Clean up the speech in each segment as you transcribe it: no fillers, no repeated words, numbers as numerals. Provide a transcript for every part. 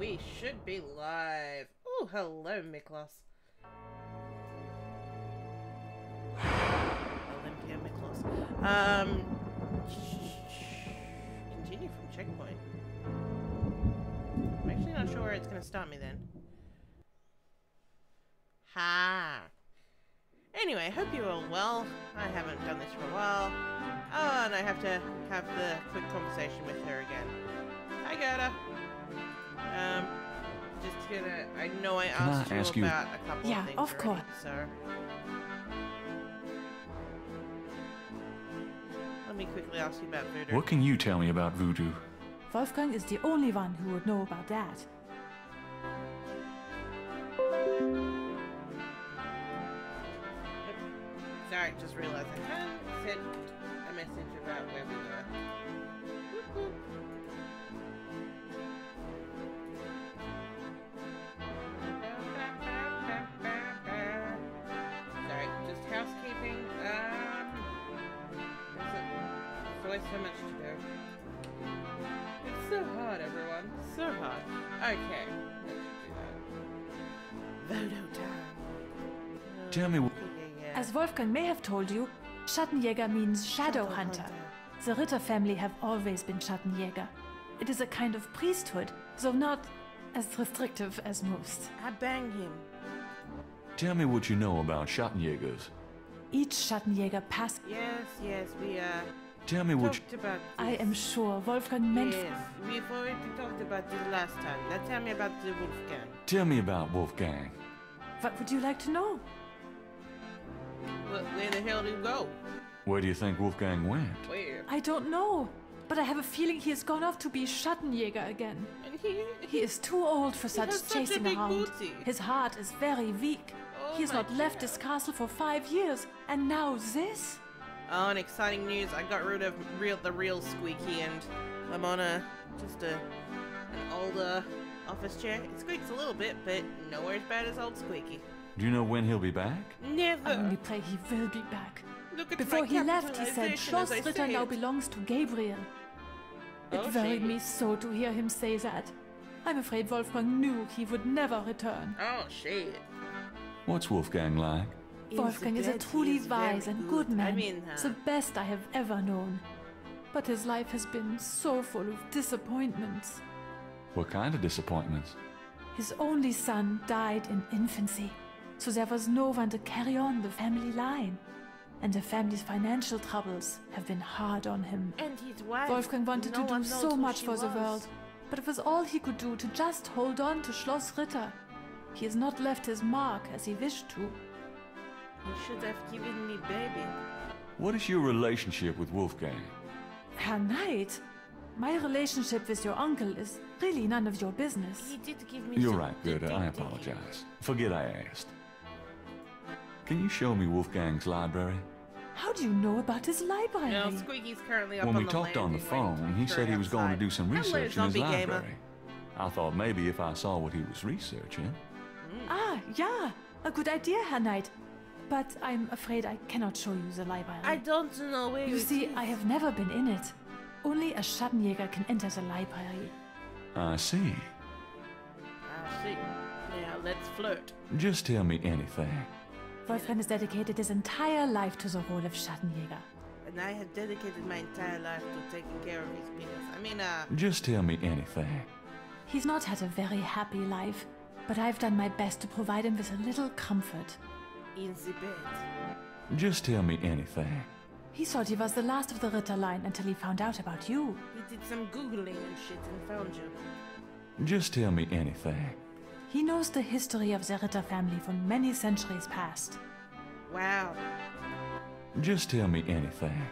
we should be live. Oh, hello, Miklos. Olympia Miklos. Continue from checkpoint. I'm actually not sure where it's going to start me then. Ha! Anyway, hope you're all well. I haven't done this for a while. Oh, and I have to have the quick conversation with her again. Hi, Gerda. Just gonna... I know I asked you about a couple of things. Yeah, of course. So... let me quickly ask you about voodoo. What can you tell me about voodoo? Wolfgang is the only one who would know about that. Sorry, just realized I hadn't sent a message about where we were. Whoop, whoop. Sorry, just housekeeping. There's always so much to do. It's so hard, everyone. So hard. Okay, let's do that. Voodoo time. Tell me what... As Wolfgang may have told you, Schattenjäger means shadow hunter. The Ritter family have always been Schattenjäger. It is a kind of priesthood, though not as restrictive as most. I banged him. Tell me what you know about Schattenjägers. Each Schattenjäger passed... Yes, we Tell me what talked about this. I am sure Wolfgang meant... Yes, we've already talked about this last time. Now tell me about the Wolfgang. Tell me about Wolfgang. What would you like to know? Where the hell did he go? Where do you think Wolfgang went? Where? I don't know, but I have a feeling he has gone off to be Schattenjäger again. And He is too old for has such such a chasing big around. booty. His heart is very weak. Oh He has my not left God. his castle for 5 years, and now this? Oh, and exciting news! I got rid of the real Squeaky, and I'm on an older office chair. It squeaks a little bit, but nowhere as bad as old Squeaky. Do you know when he'll be back? Never. I only pray he will be back. Look at Before my he left, he said capitalization Schloss as I Ritter say now it. belongs to Gabriel. It Oh, worried shit. me so to hear him say that. I'm afraid Wolfgang knew he would never return. Oh shit! What's Wolfgang like? Wolfgang is a truly wise and good man, I mean, the best I have ever known. But his life has been so full of disappointments. What kind of disappointments? His only son died in infancy, so there was no one to carry on the family line. And the family's financial troubles have been hard on him. and his wife. Wolfgang wanted no to one do knows so who much she for the was. world, but it was all he could do to just hold on to Schloss Ritter. He has not left his mark as he wished to. You should have given me baby. What is your relationship with Wolfgang? Herr Knight, my relationship with your uncle is really none of your business. He did give me. You're some right, Gerda. I dick. apologize. Forget I asked. Can you show me Wolfgang's library? How do you know about his library? No, Squeaky's currently up When on we the talked on the landing waiting phone, for he her said he was going to outside. do some Hello, research in his zombie gamer. library. I thought maybe if I saw what he was researching. Ah, yeah, a good idea, Herr Knight. But I'm afraid I cannot show you the library. I don't know where You it see, is. I have never been in it. Only a Schattenjäger can enter the library. I see. I see. Now let's flirt. Just tell me anything. Wolfgang has dedicated his entire life to the role of Schattenjäger. And I have dedicated my entire life to taking care of his penis. I mean, Just tell me anything. He's not had a very happy life, but I've done my best to provide him with a little comfort. in the bed. Just tell me anything. He thought he was the last of the Ritter line until he found out about you. He did some googling and shit and found you. Just tell me anything. He knows the history of the Ritter family from many centuries past. Wow. Just tell me anything.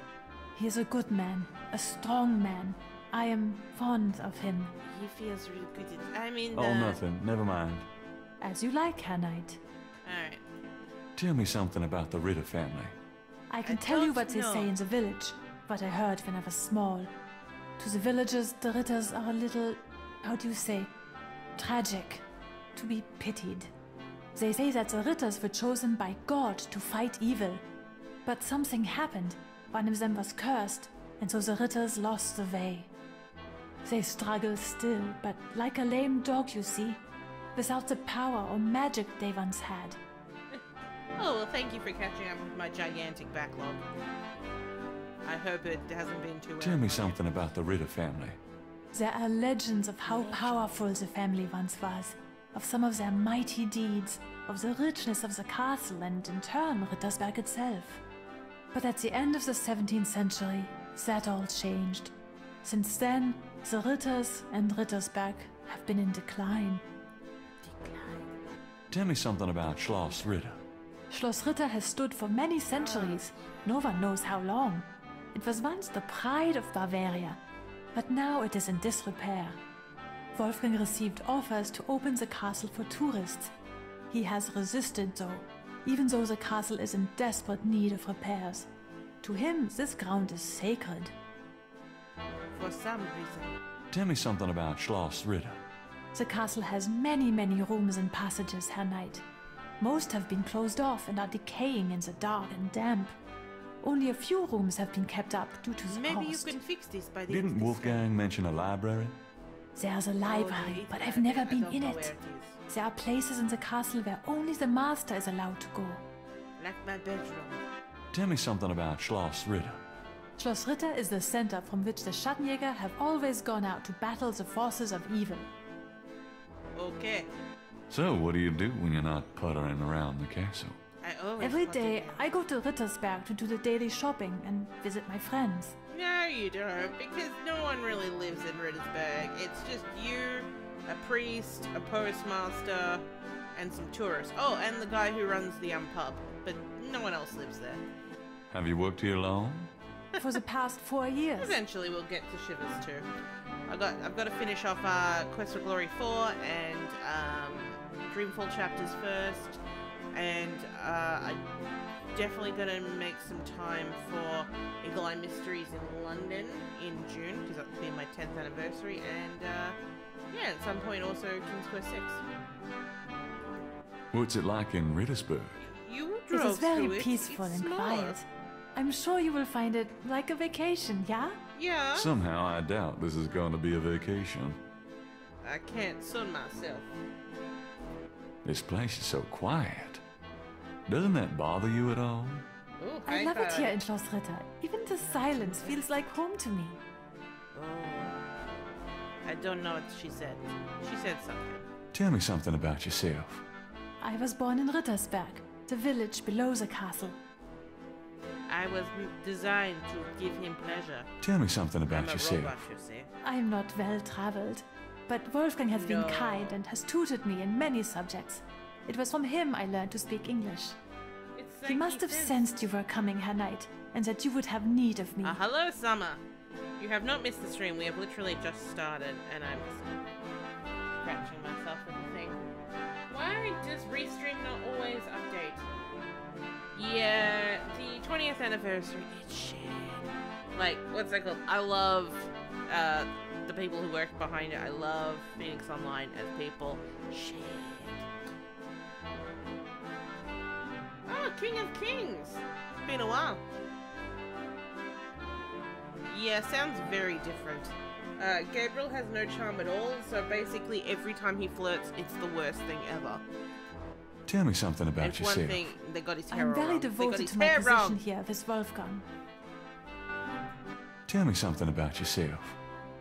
He is a good man, a strong man. I am fond of him. He feels really good. I mean, Oh, nothing. Never mind. As you like, Herr Knight. Alright. Tell me something about the Ritter family. I can I tell you don't what they know. say in the village, what I heard when I was small. To the villagers, the Ritters are a little, how do you say, tragic, to be pitied. They say that the Ritters were chosen by God to fight evil. But something happened. One of them was cursed, and so the Ritters lost the way. They struggle still, but like a lame dog, you see, without the power or magic they once had. Oh, well, thank you for catching up with my gigantic backlog. I hope it hasn't been too Tell me something about the Ritter family. There are legends of how powerful the family once was, of some of their mighty deeds, of the richness of the castle and, in turn, Rittersberg itself. But at the end of the 17th century, that all changed. Since then, the Ritters and Rittersberg have been in decline. Tell me something about Schloss Ritter. Schloss Ritter has stood for many centuries, no one knows how long. It was once the pride of Bavaria, but now it is in disrepair. Wolfgang received offers to open the castle for tourists. He has resisted though, even though the castle is in desperate need of repairs. To him, this ground is sacred. For some reason. Tell me something about Schloss Ritter. The castle has many rooms and passages, Herr Knight. Most have been closed off and are decaying in the dark and damp. Only a few rooms have been kept up due to the Maybe cost. you can fix this by the Didn't end of this Wolfgang mention a library? There's a library, but I've never been in it. There are places in the castle where only the master is allowed to go. Like my bedroom. Tell me something about Schloss Ritter. Schloss Ritter is the center from which the Schattenjäger have always gone out to battle the forces of evil. Okay. So, what do you do when you're not puttering around the castle? I always Every wanted day, to- I go to Rittersberg to do the daily shopping and visit my friends. No, you don't, because no one really lives in Rittersberg. It's just you, a priest, a postmaster, and some tourists. Oh, and the guy who runs the pub. But no one else lives there. Have you worked here long? For the past 4 years. Eventually we'll get to Shivers too. I've got to finish off Quest for Glory 4 and Dreamfall chapters first, and I definitely gonna make some time for Eagle Eye Mysteries in London in June, because that'll be my 10th anniversary, and yeah, at some point also King's Quest 6. What's it like in Rittersberg? You It drove is very through it. peaceful It's and small. quiet. I'm sure you will find it like a vacation, yeah? Yeah. Somehow I doubt this is going to be a vacation. I can't sun myself. This place is so quiet. Doesn't that bother you at all? Ooh, I high love it five. here in Schloss Ritter. Even the silence feels like home to me. Oh. I don't know what she said. She said something. Tell me something about yourself. I was born in Rittersberg, the village below the castle. I was designed to give him pleasure. Tell me something I'm about a yourself. robot, you see. I'm not well traveled, but Wolfgang has been No. kind and has tutored me in many subjects. It was from him I learned to speak English. It's He like must have says- sensed you were coming, Herr Knight, and that you would have need of me. Hello, Summer. You have not missed the stream. We have literally just started, and I'm just scratching myself with the thing. Why does Restream not always update? Yeah, the 20th anniversary. It's shit. Like, what's that called? I love the people who work behind it. I love Phoenix Online as people. Shit. Oh, King of Kings. Been a while. Yeah, sounds very different. Gabriel has no charm at all, so basically every time he flirts, it's the worst thing ever. Tell me something about It's yourself. one thing, they got his hair I'm very wrong. They got devoted his to my hair position wrong. here with Wolfgang. Tell me something about yourself.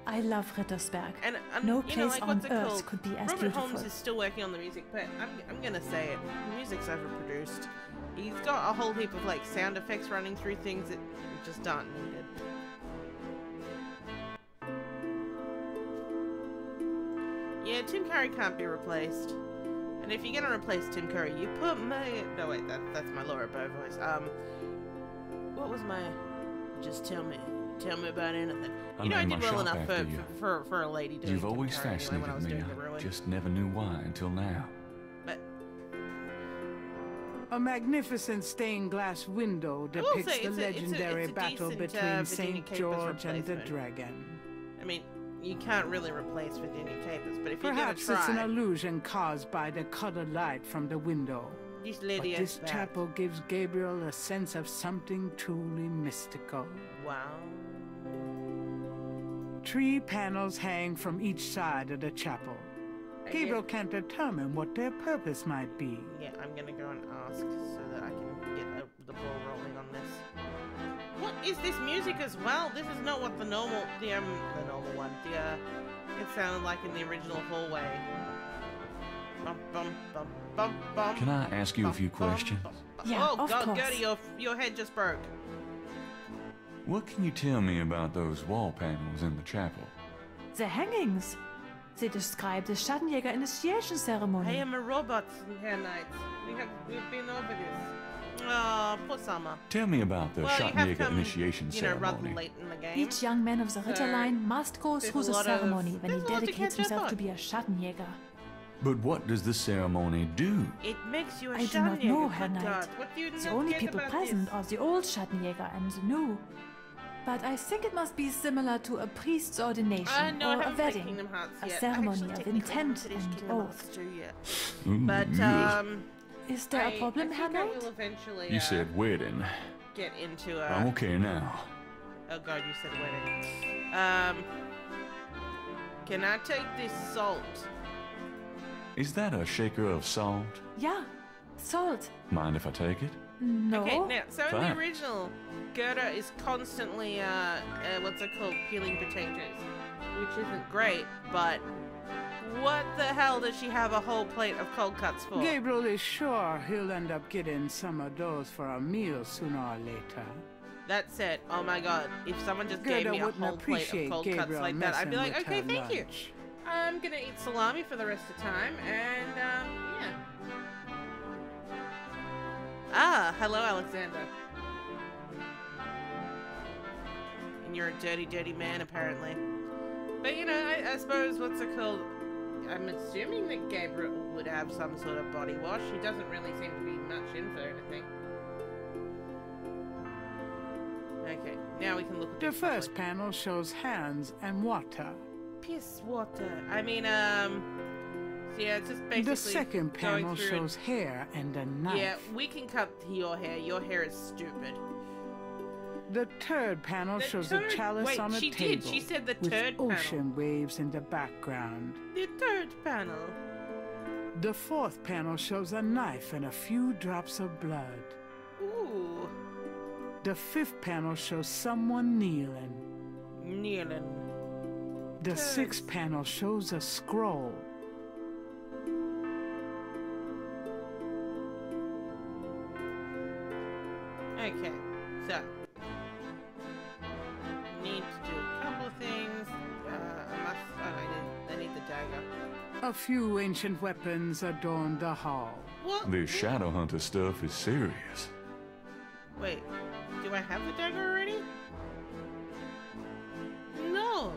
I love Rittersberg. And No you know, place like, on what's it earth called? could be as Robert beautiful. Holmes is still working on the music, but I'm gonna say it. The music's overproduced. He's got a whole heap of like sound effects running through things that just aren't needed. Yeah, Tim Curry can't be replaced. And if you're gonna replace Tim Curry, you put me. No wait, that's my Laura Bow voice. What was my? Just tell me about anything. I You know, I named did my well shop enough after you. for a lady doing You've Tim always Curry anyway when I was fascinated me. doing the Ruin. I just never knew why until now. But A magnificent stained glass window depicts say the it's a legendary battle decent, between Virginia St. Capers George and the replacement. dragon. I mean, you can't really replace Virginia Capers, but if you're Perhaps gonna it's an try, illusion caused by the colored light from the window. this But lady this is back. chapel gives Gabriel a sense of something truly mystical. Wow. 3 panels hang from each side of the chapel. Gabriel can't determine what their purpose might be. Yeah, I'm gonna go and ask so that I can get the ball rolling on this. What is this music as well? This is not what the normal one. It sounded like in the original hallway. Bum, bum, bum, bum, bum. Can I ask you a few Bum, questions? bum, bum. Yeah, Oh of God, course. Gertie, your head just broke. What can you tell me about those wall panels in the chapel? The hangings. They describe the Schattenjäger initiation ceremony. I am a robot, Herr Knight. We've been over this. Oh, poor Summer. Tell me about the Well, you have Schattenjäger come, initiation you know, rather ceremony. late in the game. Each young man of the Ritterline must go there's through a the lot of- ceremony when he there's a lot to dedicates catch up himself on. to be a Schattenjäger. But what does the ceremony do? It makes you a I do not Schattenjäger, know, good Herr Knight. God. What do you The not only get people about present this? are the old Schattenjäger and the new. But I think it must be similar to a priest's ordination No, I or a haven't played wedding. Kingdom Hearts A yet. ceremony I actually of technically haven't intent finished and Kingdom Hearts oath. 2 yet. Ooh, But, ugh. Is there a problem, I Herr think I Knight? will eventually You said wedding. get into I'm okay now. Oh God, you said wedding. Can I take this salt? Is that a shaker of salt? Yeah, salt. Mind if I take it? No. Okay, now, so in Fine. the original, Gerda is constantly, what's it called, peeling potatoes, which isn't great, but what the hell does she have a whole plate of cold cuts for? Gabriel is sure he'll end up getting some of those for a meal sooner or later. That said, oh my God, if someone just Gerda gave me a wouldn't whole plate of appreciate cold cuts Gabriel like that, I'd be messing like, with okay, her thank you. lunch. I'm gonna eat salami for the rest of the time, and, yeah. Ah, hello, Alexander. And you're a dirty, dirty man, apparently. But, you know, I suppose, what's it called? I'm assuming that Gabriel would have some sort of body wash. He doesn't really seem to be much in for anything. Okay, now we can look at The this first properly. panel shows hands and water. Piss water. I mean, so yeah, it's just basically The second going panel through and- shows hair and a knife. Yeah, we can cut your hair. Your hair is stupid. The third panel The shows third- a chalice wait, on a she table. did. She said the with third panel. ocean waves in the background. The third panel. The fourth panel shows a knife and a few drops of blood. Ooh, The fifth panel shows someone kneeling. kneeling. The sixth panel shows a scroll. Okay, so need to do a couple of things. I need the dagger. A few ancient weapons adorn the hall. What? This shadow hunter stuff is serious. Wait, do I have the dagger already? No.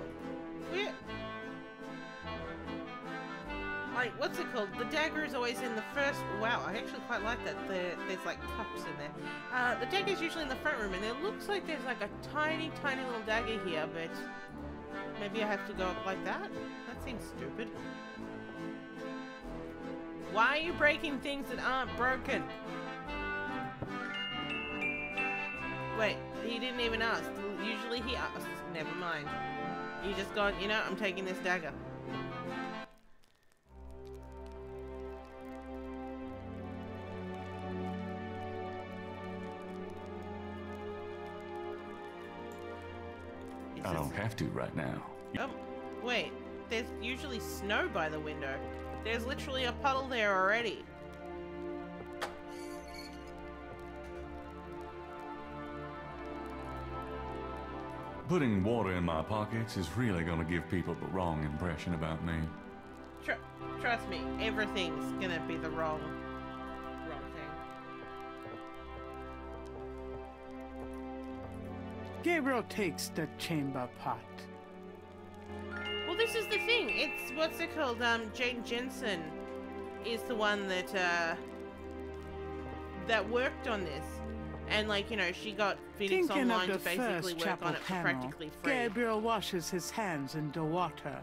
Where? Like, what's it called? The dagger is always in the first. Wow, I actually quite like that. There's like cups in there. The dagger is usually in the front room, and it looks like there's like a tiny, tiny little dagger here, but maybe I have to go up like that? That seems stupid. Why are you breaking things that aren't broken? Wait, he didn't even ask. Usually he asks. Never mind. You just gone, you know, I'm taking this dagger. Is I this- don't have to right now. Oh, wait. There's usually snow by the window. There's literally a puddle there already. Putting water in my pockets is really gonna give people the wrong impression about me. Trust me, everything's gonna be the wrong thing. Gabriel takes the chamber pot. Well, this is the thing. It's what's it called? Jane Jensen is the one that worked on this, and like you know, she got Phoenix Thinking Online of to the basically first work chapel on it for panel, practically free. Gabriel washes his hands in the water.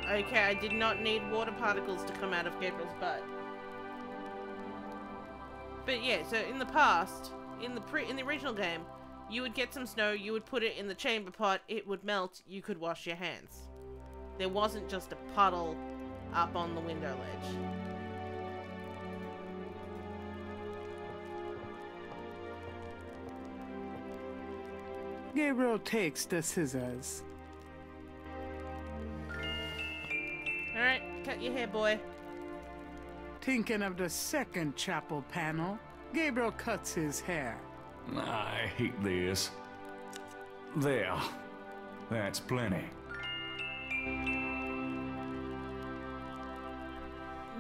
Okay, I did not need water particles to come out of Gabriel's butt. But yeah, so in the past, in the original game, You would get some snow, you would put it in the chamber pot, it would melt, you could wash your hands. There wasn't just a puddle up on the window ledge. Gabriel takes the scissors. Alright, cut your hair, boy. Thinking of the second chapel panel, Gabriel cuts his hair. I hate this. There. That's plenty.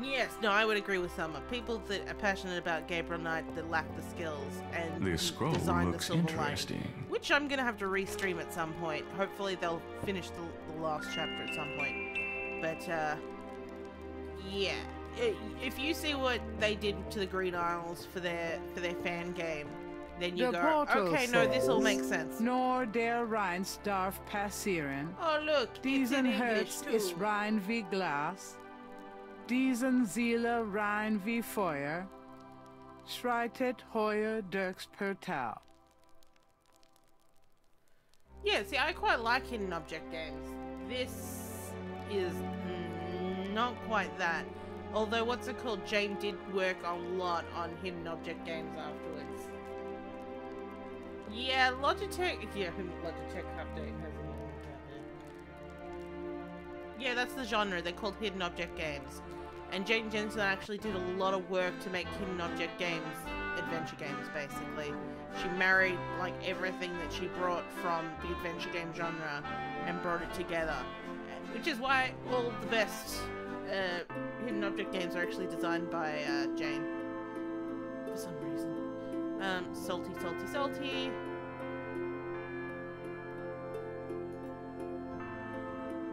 Yes, no, I would agree with Summer. People that are passionate about Gabriel Knight that lack the skills and This scroll design looks the silver interesting. lining, which I'm gonna have to restream at some point. Hopefully they'll finish the last chapter at some point. But yeah, if you see what they did to the Green Isles for their fan game, then you The go, portal okay, no, this all says, makes sense. Nor der Rheins darf passieren. Oh look, it's Diesen in English Herz too. ist rein wie Glas. Diesen Seele rein wie Feuer. Schreitet heuer durchs Portal. Yeah, see, I quite like hidden object games. This is not quite that. Although, what's it called? Jane did work a lot on hidden object games afterwards. Yeah, Logitech. Yeah, Logitech update has an yeah, that's the genre. They're called hidden object games. And Jane Jensen actually did a lot of work to make hidden object games adventure games, basically. She married, like, everything that she brought from the adventure game genre and brought it together. Which is why all the best hidden object games are actually designed by Jane. For some reason. Salty, salty, salty.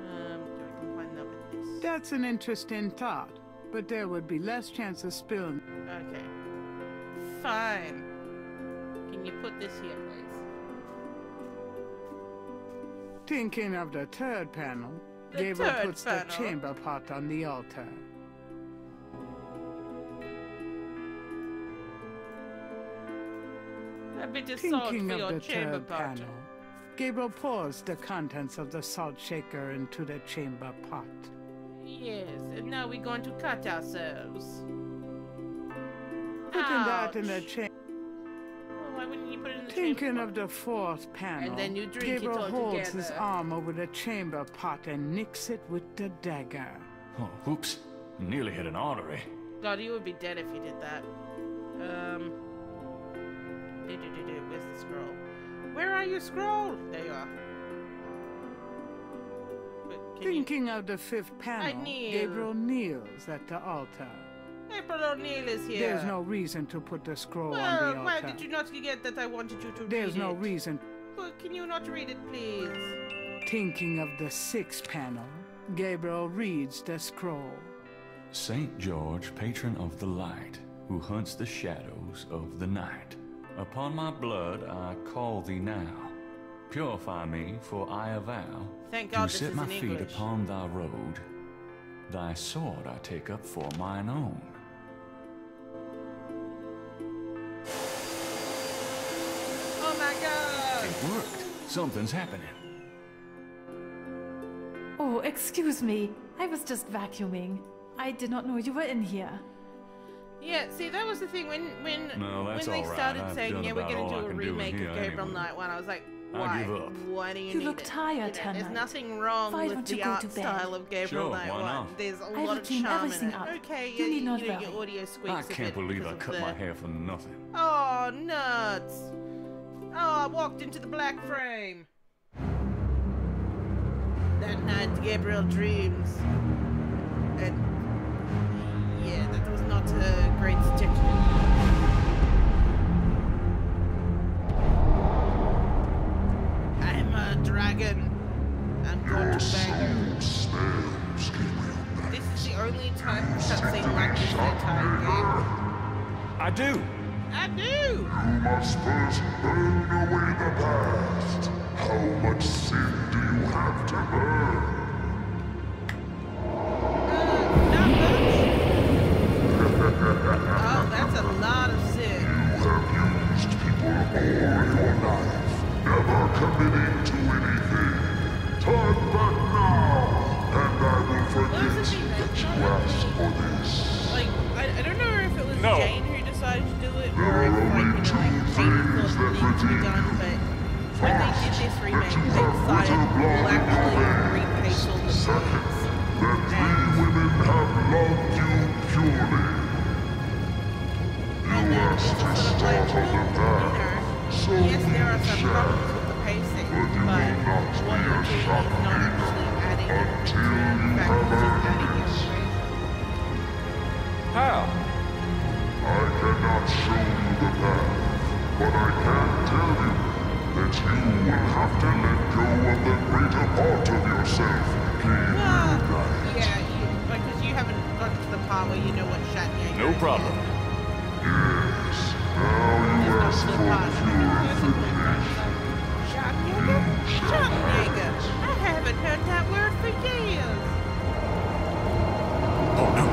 Do I combine that with this? That's an interesting thought, but there would be less chance of spilling. Okay. Fine. Can you put this here, please? Thinking of the third panel, The Gabriel third puts panel. the chamber pot on the altar. A bit of salt for Thinking your of the chamber third pot. panel, Gabriel pours the contents of the salt shaker into the chamber pot. Yes, and now we're going to cut ourselves. Putting that in the Ouch. chamber. Well, why wouldn't you put it in the Thinking chamber of the fourth panel, And then you drink it Gabriel all holds his together. arm over the chamber pot and nicks it with the dagger. Oh, whoops. Nearly hit an artery. pot? God, you would be dead if you did that. Where's the scroll? Where are you, scroll? There you are. But can you... Thinking of the fifth panel, kneel. Gabriel kneels at the altar. April O'Neil is here. There's no reason to put the scroll on Well, the why altar. did you not get that I wanted you to read There's no it? reason. Well, can you not read it, please? Thinking of the sixth panel, Gabriel reads the scroll. Saint George, patron of the light, who hunts the shadows of the night. Upon my blood I call thee now. Purify me, for I avow Thank to God this set is my in feet English. upon thy road. Thy sword I take up for mine own. Oh my God! It worked. Something's happening. Oh, excuse me. I was just vacuuming. I did not know you were in here. Yeah, see, that was the thing when No, that's they all right. started I've saying, done yeah, we're about gonna all do I a can do in remake here of Gabriel anyway. Knight one, I was like, I why? give up. Why do you You need look it? tired There's tonight. nothing wrong Why with don't the you go art to bed? style of Gabriel Sure, Knight why one. not? There's a I lot will of clean charm in everything it. up. Okay, You yeah, need not your worry. audio squeaks I a can't bit believe I because of cut the... my hair for nothing. Oh, nuts! Oh, I walked into the black frame. That night, Gabriel dreams. And yeah, that was not a great suggestion. I'm a dragon. I'm going to bang. This is the only time cutscene like this in the entire game. I do! I do! You must first burn away the past. How much sin do you have to burn? Not much. Oh, that's a lot of sin. You have used people all your life. ask for this? Like, I don't know if it was No. Jane who decided to do it, There or if, are like, only two Jane things thought that it needed to be redeem done, you. but when they did this remake, they decided we'll actually repaint all the Second, clothes. that three women have loved you purely. You asked to start on the path, so yes, we there are some shall. problems with the pacing, But you but will not what be we're a doing is shot not leader actually adding until to you the fact have it's just earned adding it. information. How? I cannot show you the path, but I can tell you that you will have to let go of the greater part of yourself, Gabriel. Yeah, because you haven't gotten to the part where you know what Shatner No is problem. yet. Yes, now you ask for purification. Shatner? I haven't heard that word for years. Oh no.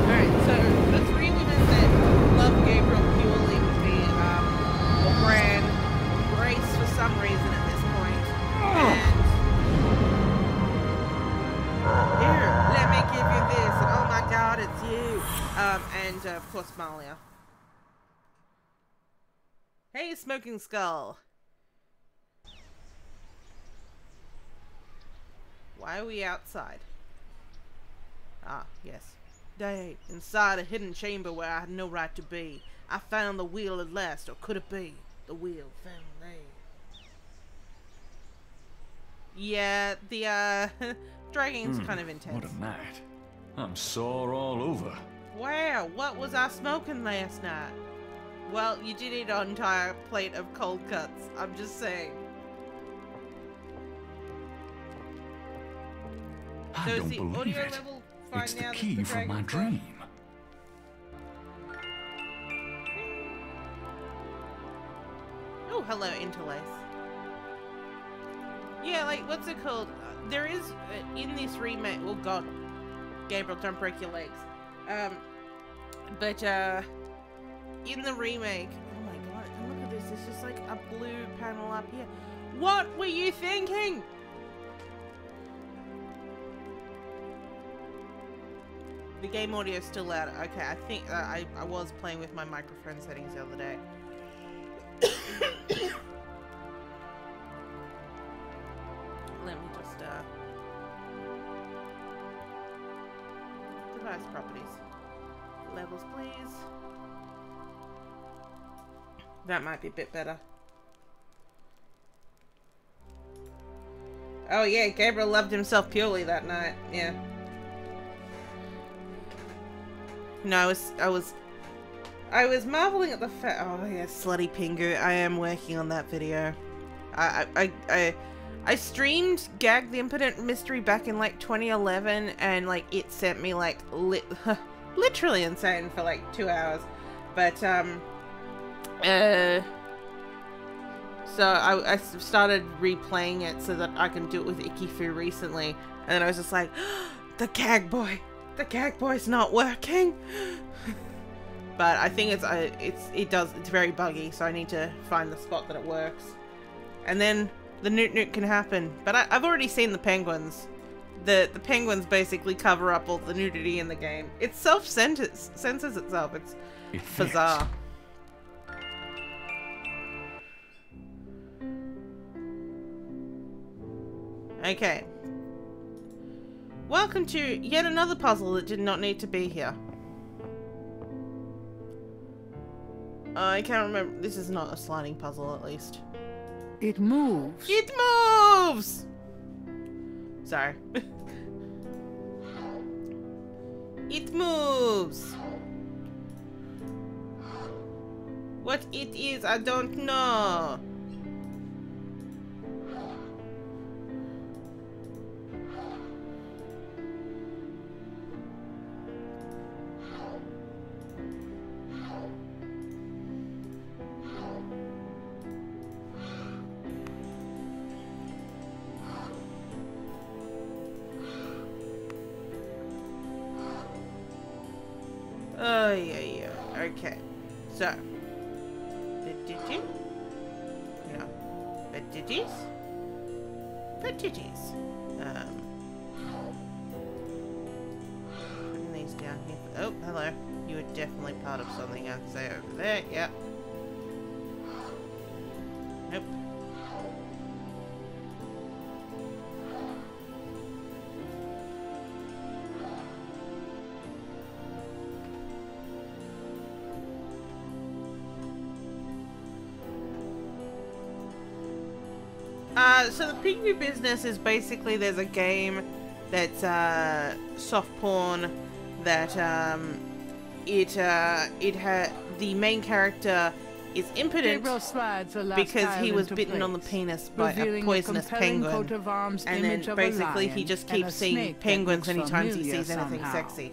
Alright, so the three women that love Gabriel purely would be Gran, Grace for some reason at this point, and here, let me give you this, and oh my god, it's you. And of course Malia. Hey, Smoking Skull. Why are we outside? Ah, yes. Day, inside a hidden chamber where I had no right to be. I found the wheel at last, or could it be? The wheel found me. Yeah, the, dragging's kind of intense. What a night. I'm sore all over. Wow, what was I smoking last night? Well, you did eat an entire plate of cold cuts. I'm just saying. I So is don't the believe audio it. level fine It's now the that key the from my dragon's gone? dream. Oh, hello, Interlace. Yeah, like, what's it called? There is, in this remake, oh god, Gabriel, don't break your legs. But, in the remake, oh my god, and look at this, there's just like a blue panel up here. What were you thinking? The game audio is still loud. Okay, I think I was playing with my microphone settings the other day. Let me just device properties. Levels, please. That might be a bit better. Oh yeah, Gabriel loved himself purely that night. Yeah. No, I was marveling at the fact. Oh yeah, slutty Pingu. I am working on that video. I streamed Gag the Impotent Mystery back in like 2011, and like it sent me like literally insane for like 2 hours. But so I started replaying it so that I can do it with Ikifu recently, and then I was just like, the Gag Boy's not working. But I think it's very buggy, so I need to find the spot that it works, and then the Newt can happen. But I've already seen the penguins. The penguins basically cover up all the nudity in the game. It censors itself. It's bizarre. Okay. Welcome to yet another puzzle that did not need to be here. I can't remember. This is not a sliding puzzle, at least. It moves. It moves! Sorry. It moves! What it is, I don't know. Oh, yeah. Okay. So. Petitties? No. Petitties? Petitties. down here. Oh, hello. You are definitely part of something. I can say over there. Yep. Nope. So the Pingu business is basically there's a game that's soft porn that the main character is impotent because he was bitten on the penis by a poisonous penguin, and then basically he just keeps seeing penguins anytime he sees anything sexy.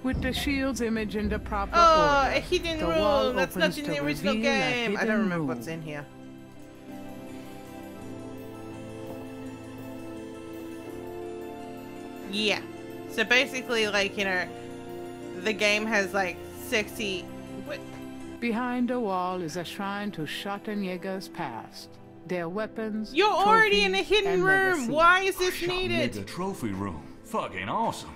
With the shield's image in the proper order, order, a hidden the wall room. That's not opens in to the original reveal a game. I hidden don't remember room. what's in here. Yeah. So basically, like, you know, the game has like sexy. What? Behind the wall is a shrine to Schottenjäger's past. Their weapons. You're already in a trophies, hidden and room. legacy. Why is this Shot needed? nigga trophy room. Fucking awesome.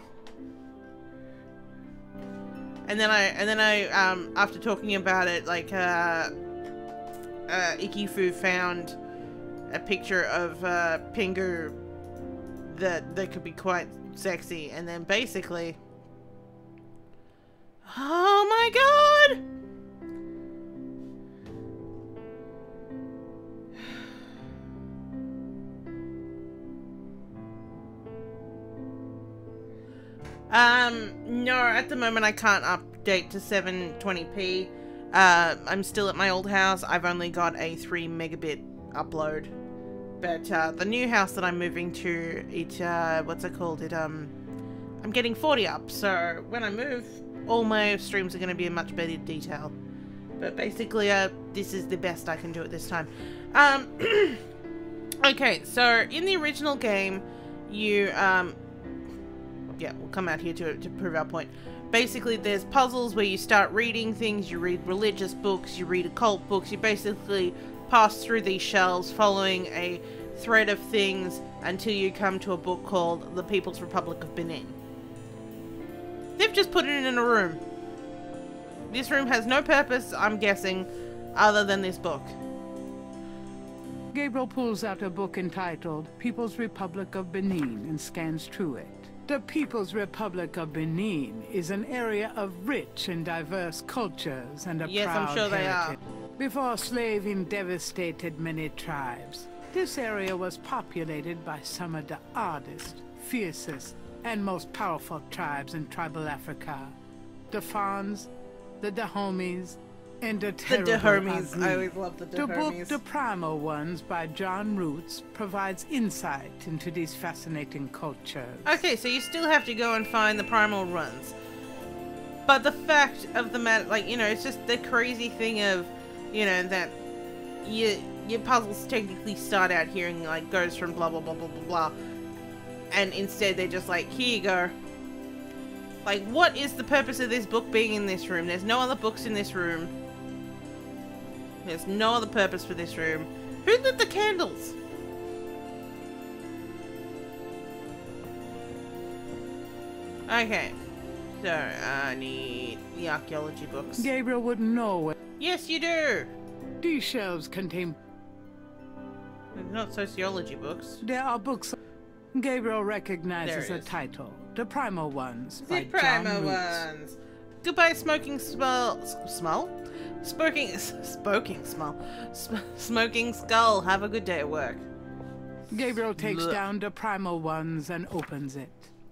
And then I after talking about it, like Ikifu found a picture of Pingu that could be quite sexy, and then basically, oh my god! No, at the moment I can't update to 720p. I'm still at my old house. I've only got a 3 megabit upload. But, the new house that I'm moving to, it, what's it called? I'm getting 40 up, so when I move, all my streams are going to be in much better detail. But basically, this is the best I can do at this time. Okay, so in the original game, you, yeah, we'll come out here to prove our point. Basically, there's puzzles where you start reading things, you read religious books, you read occult books, you basically pass through these shelves following a thread of things until you come to a book called The People's Republic of Benin. They've just put it in a room. This room has no purpose, I'm guessing, other than this book. Gabriel pulls out a book entitled People's Republic of Benin and scans through it. The People's Republic of Benin is an area of rich and diverse cultures and a Yes, proud I'm sure they are. heritage. Before slaving devastated many tribes, this area was populated by some of the oddest, fiercest, and most powerful tribes in tribal Africa. The Fons, the Dahomies, and the terrible Dahomies. Agri. I always love the The book Dahomies. The Primal Ones by John Roots provides insight into these fascinating cultures. Okay, so you still have to go and find the primal runs. But the fact of the matter, like, you know, it's just the crazy thing of, you know, that your puzzles technically start out here and, like, goes from blah, blah, blah, blah, blah, blah. And instead they're just like, here you go. Like, what is the purpose of this book being in this room? There's no other books in this room. There's no other purpose for this room. Who lit the candles? Okay. So, I need the archaeology books. Gabriel wouldn't know it. Yes, you do! These shelves contain... They're not sociology books. There are books... Gabriel recognizes There the it is. title. The Primal Ones by The John primal Roots. ones. Goodbye, smoking smell? Smoking skull. Have a good day at work. Gabriel takes Blech. down the Primal Ones and opens it.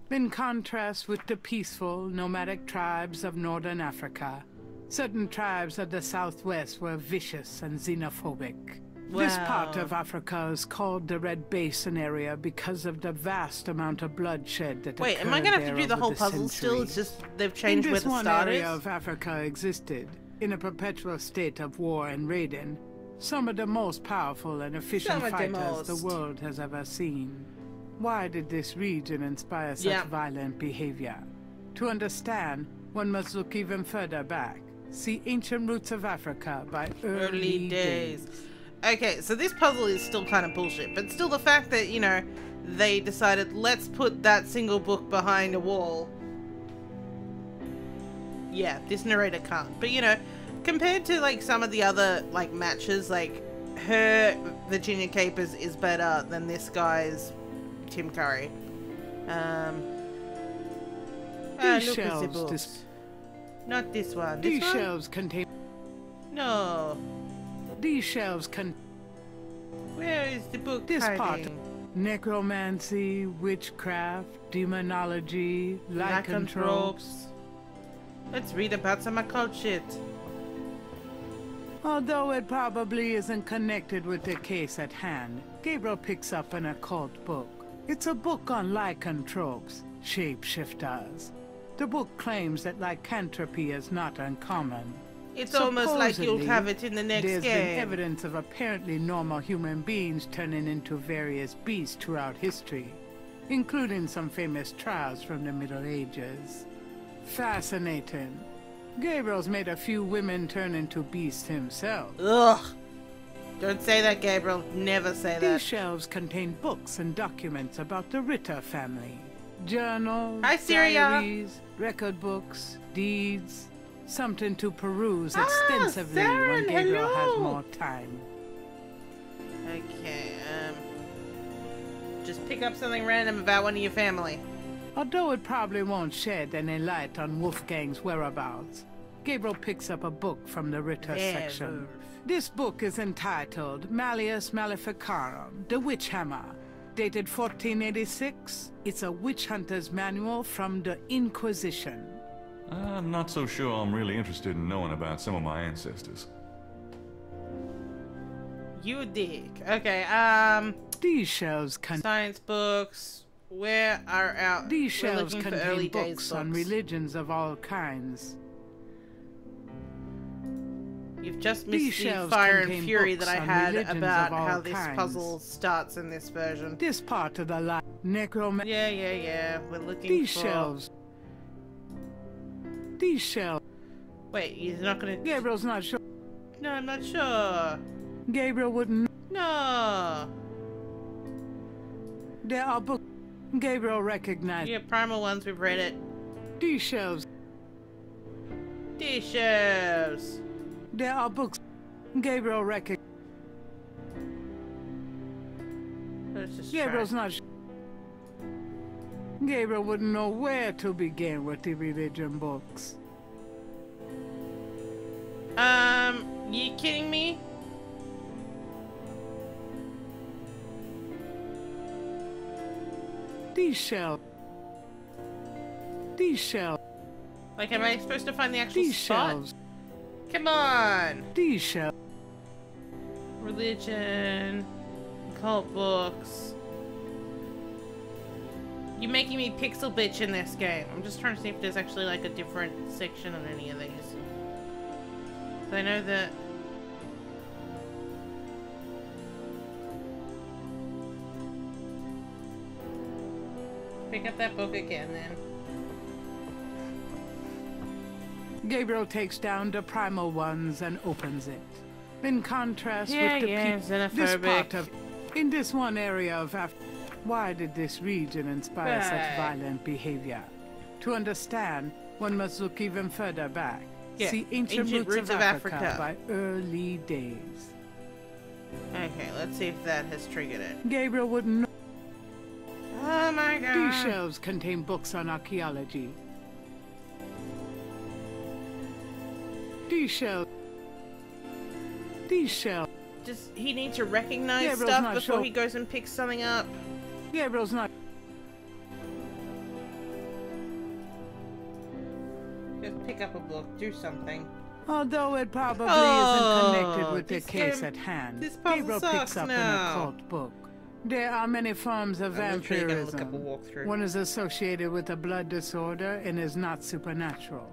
In contrast with the peaceful, nomadic tribes of northern Africa, certain tribes of the southwest were vicious and xenophobic. This part Wow. of Africa is called the Red Basin area because of the vast amount of bloodshed that Wait, occurred am I gonna have to there do the over whole puzzle still? It's centuries. just they've changed where This the one start area is? of Africa existed, in a perpetual state of war and raiding, some of the most powerful and efficient Some of the fighters the most. world has ever seen. Why did this region inspire such Yeah. violent behavior? To understand, one must look even further back. See Ancient Roots of Africa by Early Early days. Okay, so this puzzle is still kind of bullshit, but still the fact that, you know, they decided, let's put that single book behind a wall. Yeah, this narrator can't. But, you know, compared to, like, some of the other, like, matches, like, her Virginia Capers is better than this guy's Tim Curry. These look at the shelves books. Not this one. These This one? shelves contain. No. These shelves contain. Where is the book This part. hiding? Necromancy, witchcraft, demonology, lycanthropes. Let's read about some occult shit. Although it probably isn't connected with the case at hand, Gabriel picks up an occult book. It's a book on lycanthropes, shapeshifters. The book claims that lycanthropy is not uncommon. It's almost like you'll Supposedly, have it in the next There's game. been evidence of apparently normal human beings turning into various beasts throughout history, including some famous trials from the Middle Ages. Fascinating. Gabriel's made a few women turn into beasts himself. Ugh. Don't say that, Gabriel. Never say These that. shelves contain books and documents about the Ritter family. Journals, Hi, Syria. diaries, record books, deeds. Something to peruse extensively when Saren, Gabriel has hello. more time. Okay, just pick up something random about one of your family. Although it probably won't shed any light on Wolfgang's whereabouts, Gabriel picks up a book from the Ritter section. This book is entitled Malleus Maleficarum, The Witch Hammer. Dated 1486, it's a witch hunter's manual from the Inquisition. I'm not so sure I'm really interested in knowing about some of my ancestors. You a dick. Okay, These shelves science books. Where are our... These We're shelves looking for early contain days books on religions of all kinds. You've just These missed the shelves fire and contain fury books that I on had religions about of all how this kinds. puzzle starts in this version. This part of the necromancy. Yeah. We're looking These for... shelves. These shelves. Wait, you're not gonna... Gabriel's not sure. No, I'm not sure. Gabriel wouldn't. No. There are books. Gabriel recognized. Yeah, primal ones, we've read it. These shelves. These shelves. There are books. Gabriel recognized. Let's just Gabriel's try. not. Gabriel wouldn't know where to begin with the religion books. You kidding me? These shelves. These shelves. Like, am I supposed to find the actual These spot? shelves. Come on! These shelves. Religion, occult books. You're making me pixel bitch in this game. I'm just trying to see if there's actually like a different section on any of these. So I know that... Pick up that book again then. Gabriel takes down the primal ones and opens it. In contrast with the this part of in this one area of why did this region inspire such violent behavior? To understand, one must look even further back. Yeah, See ancient roots of Africa by early days. Okay, let's see if that has triggered it. Gabriel wouldn't know. Oh my god! These shelves contain books on archaeology. These shelves. Does he need to recognize Gabriel's stuff not before sure. he goes and picks something up? Gabriel's not. Just pick up a book, do something. Although it probably Oh, isn't connected with the this case game- at hand, this puzzle Gabriel sucks picks up now. an occult book. There are many forms of I'm literally gonna look up a vampirism. walkthrough. One is associated with a blood disorder and is not supernatural.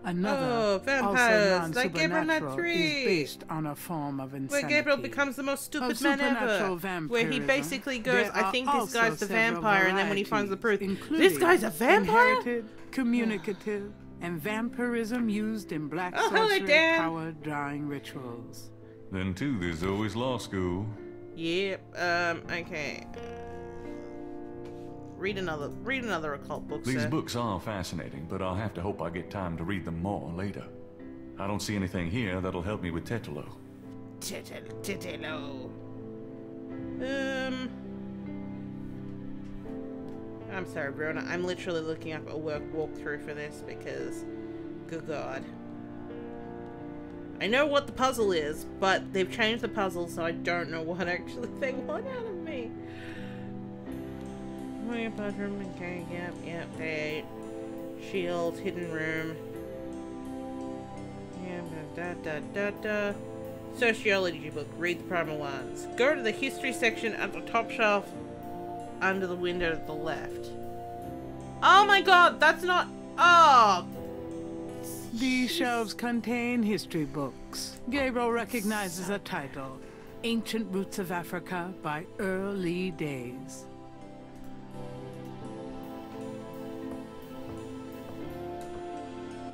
Another, Oh, vampires, also like Gabriel Knight non-supernatural, 3. is based on a form of Where insanity. Gabriel becomes the most stupid man supernatural ever. Where he vampirism, basically goes, there I are think this also guy's the several vampire, and then when he finds the proof, varieties, this guy's a including vampire? Inherited, communicative, and vampirism used in black Oh, hello, sorcery Dan. power drawing rituals. Then too, there's always law school. Yep. Okay. Read another occult book, These sir. books are fascinating, but I'll have to hope I get time to read them more later. I don't see anything here that'll help me with Tetelo. Tetelo. I'm sorry, Brona. I'm literally looking up a walkthrough for this because, good God. I know what the puzzle is, but they've changed the puzzle, so I don't know what actually they want out of me. Bedroom, okay, yep, date. Shield, hidden room. Yeah, Sociology book. Read the primal ones. Go to the history section at the top shelf under the window to the left. Oh my God, that's not. Oh. These shelves contain history books. Gabriel recognizes a title, Ancient Roots of Africa by Early Days.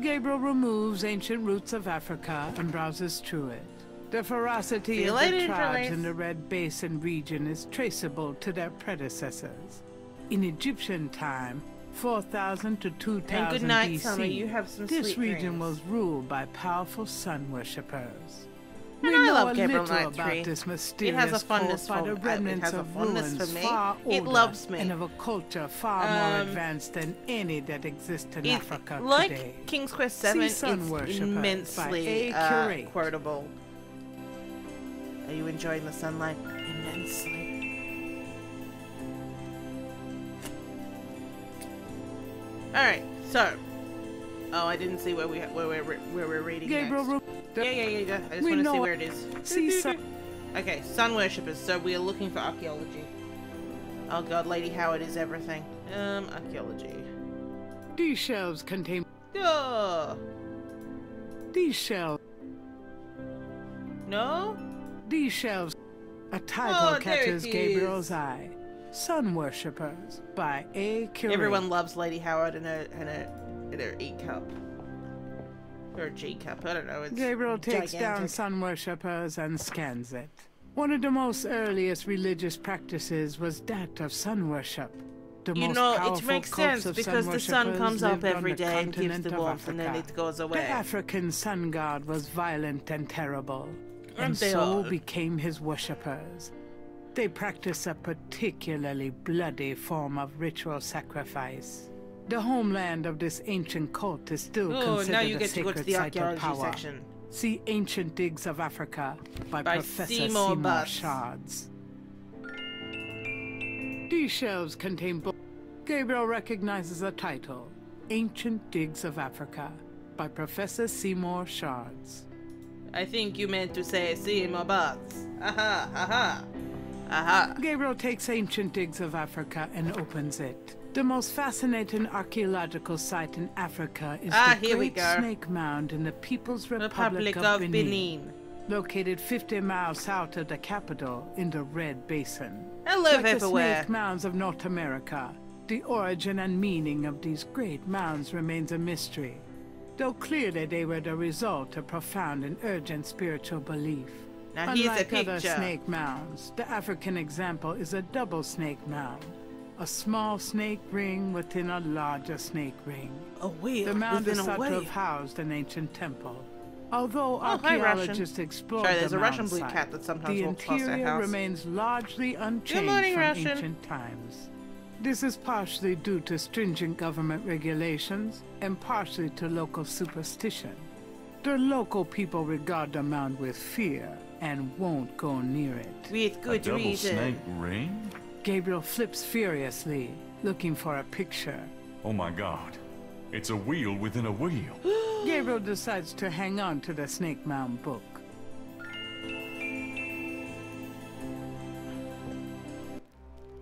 Gabriel removes Ancient Roots of Africa and browses through it. The ferocity of the tribes in the Red Basin region is traceable to their predecessors. In Egyptian time, 4000 to 2000 good night, BC, Summer. You have some this sweet region dreams. was ruled by powerful sun worshippers. And We I know love a Gabriel little Knight about 3. this It mysterious has a cult fondness by for the remnants it has a of fondness ruins for me. far It older loves me. and of a culture far more advanced than any that exists in Africa like today. King's Quest 7, it's Sun Worshippers by immensely A. Curate. quotable. Are you enjoying the sunlight? Immensely. Alright, so. Oh, I didn't see where we're reading Gabriel, next. Yeah. I just We want to see know where it is. See sun. Okay, sun worshippers. So we are looking for archaeology. Oh God, Lady Howard is everything. Archaeology. These shelves contain. Oh. These shelves. No? These shelves. A title Oh, there catches it is. Gabriel's eye. Sun Worshippers by A. Curate. Everyone loves Lady Howard and her E cup. Or a G cup, I don't know. It's Gabriel takes down gigantic. Sun Worshippers and scans it. One of the most earliest religious practices was that of sun worship. The You most know, it powerful makes cults sense of because the sun worshippers comes up lived on every the day and gives continent the of warmth and then Africa. it goes away. The African sun god was violent and terrible, and Aren't they so all? became his worshippers. They practiced a particularly bloody form of ritual sacrifice. The homeland of this ancient cult is still Oh, considered now you a get to go to sacred the site of archaeology power. section. See Ancient Digs of Africa by Professor Seymour Seymour Butts. Shards. These shelves contain books. Gabriel recognizes a title, Ancient Digs of Africa by Professor Seymour Shards. I think you meant to say Seymour Butts. Aha, aha, aha. Gabriel takes Ancient Digs of Africa and opens it. The most fascinating archaeological site in Africa is the Here we Great go. Snake Mound in the People's Republic of Benin. Located 50 miles south of the capital in the Red Basin. Hello, Like the everywhere. snake mounds of North America, the origin and meaning of these great mounds remains a mystery, though clearly they were the result of profound and urgent spiritual belief. Now here's a Unlike other picture. snake mounds, the African example is a double snake mound, a small snake ring within a larger snake ring. A wheel The mound is within a thought to wheel. have housed an ancient temple. Although Oh, hi, archaeologists explored Sorry, there's the a Russian mound blue site, cat that sometimes the walks past our interior house. remains largely unchanged morning, from Russian. ancient times. This is partially due to stringent government regulations and partially to local superstition. The local people regard the mound with fear and won't go near it. With A good double reason. snake ring? Gabriel flips furiously, looking for a picture. Oh my God. It's a wheel within a wheel. Gabriel decides to hang on to the Snake Mound book.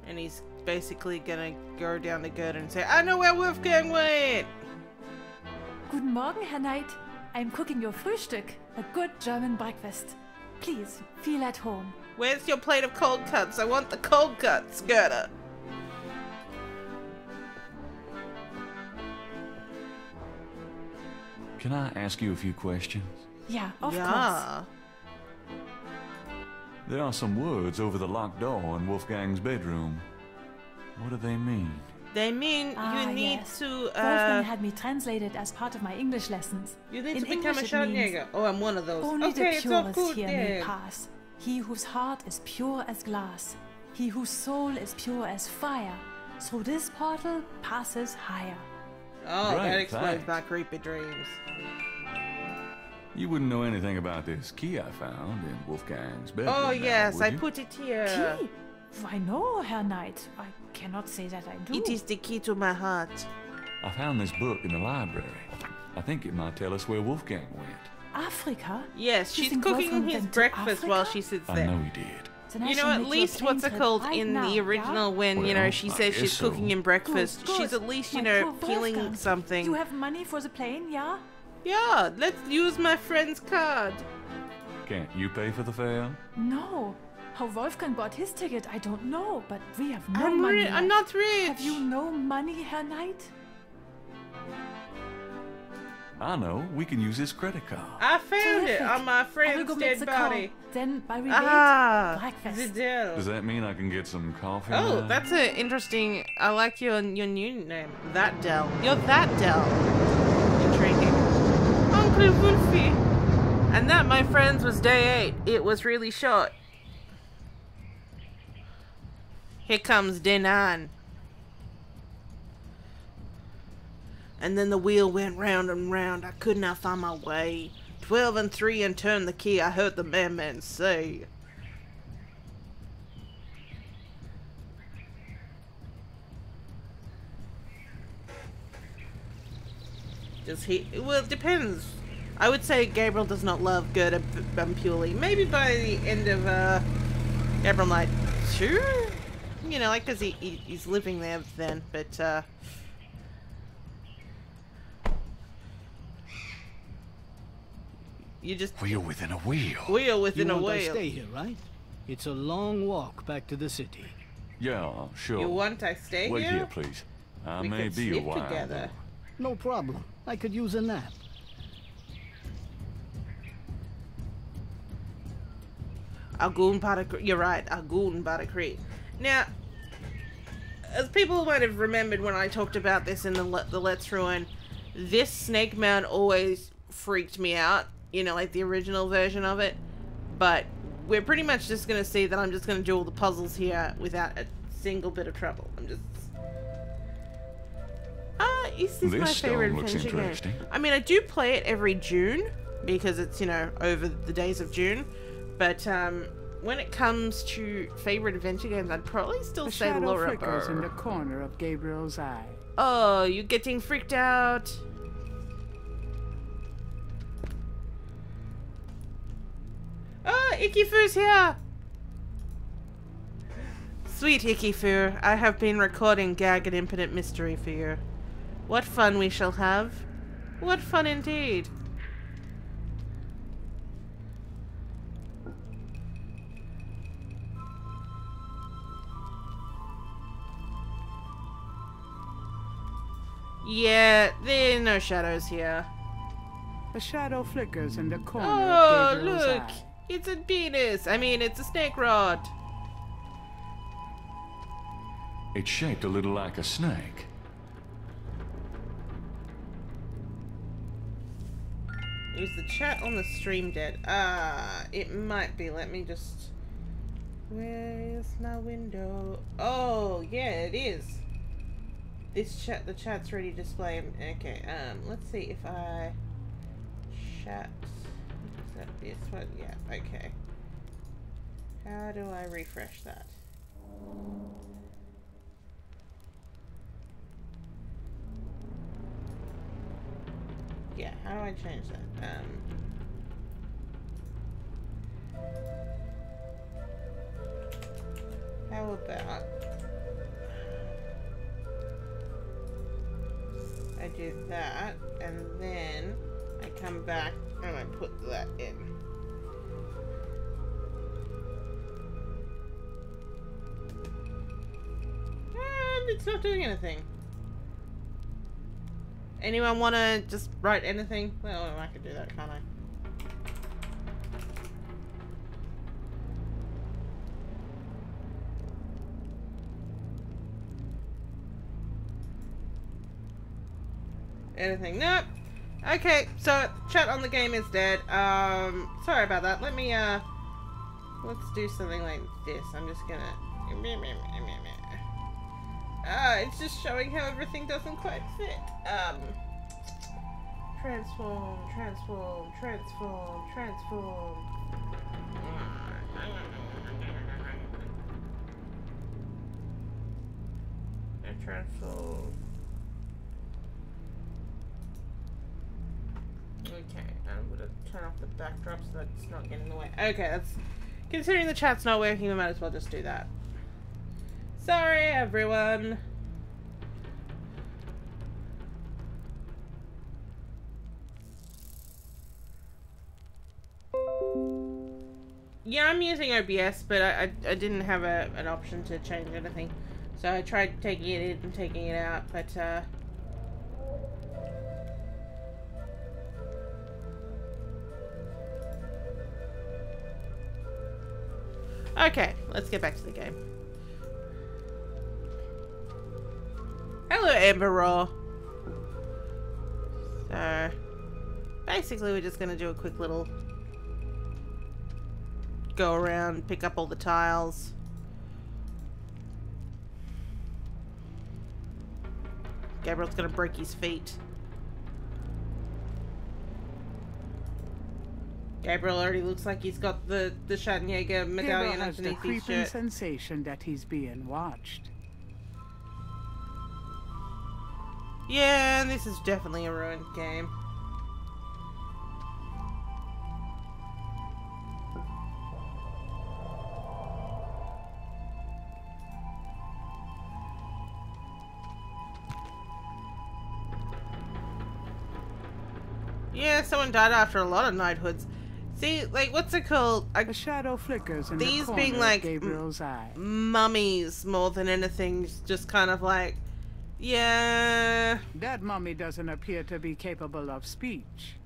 And he's basically gonna go down the girder and say, I know where Wolfgang went! Guten Morgen, Herr Knight. I'm cooking your Frühstück, a good German breakfast. Please, feel at home. Where's your plate of cold cuts? I want the cold cuts, Gerda. Can I ask you a few questions? Yeah, of course. Yeah. There are some words over the locked door in Wolfgang's bedroom. What do they mean? They mean you need yes. to, Wolfgang had me translated as part of my English lessons. you need In to become English, a it means Scharnjäger. Oh, I'm one of those. only Okay, the it's all purest good, here may yeah. pass. He whose heart is pure as glass. He whose soul is pure as fire. Through this portal passes higher. Oh, Great, that explains thanks. my creepy dreams. You wouldn't know anything about this key I found in Wolfgang's bedroom. Oh, now, yes, would I you? put it here. Key? Why no, Herr Knight. I cannot say that I do. It is the key to my heart. I found this book in the library. I think it might tell us where Wolfgang went. Africa? Yes, You she's think cooking Wolfgang his went to breakfast while Africa? she sits I there. know he did. Then I You know, shall at make you a least plane what's it trip called right in now, the original yeah? when, you know, Well, she I says guess she's so. cooking him breakfast. Good, She's good. at least, you My know, poor peeling Wolfgang. something. You have money for the plane, yeah? Yeah, let's use my friend's card. Can't you pay for the fare? No. How Wolfgang bought his ticket, I don't know, but we have no money. I'm left. not rich. Have you no money, Herr Knight? I know. We can use his credit card. I found it Terrific. on my I will friend's go make dead the call. body. Then by relate, Ah, breakfast. the deal. Does that mean I can get some coffee? Oh, now? that's a interesting. I like your new name. That Dell. You're that Dell. Intriguing. Uncle Wolfie. And that, my friends, was day 8. It was really short. Here comes day 9. And then the wheel went round and round. I could not find my way. 12 and 3 and turn the key. I heard the madman say. Does he? Well, it depends. I would say Gabriel does not love Gerda Bumpuli. Maybe by the end of Gabriel might. Sure. You know, like, because he's living there then, but you just Wheel within a wheel. wheel within You a want I wheel. stay here, right? It's a long walk back to the city. Yeah, sure. You want I stay Wait here? here, please. I We may could be a sleep while. together. No problem. I could use a nap. You're right, Agun Badakrit. Now, as people might have remembered when I talked about this in the Let's Ruin, this snake mount always freaked me out, you know, like the original version of it. But we're pretty much just going to see that I'm just going to do all the puzzles here without a single bit of trouble. I'm just... is this my This stone favorite looks adventure game? interesting. I mean, I do play it every June because it's, you know, over the days of June. But when it comes to favorite adventure games, I'd probably still A say shadow Laura. flickers in the corner of Gabriel's eye. Oh, you getting freaked out? Oh, Icky Foo's here! Sweet Icky Foo, I have been recording Gag and Impotent Mystery for you. What fun we shall have. What fun indeed. Yeah, there are no shadows here. A shadow flickers in the corner Oh, of Gabriel's look! eye. It's a penis! I mean, it's a snake rod. It's shaped a little like a snake. Is the chat on the stream dead? It might be. Let me just... Where's my window? Oh, yeah, it is. The chat's ready to display. Okay, let's see if I... Chat... Is that this one? Yeah, okay. How do I refresh that? Yeah, how do I change that? How about I do that, and then I come back and I put that in. And it's not doing anything. Anyone want to just write anything? Well, I could do that, can't I? anything. Nope. Okay, so chat on the game is dead. Sorry about that. Let me, let's do something like this. I'm just gonna... it's just showing how everything doesn't quite fit. Transform, transform, transform, transform. Transform. Okay, I'm gonna turn off the backdrop so that it's not getting in the way. Okay, that's... Considering the chat's not working, we might as well just do that. Sorry, everyone. Yeah, I'm using OBS, but I didn't have an option to change anything. So I tried taking it in and taking it out, but okay, let's get back to the game. Hello, Amber Raw. So, basically we're just gonna do a quick little go around, pick up all the tiles. Gabriel's gonna break his feet. Gabriel already looks like he's got the Schattenjäger medallion Gabriel has the underneath his creeping shirt. sensation that he's being watched. Yeah, this is definitely a ruined game. Yeah, someone died after a lot of knighthoods. See, like, what's it called? A shadow flickers in These the corner being like of Gabriel's eye. mummies more than anything, just kind of like, yeah. That mummy doesn't appear to be capable of speech.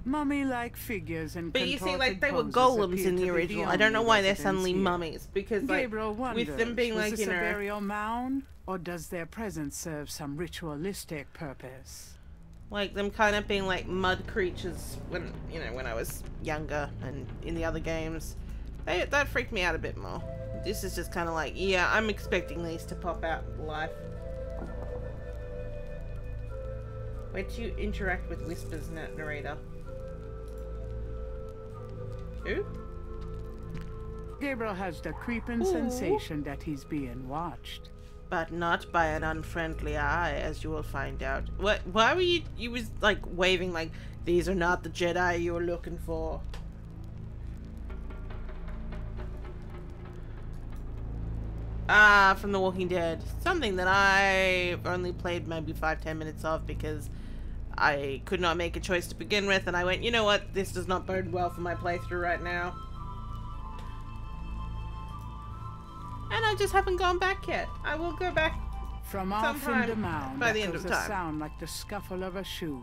Mummy-like figures and But you see, like, they were poses golems appear in to the be original. I don't know only why they're residents suddenly here. mummies, because, like, Gabriel wonders, with them being, was like, this you a know... burial mound, or does their presence serve some ritualistic purpose? Like, them kind of being, like, mud creatures when, you know, when I was younger and in the other games. That freaked me out a bit more. This is just kind of like, yeah, I'm expecting these to pop out in life. Where do you interact with Whispers, narrator? Who? Gabriel has the creeping sensation that he's being watched. But not by an unfriendly eye, as you will find out. What? Why were you was, like, waving like, these are not the Jedi you were looking for? From The Walking Dead. Something that I've only played maybe 5-10 minutes of because I could not make a choice to begin with, and I went, you know what, this does not bode well for my playthrough right now. And I just haven't gone back yet. I will go back From off in the mound, by the end of a time. sound like the scuffle of a shoe.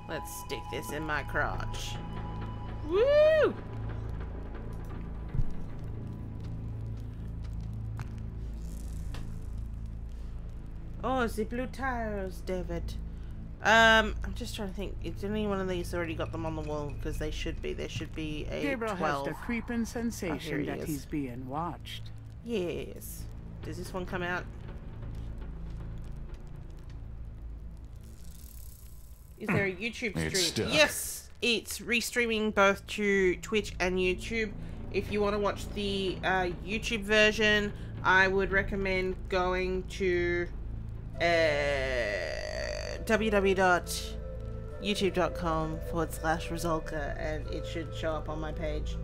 Let's stick this in my crotch. Woo! Oh, the blue tires, David. I'm just trying to think. Is any one of these already got them on the wall? Because they should be. There should be a Gabriel 12. has the creeping sensation he that is. he's being watched. Yes. Does this one come out? Is there a YouTube It's stream? stuck. Yes, it's restreaming both to Twitch and YouTube. If you want to watch the YouTube version, I would recommend going to www.youtube.com/Rizolka, and it should show up on my page.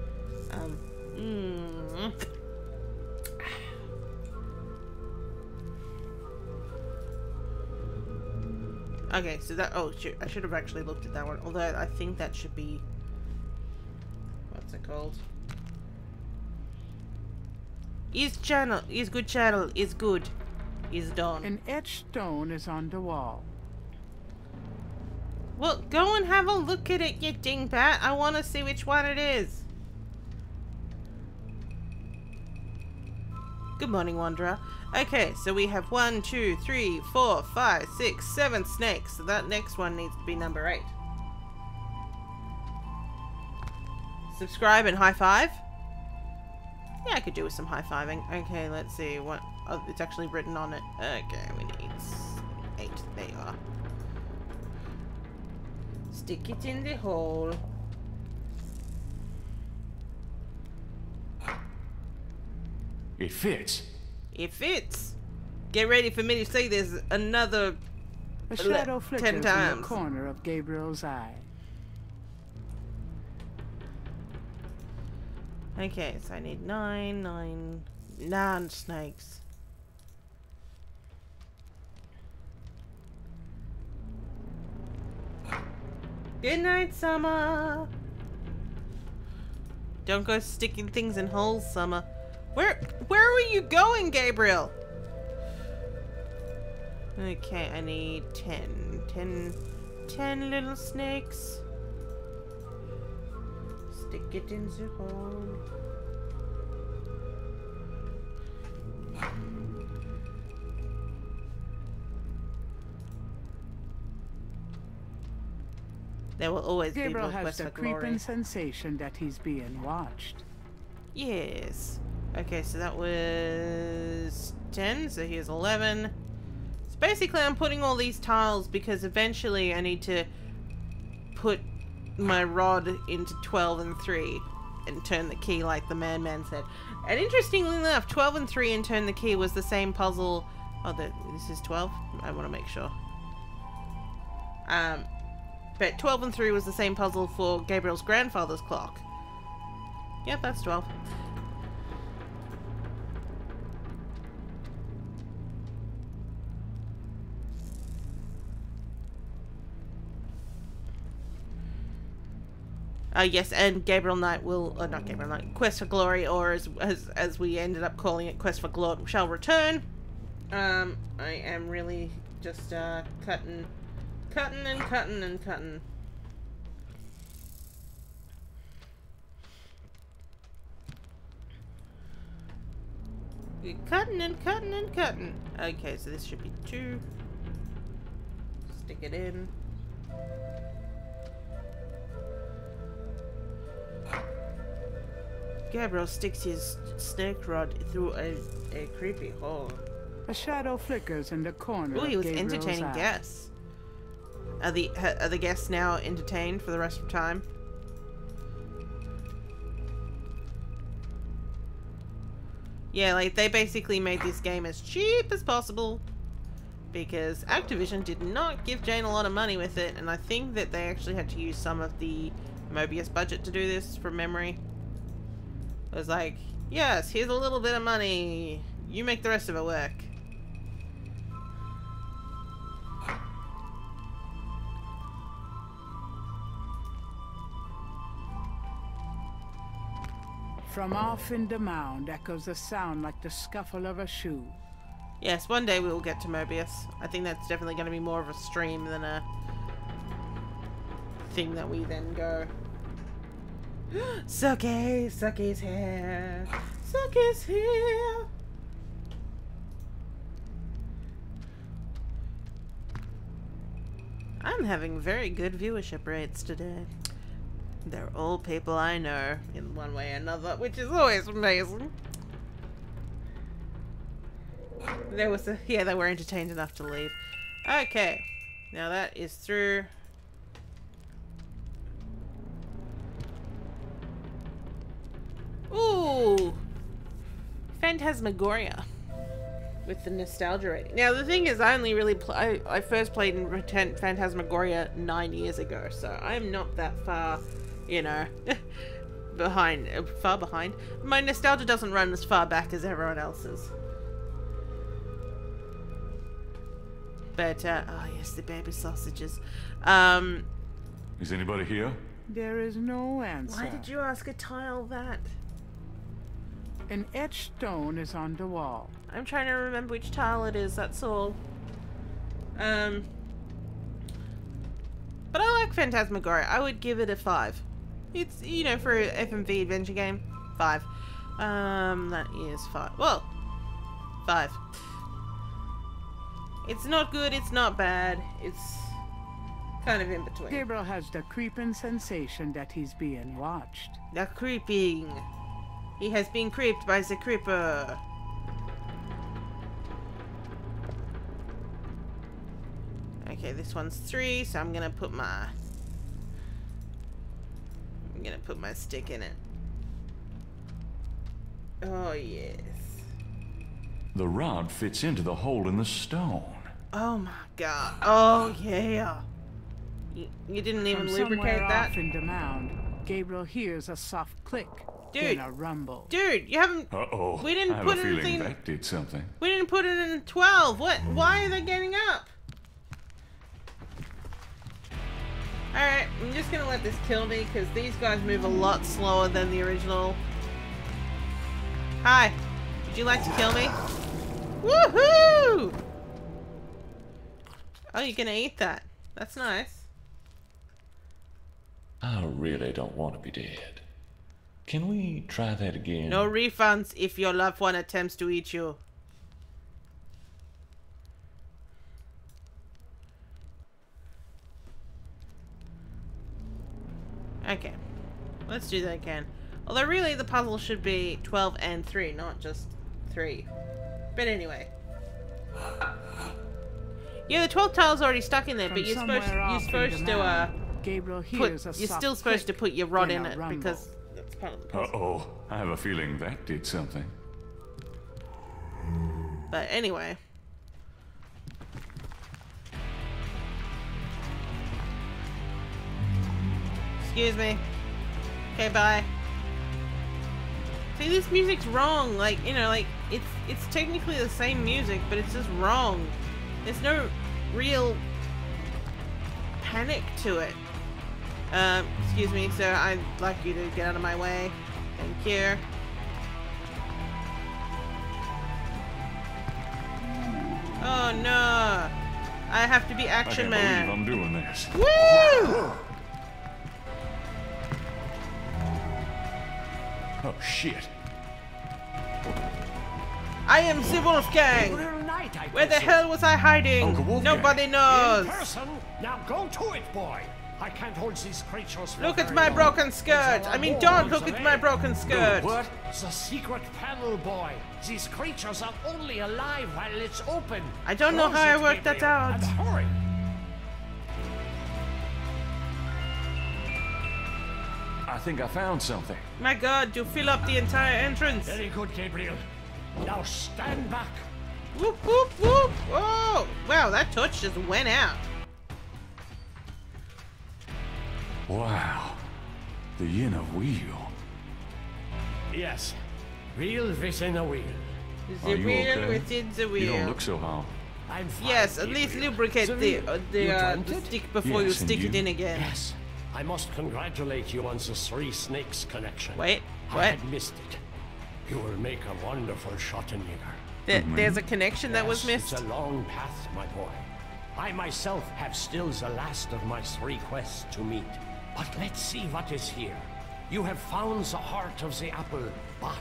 Okay, so that, oh shoot, I should have actually looked at that one, although I think that should be, what's it called? His channel, his good channel, is good. Is done. An etched stone is on the wall. Well, go and have a look at it, you dingbat. I want to see which one it is. Good morning, Wanderer. Okay, so we have 1, 2, 3, 4, 5, 6, 7 snakes. So that next one needs to be number 8. Subscribe and high five. Yeah, I could do with some high fiving. Okay, let's see what. Oh, it's actually written on it. Okay, we need 8. There you are. Stick it in the hole. It fits. It fits. Get ready for me to say there's another A shadow 10 flickers in the times. corner of Gabriel's eye. Okay, so I need 9 snakes. Good night, Summer. Don't go sticking things in holes, Summer. Where are you going, Gabriel? Okay, I need 10 little snakes. Stick it in the hole. There will always Gabriel be more has quests the for glory. creeping sensation that he's being watched. Yes. Okay, so that was 10, so here's 11. So basically I'm putting all these tiles because eventually I need to put my rod into 12 and 3 and turn the key like the man said. And interestingly enough, 12 and 3 and turn the key was the same puzzle. Oh, this is 12? I want to make sure. But 12 and 3 was the same puzzle for Gabriel's grandfather's clock. Yep, that's 12. Yes, and Gabriel Knight will, not Gabriel Knight, Quest for Glory, or as we ended up calling it, Quest for Glory, shall return. I am really just cutting. You're cutting and cutting. Okay, so this should be 2. Stick it in. Gabriel sticks his snake rod through a creepy hole. A shadow flickers in the corner Ooh, he of was Gabriel's entertaining eye. guests. Are the guests now entertained for the rest of time? Yeah, like they basically made this game as cheap as possible because Activision did not give Jane a lot of money with it, and I think that they actually had to use some of the Mobius budget to do this from memory. It was like, yes, here's a little bit of money. You make the rest of it work. From off in the mound echoes a sound like the scuffle of a shoe. Yes, one day we will get to Mobius. I think that's definitely going to be more of a stream than a thing that we then go. Sucky's here. Sucky's here. I'm having very good viewership rates today. They're all people I know in one way or another, which is always amazing. They were entertained enough to leave. Okay, now that is through. Ooh, Phantasmagoria with the nostalgia rating. Now the thing is, I only really I first played in Phantasmagoria 9 years ago, so I'm not that far, you know, far behind. My nostalgia doesn't run as far back as everyone else's. But oh yes, the baby sausages. Is anybody here? There is no answer. Why did you ask a tile that? An etched stone is on the wall. I'm trying to remember which tile it is, that's all. But I like Phantasmagoria. I would give it a 5. It's, you know, for a FMV adventure game, 5. That is 5. Well, 5. It's not good, it's not bad. It's kind of in between. Gabriel has the creeping sensation that he's being watched. The creeping. He has been creeped by the creeper. Okay, this one's 3, so I'm gonna put my stick in it. Oh yes. The rod fits into the hole in the stone. Oh my god. Oh yeah. You didn't even From lubricate somewhere that? off in the mound, Gabriel hears a soft click, Dude. then a rumble. Dude, you haven't Uh-oh. We didn't I have put a feeling anything- that did something. We didn't put it in 12. What? Why are they getting up? Alright, I'm just gonna let this kill me because these guys move a lot slower than the original. Hi. Would you like to kill me? Woohoo! Oh, you're gonna eat that. That's nice. I really don't want to be dead. Can we try that again? No refunds if your loved one attempts to eat you. Okay. Let's do that again. Although really the puzzle should be 12 and 3, not just 3. But anyway. Yeah, the 12 tile's already stuck in there, but From you're supposed somewhere off in the to mound, Gabriel hears a you're soft still supposed to click, put your rod then in a it rumble. because that's part of the puzzle. Uh-oh. I have a feeling that did something. But anyway. Excuse me. Okay, bye. See, this music's wrong. Like, you know, like it's technically the same music, but it's just wrong. There's no real panic to it. Excuse me, sir. I'd like you to get out of my way. Thank you. Oh no! I have to be Action I Man. can't believe I'm doing this. Woo! Oh, shit. I am the Wolfgang! Gabriel Knight, I Where the presume. hell was I hiding? Uncle Wolfgang. Nobody In knows! person? Now go to it, boy! I can't hold these creatures for Look at very my long. broken skirt! Until I mean, our don't walls look at of my air. broken skirt! What? It's a secret panel, boy. These creatures are only alive while it's open. I don't know Close how I it, worked that Gabriel, out. and hurry. I think I found something. My god, you fill up the entire entrance! Very good, Gabriel. Now stand back. Whoop, whoop, whoop! Oh! Wow, that torch just went out. Wow. The inner wheel. Yes. Wheel within a wheel. The Are you wheel okay? within the wheel. You don't look so harm. I'm fine, Yes, at least Gabriel. lubricate wheel. You the dreamt it? stick before you Yes, and stick it you? in again. Yes. I must congratulate you on the Three Snakes connection. Wait, I what? had missed it. You will make a wonderful Schottenjäger. There's a connection that was Yes, missed. It's a long path, my boy. I myself have still the last of my 3 quests to meet. But let's see what is here. You have found the heart of the apple, but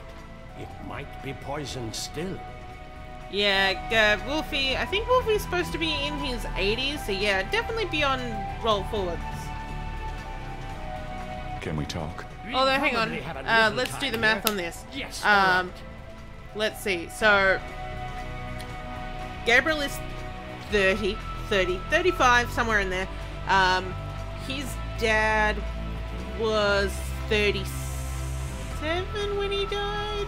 it might be poisoned still. Yeah, Wolfie, I think Wolfie's supposed to be in his 80s, so yeah, definitely be on roll forwards. Can we talk? Although, hang on, Probably have a little let's do time the math here. on this. Yes, go on. Let's see, so Gabriel is 35, somewhere in there. His dad was 37 when he died,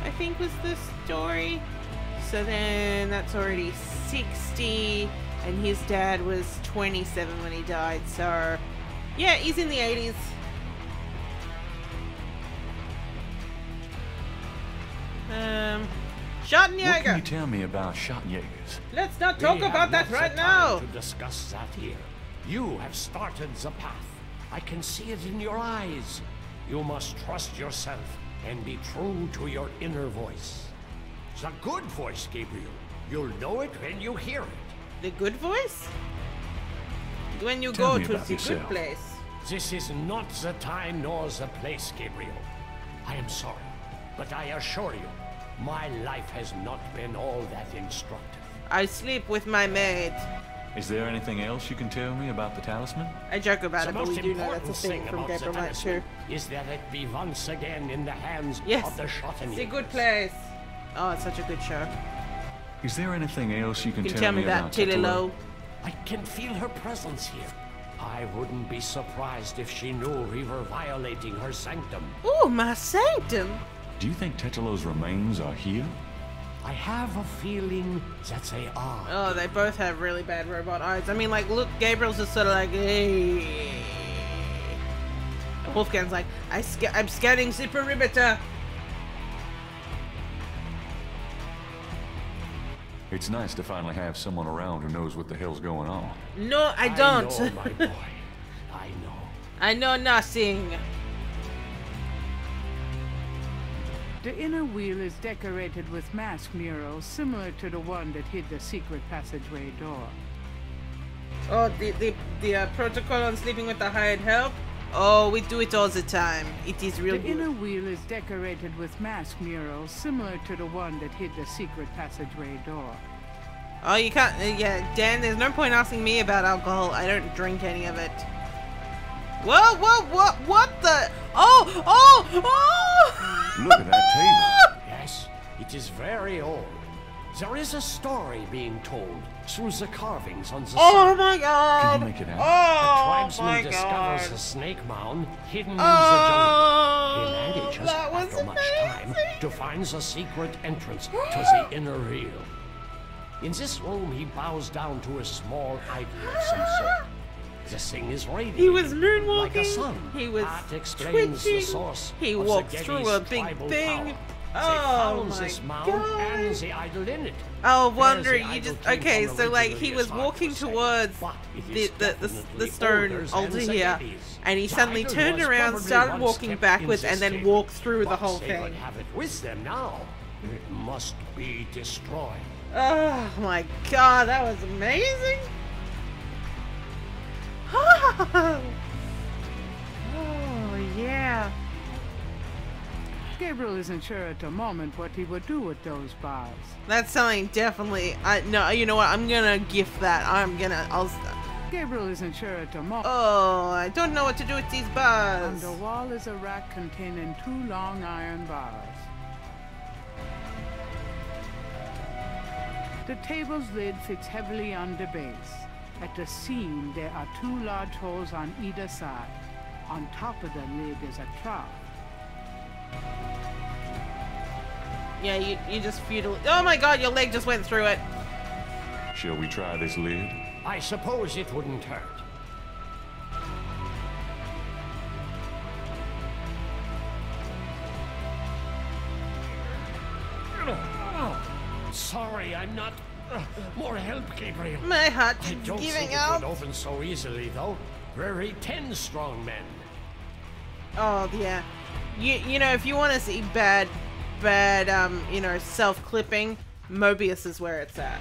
I think was the story. So then that's already 60, and his dad was 27 when he died, so yeah, he's in the 80s. What can you Schottenjäger! tell me about Schottenjägers? Let's not We talk have about that not the right time now! To discuss that here. You have started the path. I can see it in your eyes. You must trust yourself and be true to your inner voice. The good voice, Gabriel. You'll know it when you hear it. The good voice? When you Tell go me to about the good yourself. place. This is not the time nor the place, Gabriel. I am sorry, but I assure you, My life has not been all that instructive. I sleep with my maid. Is there anything else you can tell me about the talisman? I joke about The it, but we most do know that's a important thing thing from about the Gabriel Knight talisman too. is that it be once again in the hands Yes, of the Shotanians. it's a good place. Oh, it's such a good show. Is there anything else you can You can tell tell me that, about Tililo. I can feel her presence here. I wouldn't be surprised if she knew we were violating her sanctum. Ooh, my sanctum. Do you think Tetelo's remains are here? I have a feeling that they are. Oh, they both have really bad robot eyes. I mean, like, look, Gabriel's just sort of like, hey. And Wolfgang's like, I'm scanning Zipper Ribbiter. It's nice to finally have someone around who knows what the hell's going on. No, I don't. I know, my boy. I know. I know nothing. The inner wheel is decorated with mask murals similar to the one that hid the secret passageway door. Oh, the protocol on sleeping with the hired help? Oh, we do it all the time. It is real The good. inner wheel is decorated with mask murals similar to the one that hid the secret passageway door. Oh, you can't. Yeah, Dan, there's no point asking me about alcohol. I don't drink any of it. Whoa, what the? Oh! Look at that table. Yes, it is very old. There is a story being told through the carvings on the Oh side. my god! Can you make it out? The Oh tribesman my discovers god! a snake mound hidden Oh, in the jungle. He manages, that was after much time, amazing. to find the secret entrance to the inner wheel. In this room, he bows down to a small idol of some sort. This thing is radiant. He was moonwalking. Like a sun. He was That explains the twitching. source He of walked the through Geddes a big tribal thing. power. Oh They found my this mound God. and the idol in it. Oh, There's wondering, the you idol just came okay. from So like originally he as was hard to walking say, towards but it the is the definitely stone older altar than the here, Geddes. and he The suddenly idol turned was around, probably started once walking kept backwards, in and this then cave, walked through the but whole they thing. would have it with them now. It must be destroyed. Oh my god, that was amazing. Oh yeah. Gabriel isn't sure at the moment what he would do with those bars. That's something definitely. No, you know what? I'm gonna gift that. I'll. Gabriel isn't sure at the moment. Oh, I don't know what to do with these On bars. the wall is a rack containing 2 long iron bars. The table's lid fits heavily on the base. At the seam, there are 2 large holes on either side. On top of the lid is a trough. Yeah, you just futile. Oh my god, your leg just went through it. Shall we try this lid? I suppose it wouldn't hurt. Sorry, I'm not. More help, Gabriel. My heart I is don't giving think it out. would open so easily, though. Very 10 strong men. Oh yeah. You know, if you want to see bad, you know, self-clipping, Mobius is where it's at.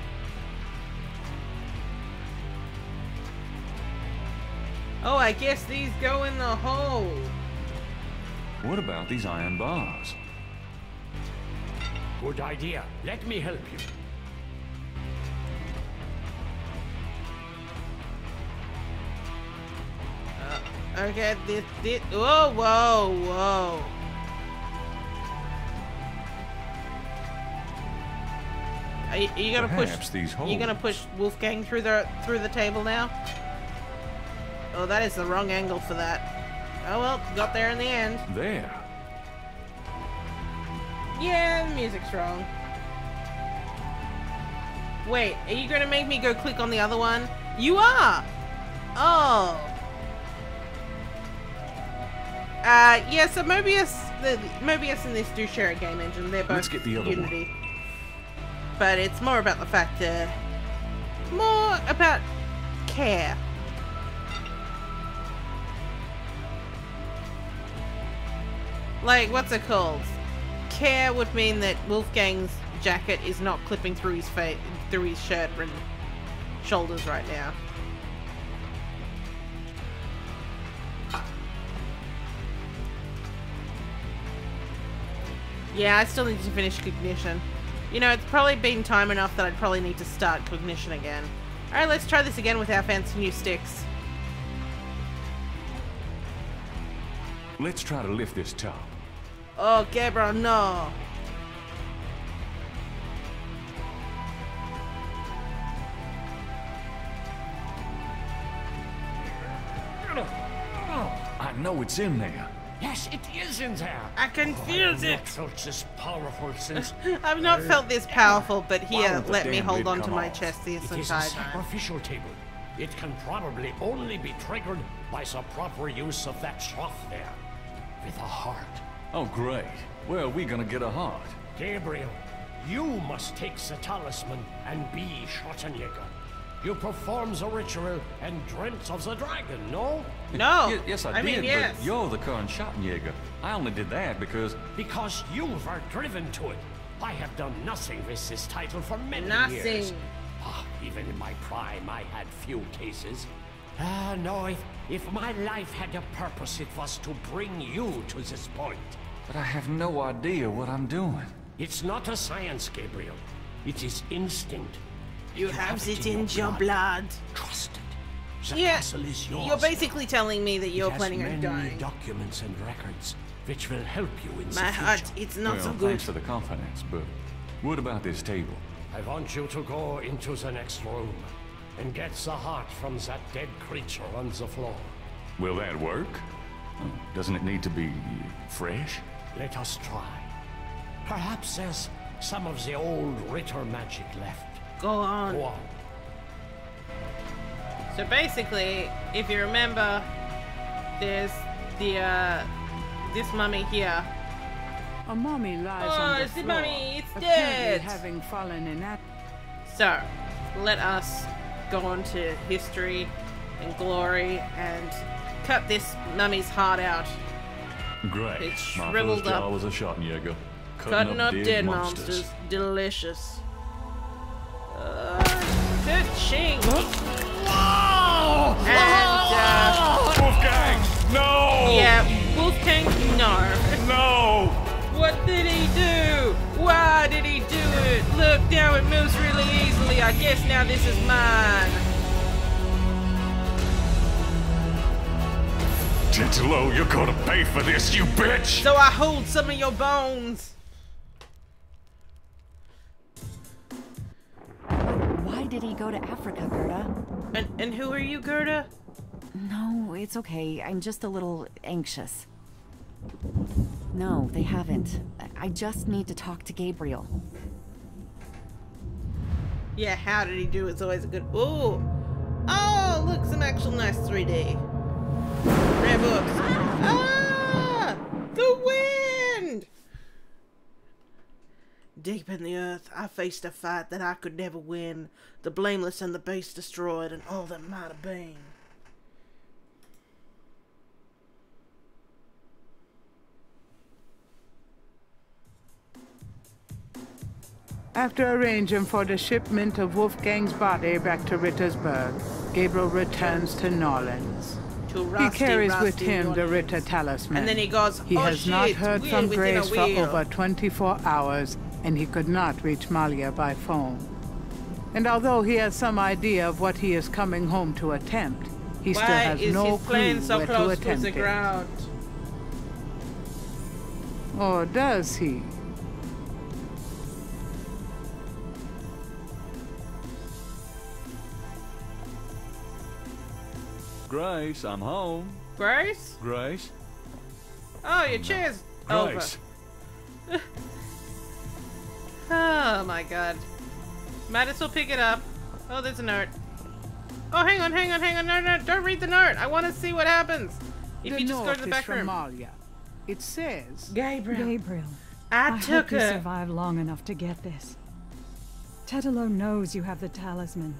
Oh, I guess these go in the hole. What about these iron bars? Good idea. Let me help you. Okay, this. Whoa. Are you gonna Perhaps push? these You gonna holes- push Wolfgang through the table now? Oh, that is the wrong angle for that. Oh well, got there in the end. There. Yeah, the music's wrong. Wait, are you gonna make me go click on the other one? You are! Oh. Yeah, so Mobius and this do share a game engine. They're both Let's get the other one. Unity. But it's more about the fact more about care. Like, what's it called? Care would mean that Wolfgang's jacket is not clipping through his face, through his shirt and shoulders right now. Yeah, I still need to finish Cognition. You know, it's probably been time enough that I'd probably need to start Cognition again. Alright, let's try this again with our fancy new sticks. Let's try to lift this top. Oh, Gabriel, no. I know it's in there. Yes, it is in there. I can feel I've it. not felt this powerful since. I've not felt this powerful, but here, Why would let the me damn hold lid on to come my off? chest this It is a entire time. sacrificial table. It can probably only be triggered by some proper use of that trough there. With a heart. Oh, great. Where are we gonna get a heart? Gabriel, you must take the talisman and be Schwarzenegger. You performed the ritual and dreamt of the dragon, no? No. Yes, I did, mean, yes. but you're the current Schottenjäger. I only did that because... Because you were driven to it. I have done nothing with this title for many years. Nothing. Even in my prime, I had few cases. No, if my life had a purpose, it was to bring you to this point. But I have no idea what I'm doing. It's not a science, Gabriel. It is instinct. You have it in your blood. Trust it. The Yeah, castle is yours. you're basically telling me that It you're has planning on many dying. documents and records, which will help you in the My future. heart, it's not Well, so good. thanks for the confidence, but what about this table? I want you to go into the next room and get the heart from that dead creature on the floor. Will that work? Doesn't it need to be fresh? Let us try. Perhaps there's some of the old Ritter magic left. Go on. Go on. So basically, if you remember, there's the this mummy here. A mummy lies Oh, on the it's the floor, mummy, it's apparently dead. having fallen in that. So, let us go on to history and glory and cut this mummy's heart out. Great. It's My shriveled first up. job was a Schottenjäger. Cutting up dead monsters. Delicious. Cha-ching! And, Wolfgang! No! yeah, Wolfgang, no. No! What did he do? Why did he do it? Look, now it moves really easily. I guess now this is mine. Gentilo, you're gonna pay for this, you bitch! So I hold some of your bones. Why did he go to Africa, Gerda? And who are you, Gerda? No, it's okay. I'm just a little anxious. No, they haven't. I just need to talk to Gabriel. Yeah, how did he do? It's always a good. Ooh. Oh, look, some actual nice 3D. Rare books. Ah! The wind! Deep in the earth, I faced a fight that I could never win. The blameless and the base destroyed, and all that might have been. After arranging for the shipment of Wolfgang's body back to Rittersburg, Gabriel returns to Norlands. To He rusty, carries with rusty him the Norlands. Ritter talisman. And then he goes, He oh has shit, not heard wheel from within a Grace for wheel. over 24 hours, and he could not reach Malia by phone. And although he has some idea of what he is coming home to attempt, he still Why has is no his plane clue so where to close to attempt the it. ground? Or does he? Grace, I'm home. Grace? Grace? Oh, your chair's over. Grace. Oh my god. Might as well pick it up. Oh, there's a note. Oh, hang on. No, don't read the note. I want to see what happens. If The you just go note to the is back from room. Malia. It says, Gabriel. Gabriel, I I took hope you her. survive long enough to get this. Tetelo knows you have the talisman.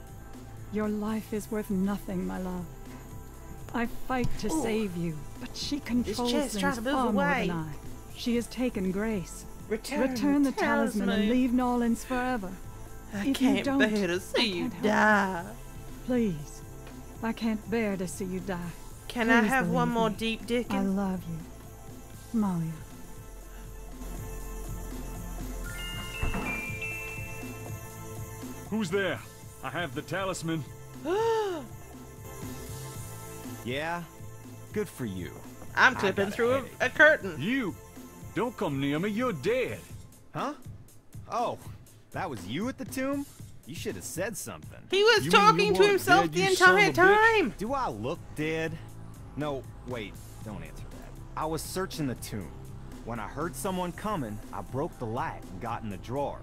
Your life is worth nothing, my love. I fight to save you, but she controls chair's trying things to move far more away. than I. She has taken Grace. Return the talisman and leave Norlands forever. I If you can't don't, bear to I see you can't help die. Please. I can't bear to see you die. Can I Please have one believe more me. deep I dicking? love you. Malia. Who's there? I have the talisman. Yeah? Good for you. I'm clipping through a curtain. You! Don't come near me, you're dead. Huh? Oh, that was you at the tomb? You should have said something. He was You mean talking you to weren't himself dead, the you son of entire a bitch? time. Do I look dead? No, wait, don't answer that. I was searching the tomb. When I heard someone coming, I broke the light and got in the drawer.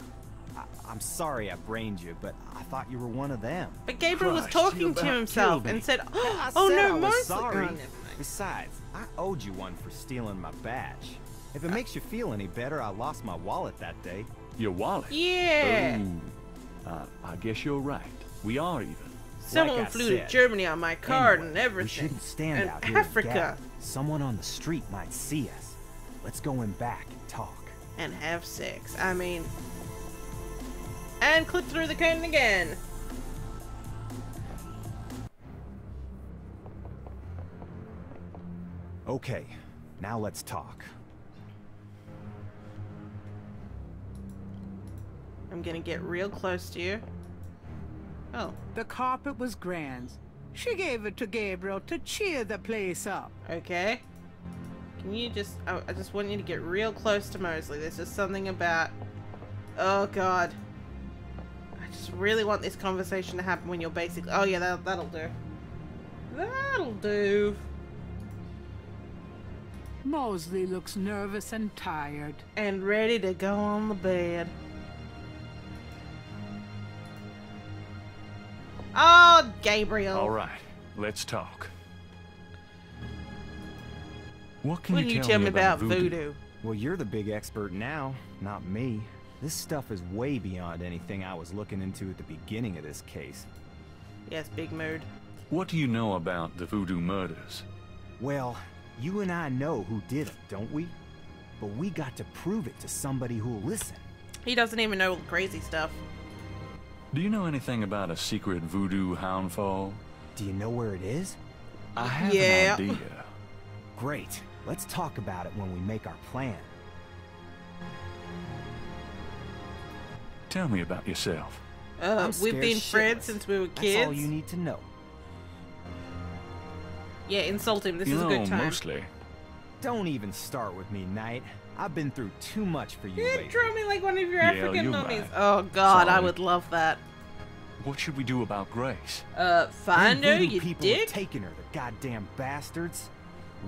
I'm sorry I brained you, but I thought you were one of them. But Gabriel was Christ, you talking about to himself killed me. and said, I "Oh said no, I was Mosley." sorry. Oh, never mind. Besides, I owed you one for stealing my badge. If it makes you feel any better, I lost my wallet that day. Your wallet? Yeah. Ooh. I guess you're right. We are even. Someone Like I flew to said. Germany on my card Anyway, and everything. We shouldn't stand and out here Africa. and gab. Someone on the street might see us. Let's go in back and talk. And have sex. I mean... And clip through the curtain again. Okay, now let's talk. I'm gonna get real close to you. Oh, The carpet was Gran's. She gave it to Gabriel to cheer the place up. okay. Can you just... I just want you to get real close to Mosley. There's just something about... Oh, God. I just really want this conversation to happen when you're basically... Oh, yeah, that'll do. That'll do. Mosley looks nervous and tired. And ready to go on the bed. Oh, Gabriel. All right, let's talk. What can When you you tell me about voodoo? voodoo? Well, you're the big expert now, not me. This stuff is way beyond anything I was looking into at the beginning of this case. Yes, big mood. What do you know about the voodoo murders? Well, you and I know who did it, don't we? But we got to prove it to somebody who'll listen. He doesn't even know all the crazy stuff. Do you know anything about a secret voodoo houndfall? Do you know where it is? I have Yeah. an idea. Great. Let's talk about it when we make our plan. Tell me about yourself. I'm We've scared been friends shitless. since we were That's kids. all you need to know. Yeah, insult him. This you is a know, good time. mostly. Don't even start with me, Knight. I've been through too much for you You lately. draw me like one of your Yeah, African you're mummies. right. Oh God, I Sorry. would love that. What should we do about Grace? Find her, Them voodoo you people dick. have taken her, the goddamn bastards.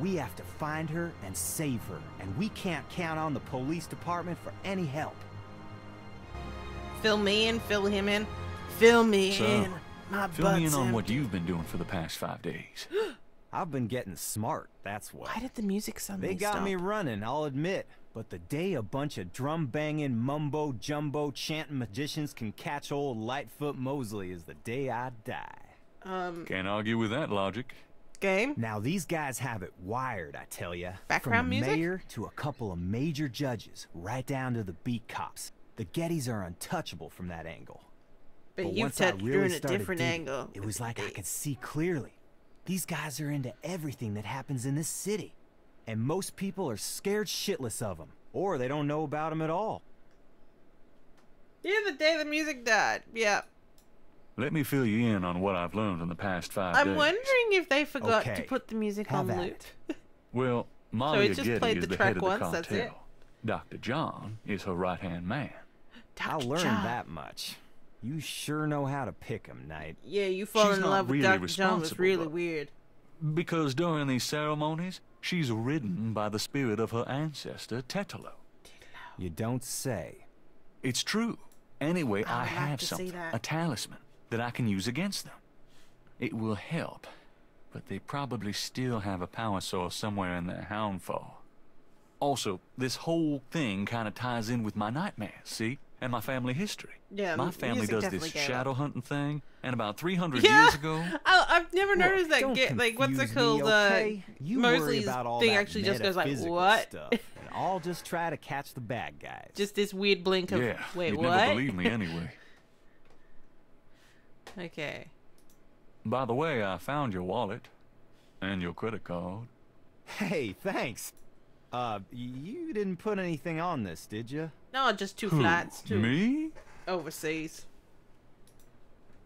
We have to find her and save her, and we can't count on the police department for any help. Fill me in, fill him in, fill me So, in. My Fill me in butt's on what empty. you've been doing for the past 5 days. I've been getting smart, that's what. Why did the music suddenly They got stop? me running, I'll admit. But the day a bunch of drum-banging, mumbo-jumbo chanting magicians can catch old Lightfoot Mosley is the day I die. Can't argue with that logic. Game? Now these guys have it wired, I tell ya. Background From the music? mayor to a couple of major judges, right down to the beat cops. The Gettys are untouchable from that angle. But you've once I touched really her in a started different digging, angle. It was like I could see clearly. These guys are into everything that happens in this city. And most people are scared shitless of them. Or they don't know about them at all. Yeah, the day the music died. Yeah. Let me fill you in on what I've learned in the past 5 days. I'm wondering if they forgot to Okay, put the music have on at loop. Well, Malia it's just Getty played is the the track head of the once, cartel. that's it? Dr. John is her right-hand man. I Dr. learned John. that much. You sure know how to pick 'em, Knight. Yeah, you falling She's in not love with really Dr. John was responsible, really though. weird. Because during these ceremonies, she's ridden by the spirit of her ancestor, Tetelo. You don't say. It's true. Anyway, I I would like have to see something, that. a talisman, that I can use against them. It will help, but they probably still have a power source somewhere in their houndfall. Also, this whole thing kind of ties in with my nightmares, see? And my family history. Yeah, my the family music does definitely this gave shadow up. hunting thing, and about 300 Yeah, years ago... I've never Look, noticed that. don't Like, what's it confuse me, called? okay? You worry Mosley's about all thing that actually just goes like, metaphysical what? stuff, and I'll just try to catch the bad guys. Just this weird blink of, Yeah, wait, you'd what? never believe me anyway. Okay. By the way, I found your wallet. And your credit card. Hey, thanks. You didn't put anything on this, did you? No, just two Who, flights to me? overseas.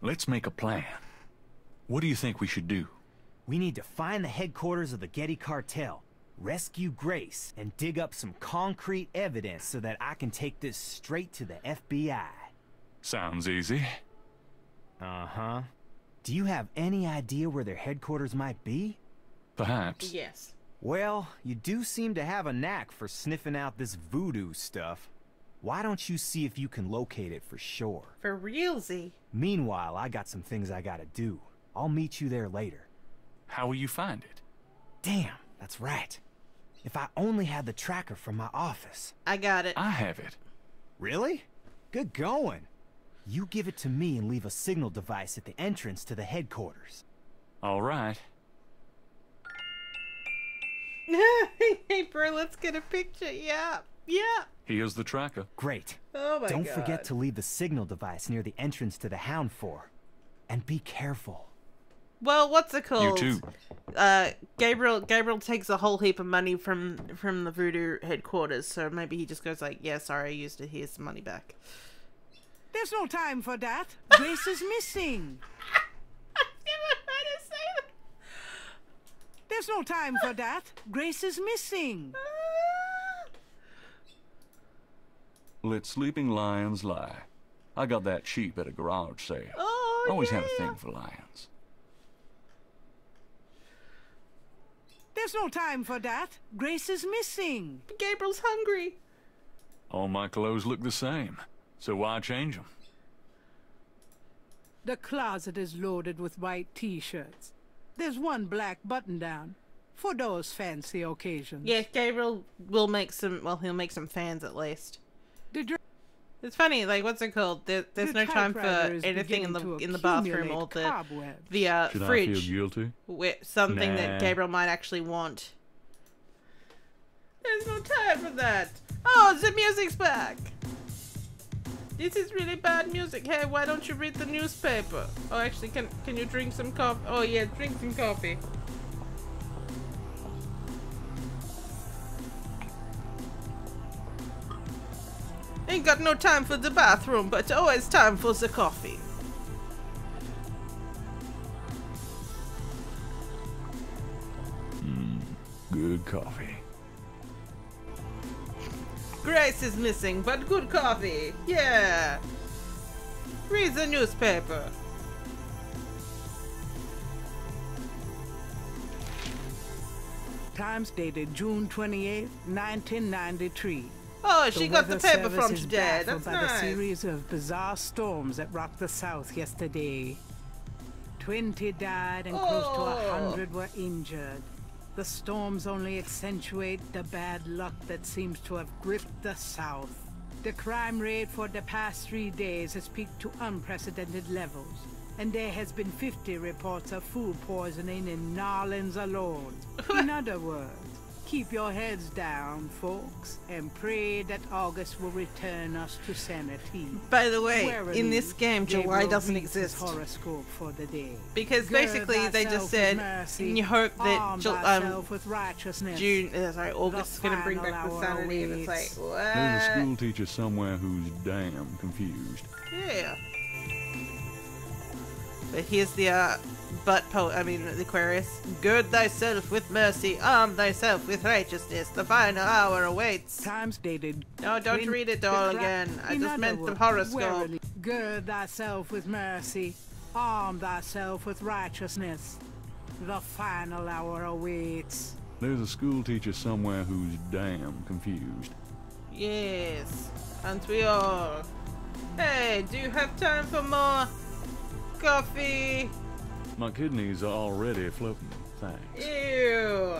Let's make a plan. What do you think we should do? We need to find the headquarters of the Getty cartel, rescue Grace, and dig up some concrete evidence so that I can take this straight to the FBI. Sounds easy. Uh-huh. Do you have any idea where their headquarters might be? Perhaps. Yes. Well, you do seem to have a knack for sniffing out this voodoo stuff. Why don't you see if you can locate it for sure? For realsy. Meanwhile, I got some things I gotta do. I'll meet you there later. How will you find it? Damn, that's right. If I only had the tracker from my office. I got it. I have it. Really? Good going. You give it to me and leave a signal device at the entrance to the headquarters. All right. Hey, bro, let's get a picture. Yeah. Yeah. Here's the tracker. Great. Oh my Don't God. forget to leave the signal device near the entrance to the Hound Fort. And be careful. Well, what's it called? You too. Gabriel takes a whole heap of money from the voodoo headquarters, so maybe he just goes like, yeah, sorry, I used it, here's some money back. There's no time for that. Grace is missing. I've never heard her say that. There's no time for that. Grace is missing. Let sleeping lions lie. I got that cheap at a garage sale. Oh, Always yeah. had a thing for lions. There's no time for that. Grace is missing. Gabriel's hungry. All my clothes look the same, so why change them? The closet is loaded with white t-shirts. There's one black button-down for those fancy occasions. Yeah, Gabriel will make some, well, he'll make some fans at least. The It's funny, like, what's it called? There's The no time for typewriter is anything beginning to in the bathroom or accumulate cobwebs. the Should I fridge. feel guilty? Where something Nah. that Gabriel might actually want. There's no time for that. Oh, the music's back. This is really bad music. Hey, why don't you read the newspaper? Oh, actually, can you drink some coffee? Oh yeah, drink some coffee. Ain't got no time for the bathroom, but always time for the coffee. Good coffee. Grace is missing, but good coffee. Yeah. Read the newspaper. Times dated June 28, 1993. Oh, she got the Weather paper Service from is today. baffled That's by nice. the series of bizarre storms that rocked the South yesterday. 20 died and close to 100 were injured. The storms only accentuate the bad luck that seems to have gripped the South. The crime rate for the past 3 days has peaked to unprecedented levels, and there has been 50 reports of food poisoning in New Orleans alone. In other words, keep your heads down, folks, and pray that August will return us to sanity. By the way, Warily, in this game, July Gabriel doesn't reads his exist. horoscope for the day. Because Gird basically they thyself just said, with mercy, you hope that arm thyself with righteousness. August is going to bring final back the hour sanity, and it's like, awaits. what? There's a school teacher somewhere who's damn confused. Yeah. But here's the the Aquarius. Gird thyself with mercy, arm thyself with righteousness. The final hour awaits. Times dated. No, don't read it all again. I just meant the horoscope. Warily, gird thyself with mercy, arm thyself with righteousness. The final hour awaits. There's a school teacher somewhere who's damn confused. Yes, aren't we all? Hey, do you have time for more coffee? My kidneys are already floating, thanks. Ew.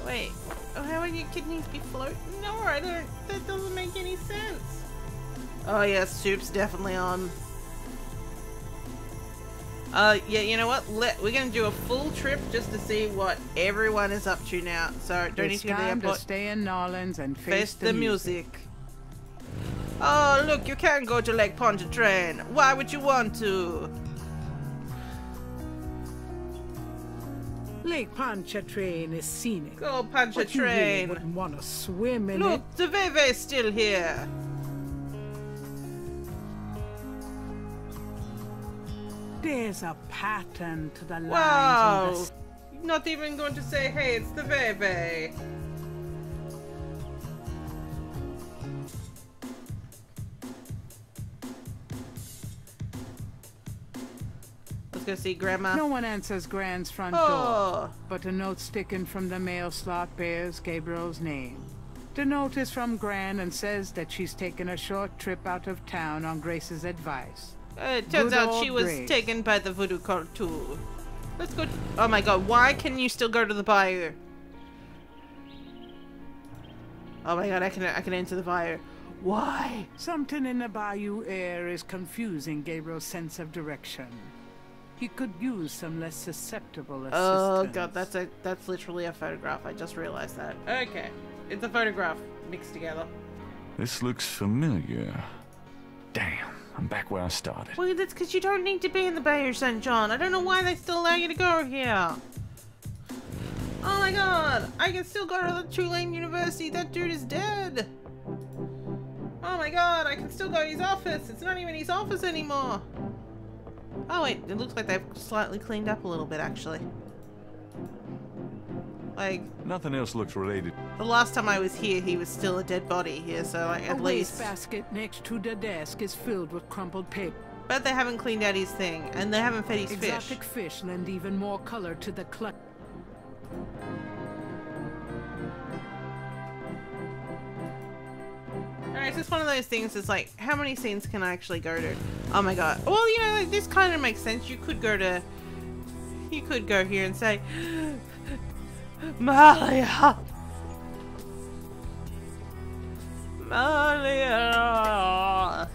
Wait, how would your kidneys be floating? No, I don't. That doesn't make any sense. Oh yeah, soup's definitely on. Yeah, you know what? We're gonna do a full trip just to see what everyone is up to now. So don't need It's to go to the time to airport. stay in New Orleans and Face the music. Oh, look, you can't go to Lake Pontchartrain. Why would you want to? Lake Pontchartrain is scenic. Go but Pontchartrain. you really wouldn't want to swim in it. Look, the Veve's still here. There's a pattern to the lines Wow. on the Not even going to say, hey, it's the Veve. Let's go see Grandma. No one answers Gran's front Oh. door, but a note sticking from the mail slot bears Gabriel's name. The note is from Gran and says that she's taken a short trip out of town on Grace's advice. It turns Good out old she was Grace. taken by the voodoo cult too. Let's go. Oh my god, why can you still go to the bayou? Oh my god, I can enter the bayou. Why? Something in the bayou air is confusing Gabriel's sense of direction. He could use some less susceptible assistance. Oh god, that's literally a photograph. I just realized that. Okay, it's a photograph mixed together. This looks familiar. Damn, I'm back where I started. Well, that's because you don't need to be in the Bayou St. John. I don't know why they still allow you to go here. Oh my god, I can still go to the Tulane University. That dude is dead. Oh my god, I can still go to his office. It's not even his office anymore. Oh wait, it looks like they've slightly cleaned up a little bit actually. Like, Nothing else looks related. the last time I was here, he was still a dead body here, so like at A least. wastebasket next to the desk is filled with crumpled paper. But they haven't cleaned out his thing, and they haven't fed his fish. Exotic fish lend even more color to the clutter. Alright, it's just one of those things, it's like, how many scenes can I actually go to? Oh my god. Well, you know, this kind of makes sense. You could go here and say, Malia! Malia!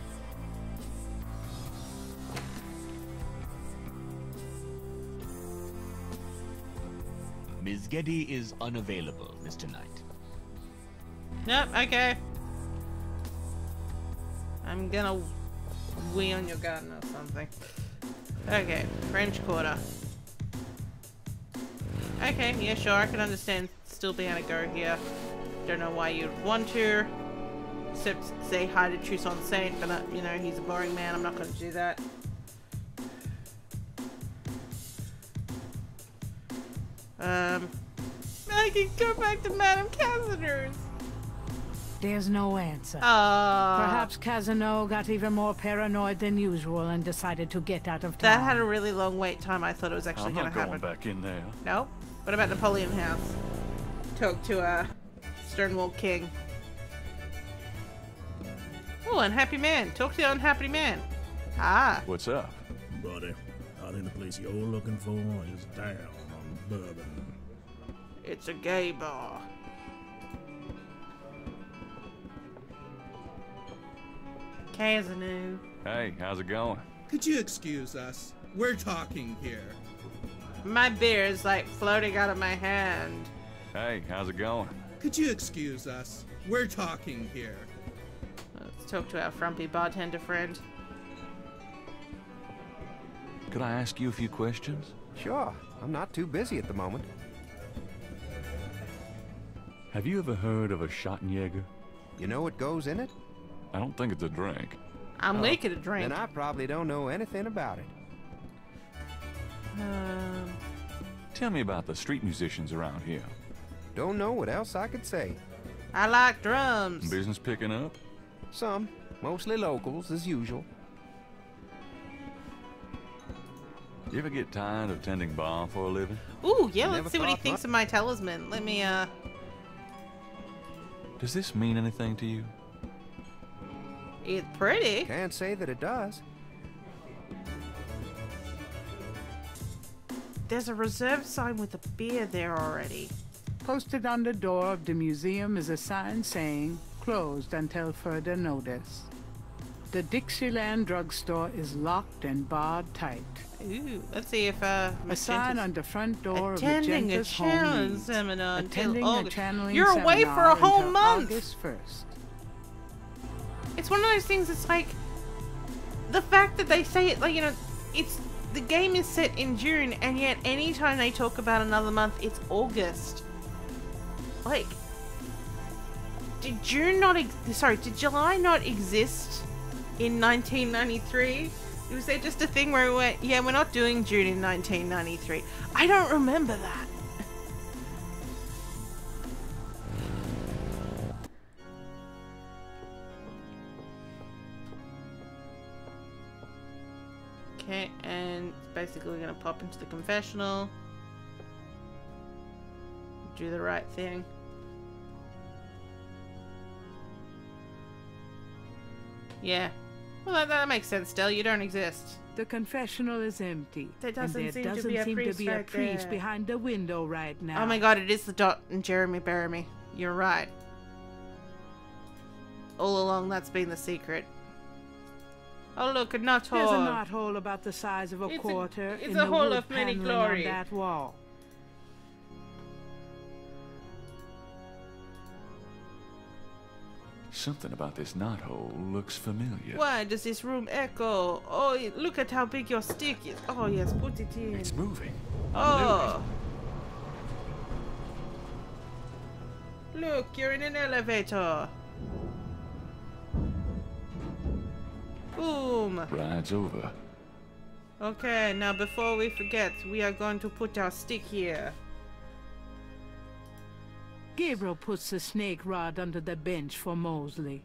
Ms. Getty is unavailable, Mr. Knight. Yep, okay. I'm gonna wee on your garden or something. Okay, French Quarter. Okay, yeah, sure, I can understand still being able to go here. Don't know why you'd want to. Except say hi to Toussaint Saint, but you know, he's a boring man, I'm not gonna do that. I can go back to Madame Casimir's. There's no answer. Ah. Perhaps Casino got even more paranoid than usual and decided to get out of town. That had a really long wait time. I thought it was actually I'm going not to happen. going back in there. No? What about Napoleon House? Talk to Stonewall King. Oh, unhappy man. Talk to the unhappy man. Ah. What's up? Buddy, I think the place you're looking for is down on Bourbon. It's a gay bar. Casino. Hey, how's it going? Could you excuse us? We're talking here. My beer is like floating out of my hand. Hey, how's it going? Could you excuse us? We're talking here. Let's talk to our frumpy bartender friend. Could I ask you a few questions? Sure. I'm not too busy at the moment. Have you ever heard of a Schottenjäger? You know what goes in it? I don't think it's a drink. I'm making a drink. Then I probably don't know anything about it. Tell me about the street musicians around here. Don't know what else I could say. I like drums. Business picking up? Some. Mostly locals, as usual. You ever get tired of tending bar for a living? Ooh, yeah, Never let's see what he thought thinks of my talisman. Let me, Does this mean anything to you? It's pretty. Can't say that it does. There's a reserved sign with a beer there already. Posted on the door of the museum is a sign saying, closed until further notice. The Dixieland drugstore is locked and barred tight. Ooh, let's see if, A sign on the front door attending of a Magenta's home channeling reads, seminar attending until a August. channeling You're away for a seminar whole until month. August 1st. It's one of those things. It's like the fact that they say it, like, you know, it's the game is set in June, and yet anytime they talk about another month, it's August. Like, did did July not exist in 1993? Was there just a thing where we went, yeah, we're not doing June in 1993? I don't remember that. Okay, and basically we're gonna pop into the confessional. Do the right thing. Yeah. Well, that makes sense, Del. You don't exist. The confessional is empty. There doesn't seem to be a priest behind the window right now. Oh my god, it is the Dot and Jeremy Bearimy. You're right. All along, that's been the secret. Oh look, a knot hole. There's a knot hole about the size of a quarter it's in a the hole wood of many paneling glory. on that wall. Something about this knothole looks familiar. Why does this room echo? Oh, look at how big your stick is. Oh yes, put it in. It's moving. Oh. Look, you're in an elevator. Boom. Ride's over. Okay, now before we forget, we are going to put our stick here. Gabriel puts the snake rod under the bench for Mosley.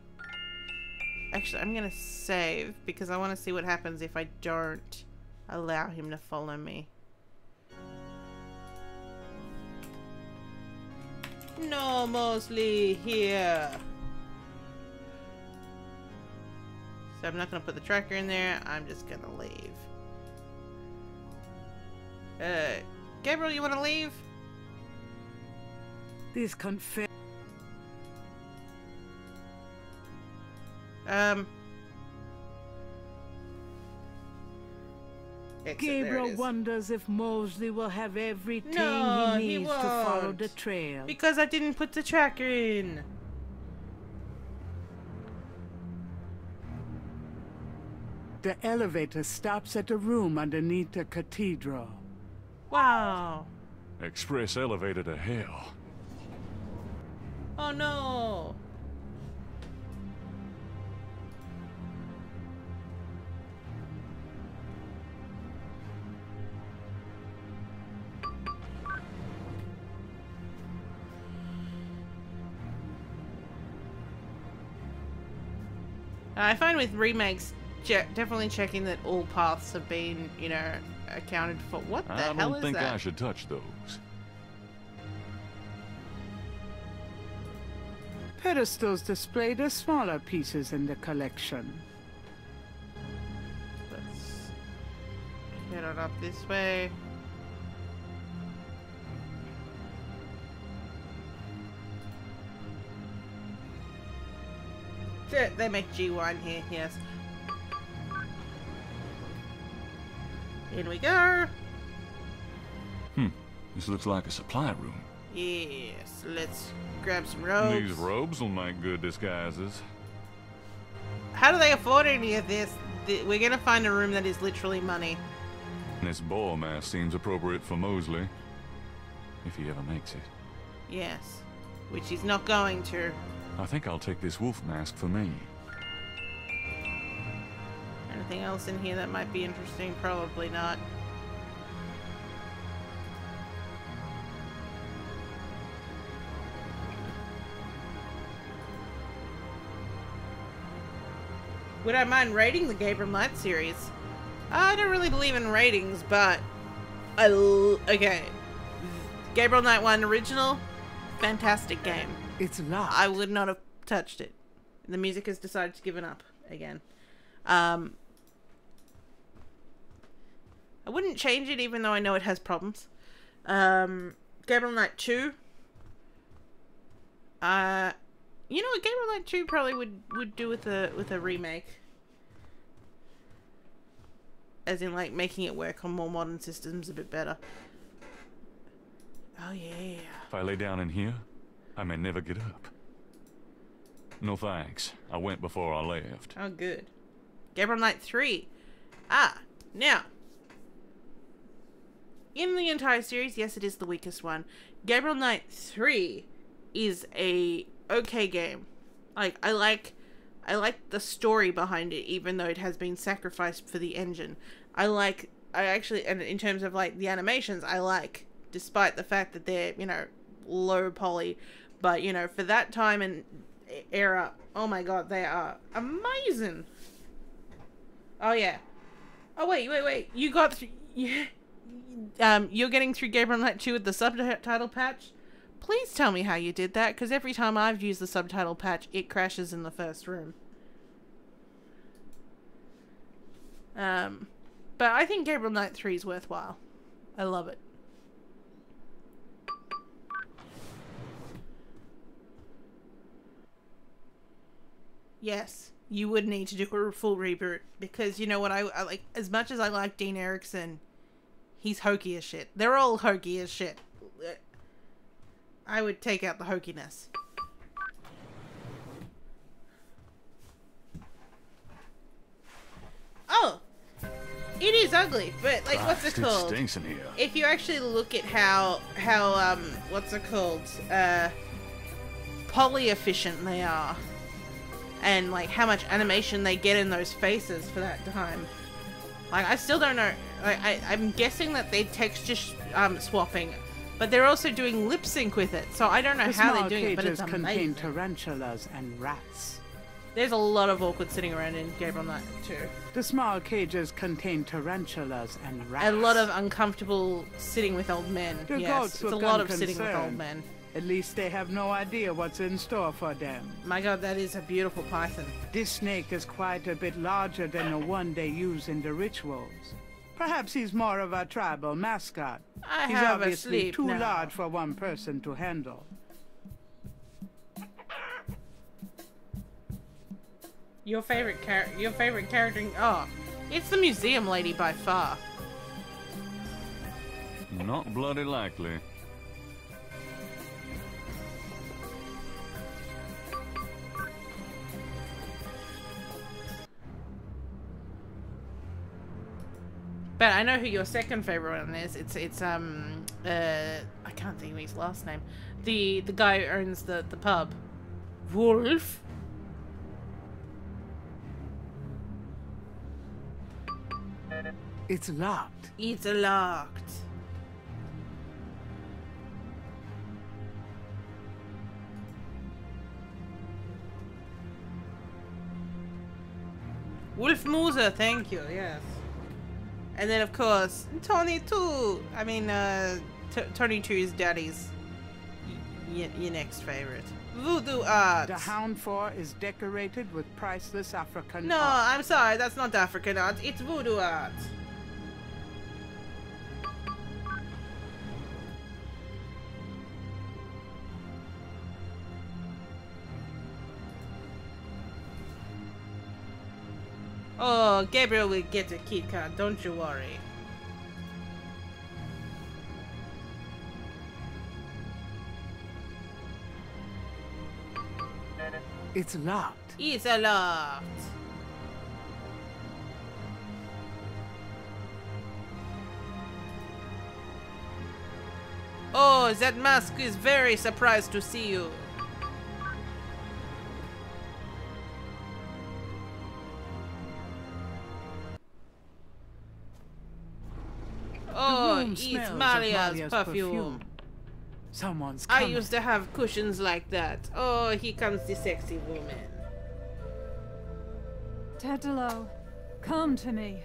Actually, I'm gonna save because I want to see what happens if I don't allow him to follow me. No, Mosley, here. So I'm not gonna put the tracker in there. I'm just gonna leave. Gabriel, you want to leave? These Gabriel wonders if Mosley will have everything he needs to follow the trail. Because I didn't put the tracker in. The elevator stops at a room underneath the cathedral. Wow. Express elevator to hell. Oh no. I find with remakes, definitely checking that all paths have been, you know, accounted for. What the hell is that? I don't think I should touch those. Pedestals display the smaller pieces in the collection. Let's head on up this way. They make G1 here, yes. In we go. This looks like a supply room. Yes, let's grab some robes. These robes will make good disguises. How do they afford any of this? We're gonna find a room that is literally money. This boar mask seems appropriate for Mosley. If he ever makes it. Yes, which he's not going to. I think I'll take this wolf mask for me. Anything else in here that might be interesting? Probably not. Would I mind rating the Gabriel Knight series? I don't really believe in ratings, but okay. Gabriel Knight 1 original, fantastic game. It's locked. I would not have touched it. The music has decided to give it up again. I wouldn't change it even though I know it has problems. Gabriel Knight 2. You know what, Gabriel Knight 2 probably would do with a remake. As in like making it work on more modern systems a bit better. Oh yeah. If I lay down in here, I may never get up. No thanks. I went before I left. Oh good. Gabriel Knight 3. Ah, now. in the entire series, yes, it is the weakest one. Gabriel Knight 3 is a okay game. Like, I like the story behind it, even though it has been sacrificed for the engine. I actually, and in terms of, like, the animations, I like, despite the fact that they're, you know, low poly. But, you know, for that time and era, oh my god, they are amazing. Oh, yeah. Oh, wait. You got... you're getting through Gabriel Knight 2 with the subtitle patch? Please tell me how you did that, because every time I've used the subtitle patch, it crashes in the first room. But I think Gabriel Knight 3 is worthwhile. I love it. Yes, you would need to do a full reboot, because you know what, I like, as much as I like Dean Erickson, he's hokey as shit. They're all hokey as shit. I would take out the hokiness. Oh! It is ugly, but like, what's it called? It stinks in here. If you actually look at how what's it called? Poly efficient they are. And like how much animation they get in those faces for that time. Like, I still don't know. Like, I'm guessing that they're texture swapping, but they're also doing lip sync with it. So I don't know how they're doing it, but it's amazing. Contain tarantulas and rats. There's a lot of awkward sitting around in Gabriel Knight too. The small cages contain tarantulas and rats. A lot of uncomfortable sitting with old men. The yes, goats it's were a lot of sitting with old concerned. men. At least they have no idea what's in store for them. My god, that is a beautiful python. This snake is quite a bit larger than the one they use in the rituals. Perhaps he's more of a tribal mascot. I He's have a obviously sleep too now. large for one person to handle. Your favorite character? Oh, it's the museum lady by far. Not bloody likely. But I know who your second favorite one is. It's I can't think of his last name. The guy who owns the pub. Wolf. It's locked. It's locked. Wolf Moser, thank you, yes. And then, of course, Tony 2. I mean, Tony 2 is Daddy's your next favorite. Voodoo art. The Hound 4 is decorated with priceless African No, art. I'm sorry, that's not African art. It's voodoo art. Oh, Gabriel will get a key card, don't you worry. It's locked. It's locked. Oh, that mask is very surprised to see you. Oh, it's Maria's perfume. Someone's I coming. used to have cushions like that. Oh, here comes the sexy woman. Tetelo, come to me.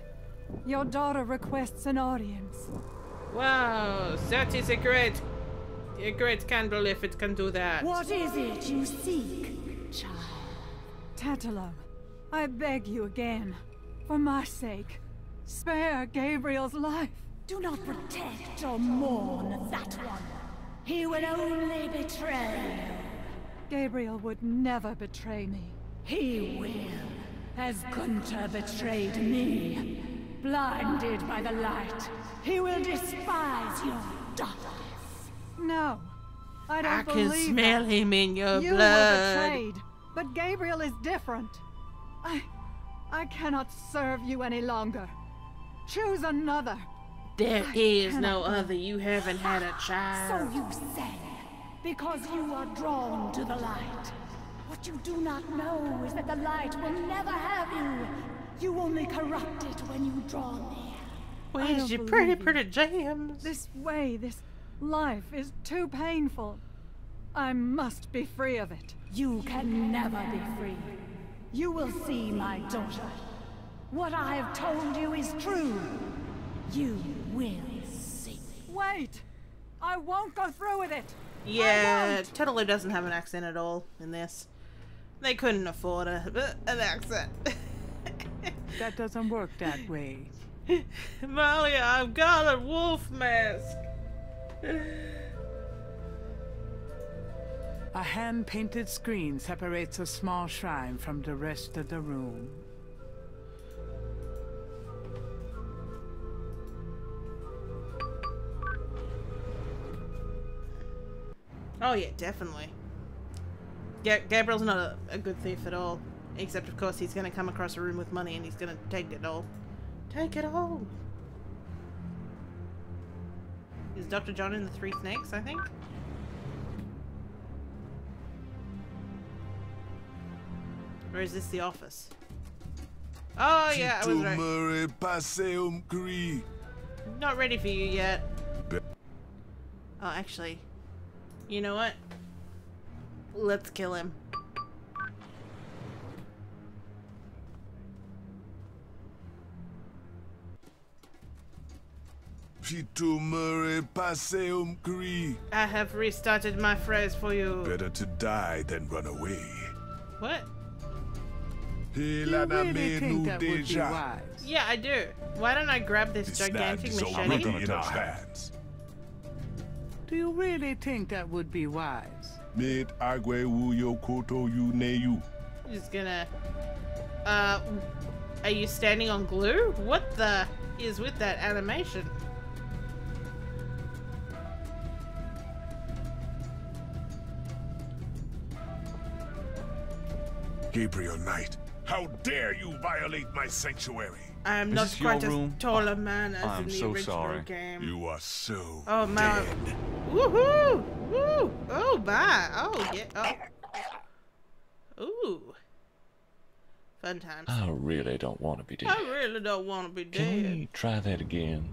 Your daughter requests an audience. Wow, that is a great candle if it can do that. What is it you seek, child? Tetelo, I beg you again, for my sake, spare Gabriel's life. Do not protect or mourn that one. He will only betray you. Gabriel would never betray me. He will, as Gunter betrayed me. Blinded by the light, he will despise your darkness. No, I don't I believe can smell that. him in your You blood. were betrayed, but Gabriel is different. I cannot serve you any longer. Choose another. There is no other. You haven't had a child. So you say, because you are drawn to the light. What you do not know is that the light will never have you. You only corrupt it when you draw near. Where's your pretty jams? This way, this life is too painful. I must be free of it. You can never be free. You will see, my daughter. What I have told you is true. You will see. Wait! I won't go through with it! Yeah, Tetelo doesn't have an accent at all in this. They couldn't afford an accent. That doesn't work that way. Molly, I've got a wolf mask. A hand-painted screen separates a small shrine from the rest of the room. Oh yeah, definitely. Gabriel's not a good thief at all. Except, of course, he's going to come across a room with money and he's going to take it all. Take it all! Is Dr. John in the Three Snakes, I think? Or is this the office? Oh yeah, I was right. Not ready for you yet. Oh, actually, you know what? Let's kill him. I have restarted my phrase for you. Better to die than run away. What? You really think that would be wise? Yeah, I do. Why don't I grab this gigantic machete? In our hands. Do you really think that would be wise? Just gonna... are you standing on glue? What the is with that animation? Gabriel Knight, how dare you violate my sanctuary? I am not quite as tall a man as in the original game. You are so dead. Woohoo! Woo! Oh, bye! Oh, yeah. Oh. Ooh. Fun times. I really don't want to be dead. I really don't want to be dead. Can we try that again?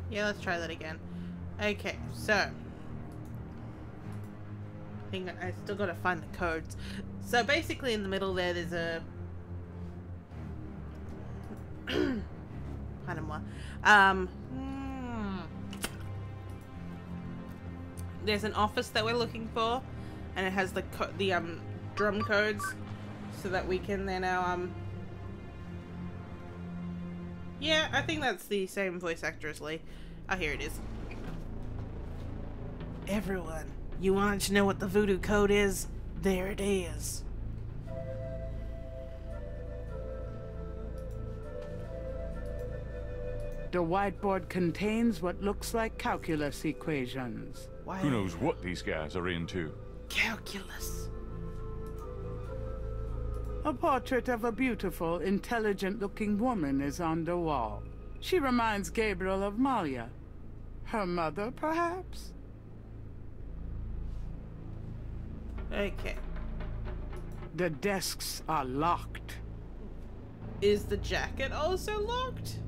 Yeah, let's try that again. Okay, so... I think I still gotta find the codes. So basically in the middle there's a... there's an office that we're looking for, and it has the drum codes, so that we can then yeah, I think that's the same voice actor as Lee. Oh, here it is. Everyone, you wanted to know what the voodoo code is? There it is. The whiteboard contains what looks like calculus equations. Who knows what these guys are into? Calculus. A portrait of a beautiful, intelligent-looking woman is on the wall. She reminds Gabriel of Malia. Her mother, perhaps? Okay. The desks are locked. Is the jacket also locked?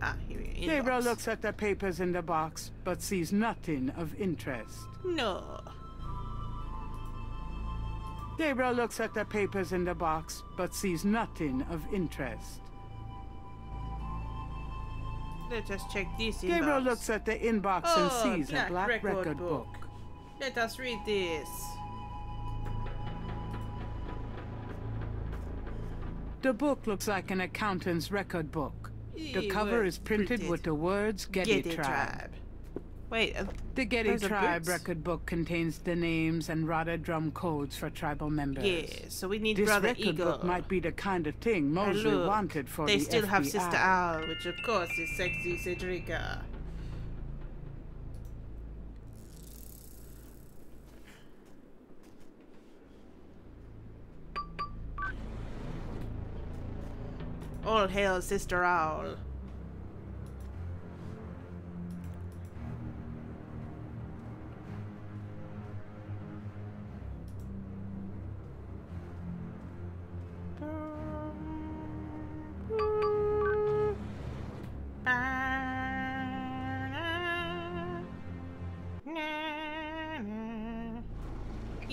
Ah, here we go. Gabriel looks at the papers in the box, but sees nothing of interest. No. Gabriel looks at the papers in the box, but sees nothing of interest. Let us check this inbox. Gabriel looks at the inbox and sees a black record book. Let us read this. The book looks like an accountant's record book. The cover is printed with the words Getty Tribe. Wait, the Getty Tribe record book contains the names and Rada drum codes for tribal members. Yeah, so we need this Brother record Eagle. book might be the kind of thing Mosley wanted for the FBI. They still have Sister Owl, which of course is sexy Cedrica. All hail Sister Owl.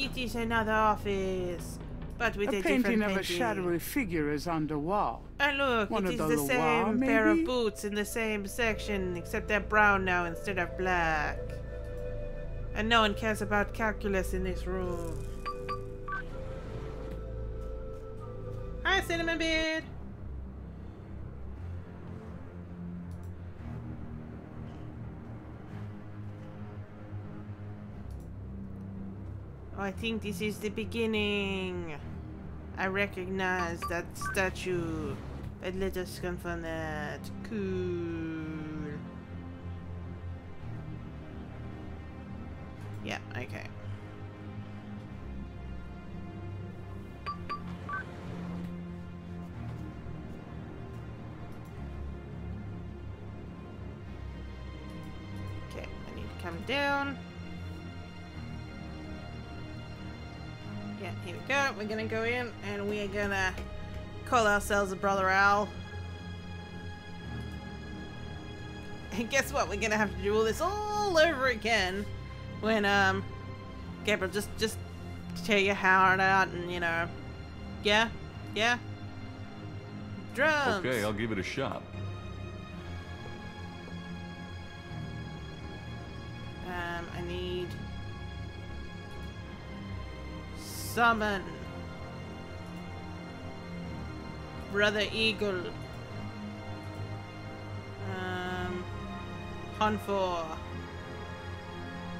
It is another office, but with a different painting painting. of a shadowy figure is on the wall. And look, One it of is the the Loire, same pair of maybe? boots in the same section, except they're brown now instead of black. And no one cares about calculus in this room. Hi, Cinnamon Beard! Oh, I think this is the beginning. I recognize that statue. But let us confirm that. Cool. Yeah, okay. Okay, I need to come down. Yeah, here we go. We're gonna go in and we are gonna call ourselves a Brother Owl. And guess what? We're gonna have to do all this all over again when Gabriel just tear your heart out and you know, yeah, drums. Okay, I'll give it a shot. I need summon Brother Eagle. Hunfor.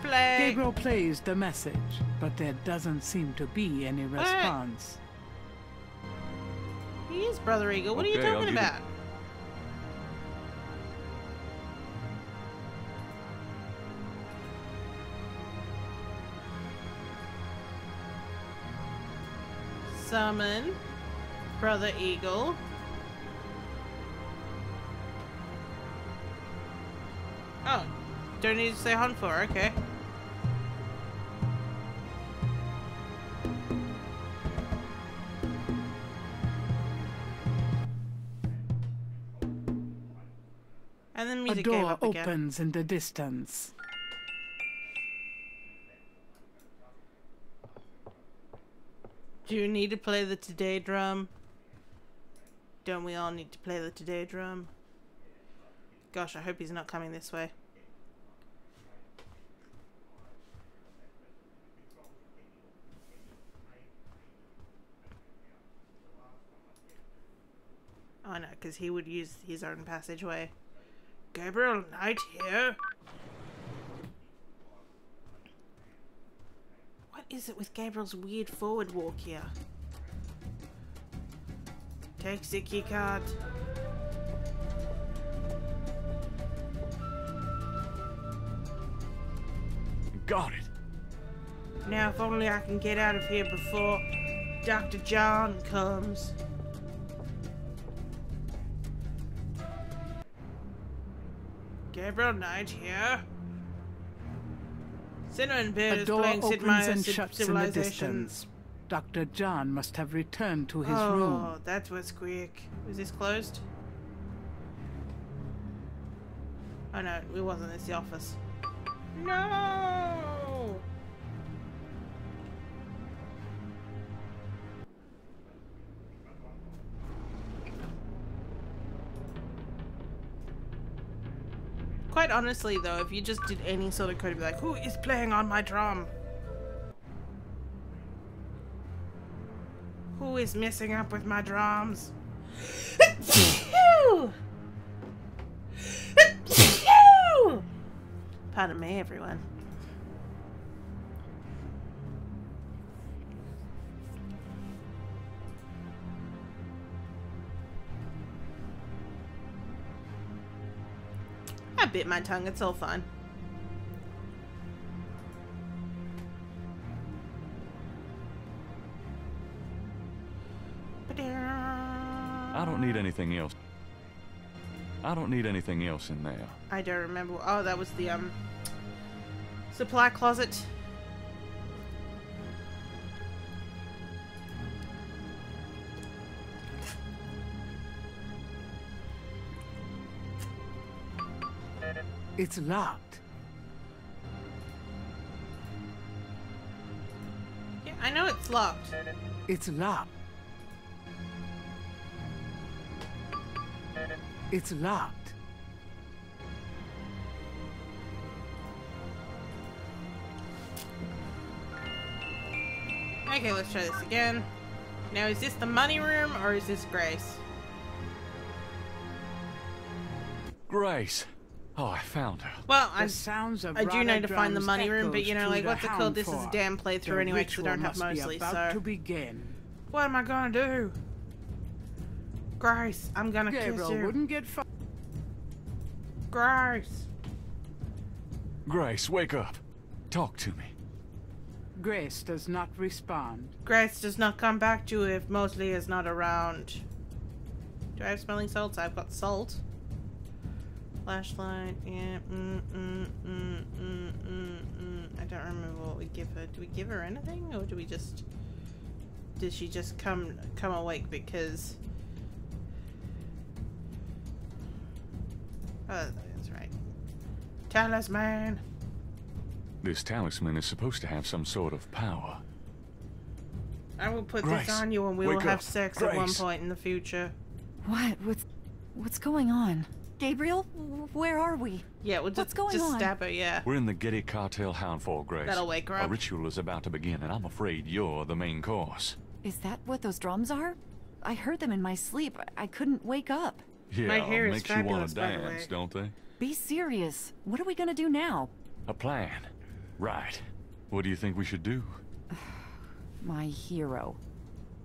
Play. Gabriel plays the message, but there doesn't seem to be any response. He is Brother Eagle. What are you Okay, talking about? Summon Brother Eagle. Oh, don't need to say Hunfor, okay. And then A music came door up again. opens in the distance. Do you need to play the Today drum? Don't we all need to play the Today drum? Gosh, I hope he's not coming this way. Oh no, because he would use his own passageway. Gabriel Knight here? What is it with Gabriel's weird forward walk here? Takes the keycard. Got it. Now if only I can get out of here before Dr. John comes. Gabriel Knight here. Cinnamon Beard A is door playing Sid opens Meier's and shuts in the Civilization. distance. Dr. John must have returned to his Oh, room. that was quick. Was this closed? Oh no, it wasn't. It's the office. No! Quite honestly though, if you just did any sort of code, it'd be like, who is playing on my drum? Who is messing up with my drums? Pardon me, everyone. I bit my tongue, it's all fine. I don't need anything else. I don't need anything else in there. I don't remember. Oh, that was the supply closet. It's locked. I know it's locked. It's locked. It's locked. Okay, let's try this again. Now, is this the money room or is this Grace? Grace! Oh, I found her. Well, The sounds of I do know Rada to find the drums money room, but echoes you know, through like, the what's it called? This is a Houndfort. damn playthrough The anyway, because I don't have ritual must be mostly, about so... to begin. What am I gonna do? Grace, I'm gonna kiss Gabriel you. wouldn't get Grace! Grace, wake up. Talk to me. Grace does not respond. Grace does not come back to you if Mosley is not around. Do I have smelling salts? I've got salt. Flashlight, yeah. I don't remember what we give her. Do we give her anything, or do we just? Did she just come awake because? Oh, that's right. Talisman. This talisman is supposed to have some sort of power. I will put Grace, this on you, and we will wake have up. sex at one Grace. point in the future. What's going on? Gabriel, where are we? Yeah, we'll What's going just on? stab her, yeah. We're in the Getty Cartel Houndfort, Grace. That'll wake her A up. ritual is about to begin, and I'm afraid you're the main course. Is that what those drums are? I heard them in my sleep. I couldn't wake up. Yeah, My hair is makes you want fabulous, to by the way. dance, don't they? Be serious. What are we gonna do now? A plan. Right. What do you think we should do? My hero.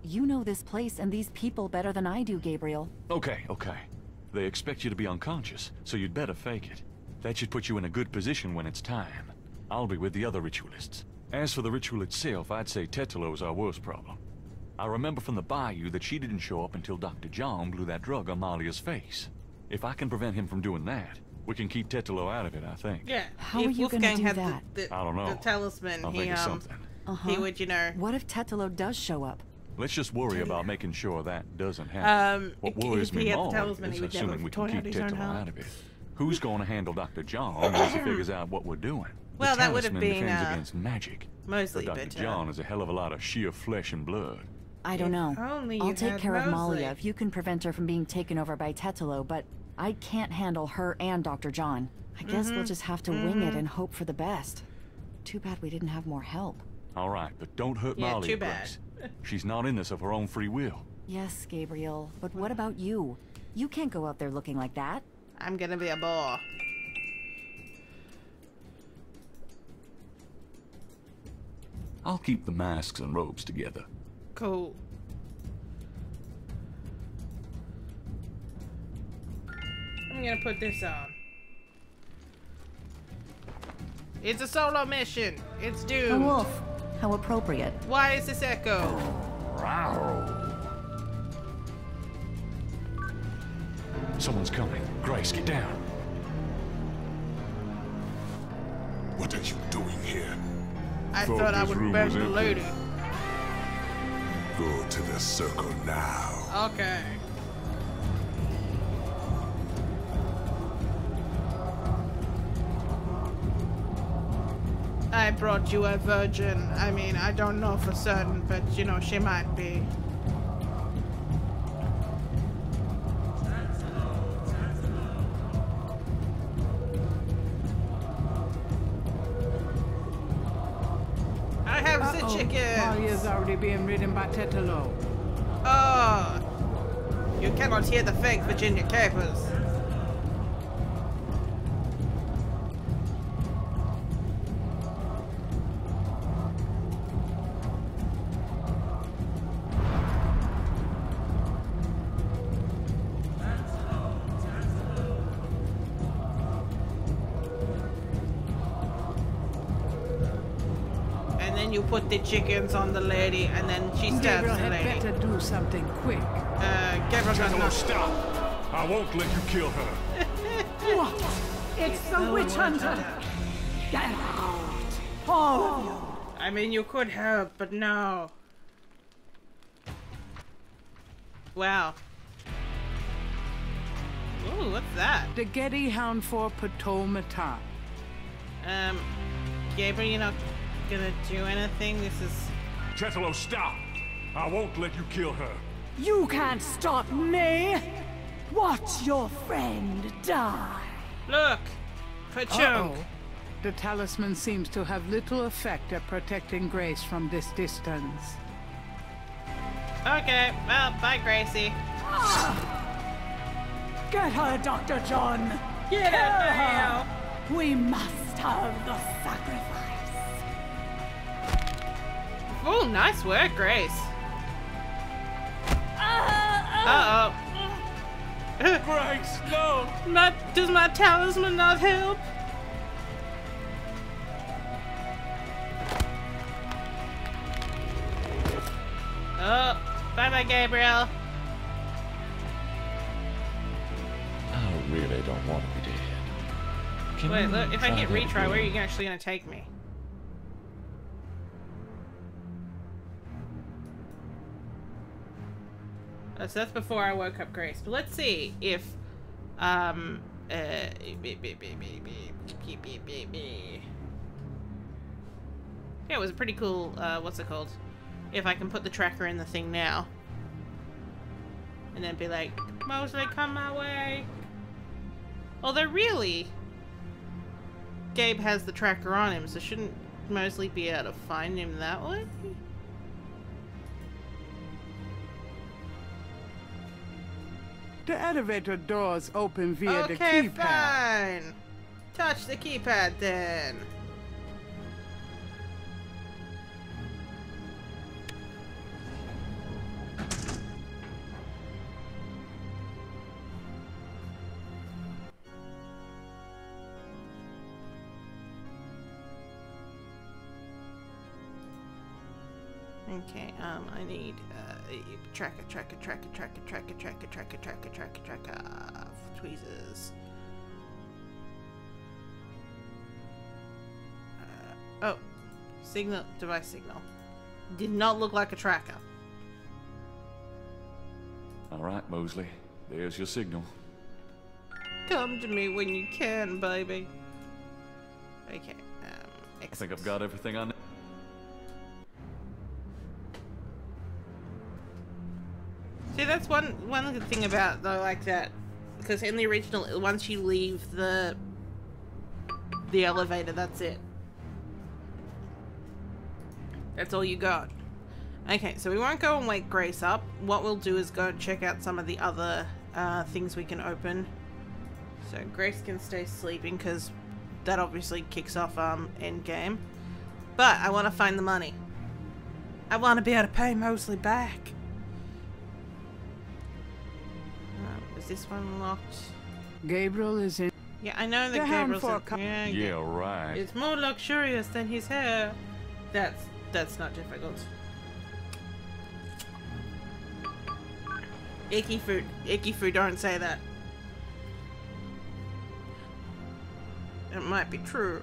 You know this place and these people better than I do, Gabriel. Okay. They expect you to be unconscious, so you'd better fake it. That should put you in a good position when it's time. I'll be with the other ritualists. As for the ritual itself, I'd say Tetalo's our worst problem. I remember from the bayou that she didn't show up until Dr. John blew that drug on Malia's face. If I can prevent him from doing that, we can keep Tetalo out of it, I think. Yeah. How if are you Wolfgang gonna do had that? I don't know. The talisman, I'll think of something. he would, you know. What if Tetalo does show up? Let's just worry about making sure that doesn't happen. What worries if he me had the more talisman, is he would never assuming we torn can out keep his own Tetalo heart. out of it. Who's going to handle Dr. John once he figures out what we're doing? Well, the that would have talisman been, defends against magic. Mosley, but Dr. but, John is a hell of a lot of sheer flesh and blood. I don't know. only I'll you take had care of Mosley. Malia if you can prevent her from being taken over by Tetalo, but I can't handle her and Dr. John. I guess we'll just have to wing it and hope for the best. Too bad we didn't have more help. All right, but don't hurt Yeah, Malia, too bad. Grace. She's not in this of her own free will. Yes, Gabriel, but what about you? You can't go out there looking like that. I'm gonna be a bore. I'll keep the masks and robes together. Cool. I'm gonna put this on. It's a solo mission. It's A doomed. wolf. How appropriate. Why is this echo? Someone's coming. Grace, get down. What are you doing here? I Thought thought I this would room burn was the empty. lady. Go to the circle now. Okay. I brought you a virgin. I mean, I don't know for certain, but you know, she might be. I have the chicken. Malia's already being ridden by Tetalo. Oh, you cannot hear the fake Virginia capers. And then you put the chickens on the lady, and then she stabs Gabriel the had lady. better do something quick. Gabriel got Tetalo, knocked. stop! I won't let you kill her. What? It's the witch hunter! Get out! All of you! I mean, you could help, but no. Wow. Ooh, what's that? The Getty Houndfort Patrol. Gabriel, you're not gonna do anything? This is... Tetelo, stop! I won't let you kill her. You can't stop me! Watch your friend die! Look! Ka-chunk! Uh-oh. The talisman seems to have little effect at protecting Grace from this distance. Okay, well, bye, Gracie. Get her, Dr. John! Get her now! We must have the sacrifice. Oh, nice work, Grace. Uh-oh. Grace, no! Does my talisman not help? Oh, bye-bye, Gabriel. I really don't want to be dead. Can Wait, you look, if I try hit that retry, where are again? you actually going to take me? So that's before I woke up Grace. But let's see if, yeah, it was a pretty cool, what's it called? If I can put the tracker in the thing now. And then be like, Mosley, come my way. Although really, Gabe has the tracker on him, so shouldn't Mosley be able to find him that way? The elevator doors open via the Okay, keypad. fine. Touch the keypad then. Okay, I need tracker, tweezers. Oh, signal, device signal. Did not look like a tracker. All right, Mosley. There's your signal. Come to me when you can, baby. Okay, I think I've got everything I need. See, that's one good thing about though, like that, because in the original, once you leave the elevator, that's it. That's all you got. Okay, so we won't go and wake Grace up. What we'll do is go and check out some of the other things we can open. So Grace can stay sleeping because that obviously kicks off end game. But I want to find the money. I want to be able to pay Mosley back. Is this one locked? Gabriel is in. Yeah, I know that Gabriel's in. Yeah, right. It's more luxurious than his hair. That's not difficult. Icky food. Icky food, don't say that. It might be true.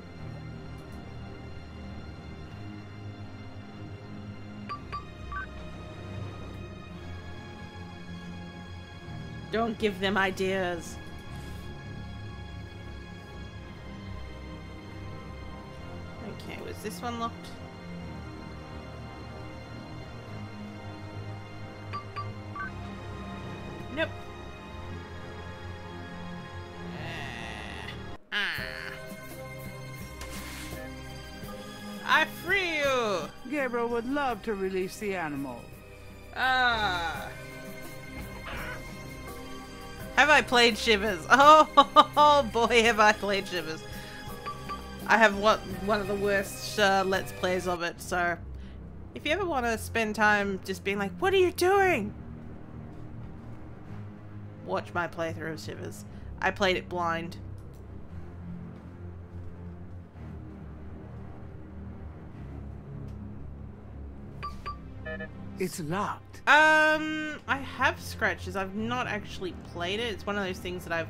Don't give them ideas. Okay, was this one locked? Nope. I free you! Gabriel would love to release the animal. Have I played Shivers? Oh boy, have I played Shivers. I have one of the worst Let's Plays of it, so if you ever want to spend time just being like, what are you doing? Watch my playthrough of Shivers. I played it blind. It's locked. I have scratches. I've not actually played it. It's one of those things that I've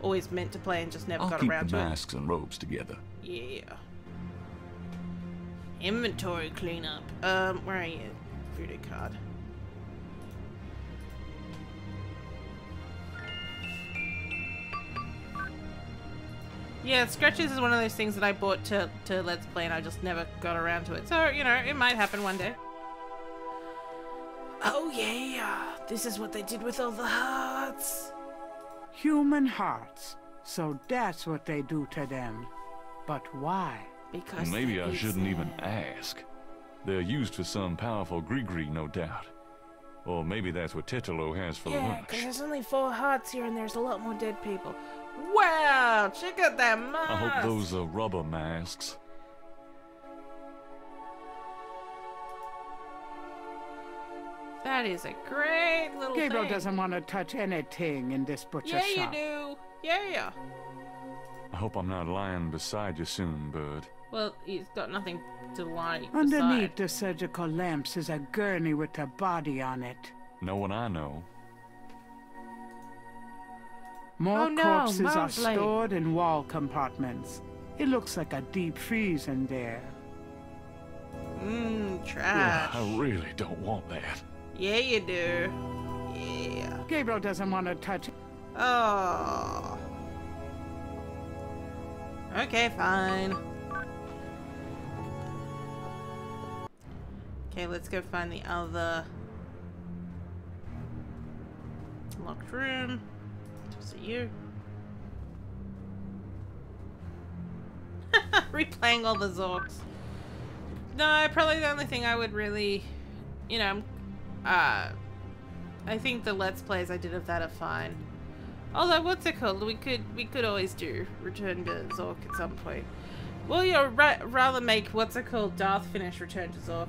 always meant to play and just never I'll got keep around the to masks and robes together. it. Yeah. Inventory cleanup. Where are you? Voodoo card. Yeah, scratches is one of those things that I bought to Let's Play and I just never got around to it. So, you know, it might happen one day. Oh yeah, this is what they did with all the hearts. Human hearts. So that's what they do to them. But why? Because maybe I shouldn't even ask. They're used for some powerful gree-gree, no doubt. Or maybe that's what Tetelo has for Yeah, lunch. because there's only 4 hearts here and there's a lot more dead people. Wow, check out that mask! I hope those are rubber masks. That is a great little Gabriel thing. doesn't want to touch anything in this butcher Yeah, shop. you do. Yeah. I hope I'm not lying beside you soon, bud. Well, he's got nothing to lie Underneath beside. the surgical lamps is a gurney with a body on it. No one I know. More Oh, no, corpses are Mosley. stored in wall compartments. It looks like a deep freeze in there. Trash. I really don't want that. Yeah, you do. Yeah. Gabriel doesn't want to touch it. Oh. Okay, fine. Okay, let's go find the other locked room. Is it you? Replaying all the Zorks. No, probably the only thing I would really, you know, I think the Let's Plays I did of that are fine. Although, what's it called? We could always do Return to Zork at some point. Well, yeah, rather make what's it called? Darth finish Return to Zork.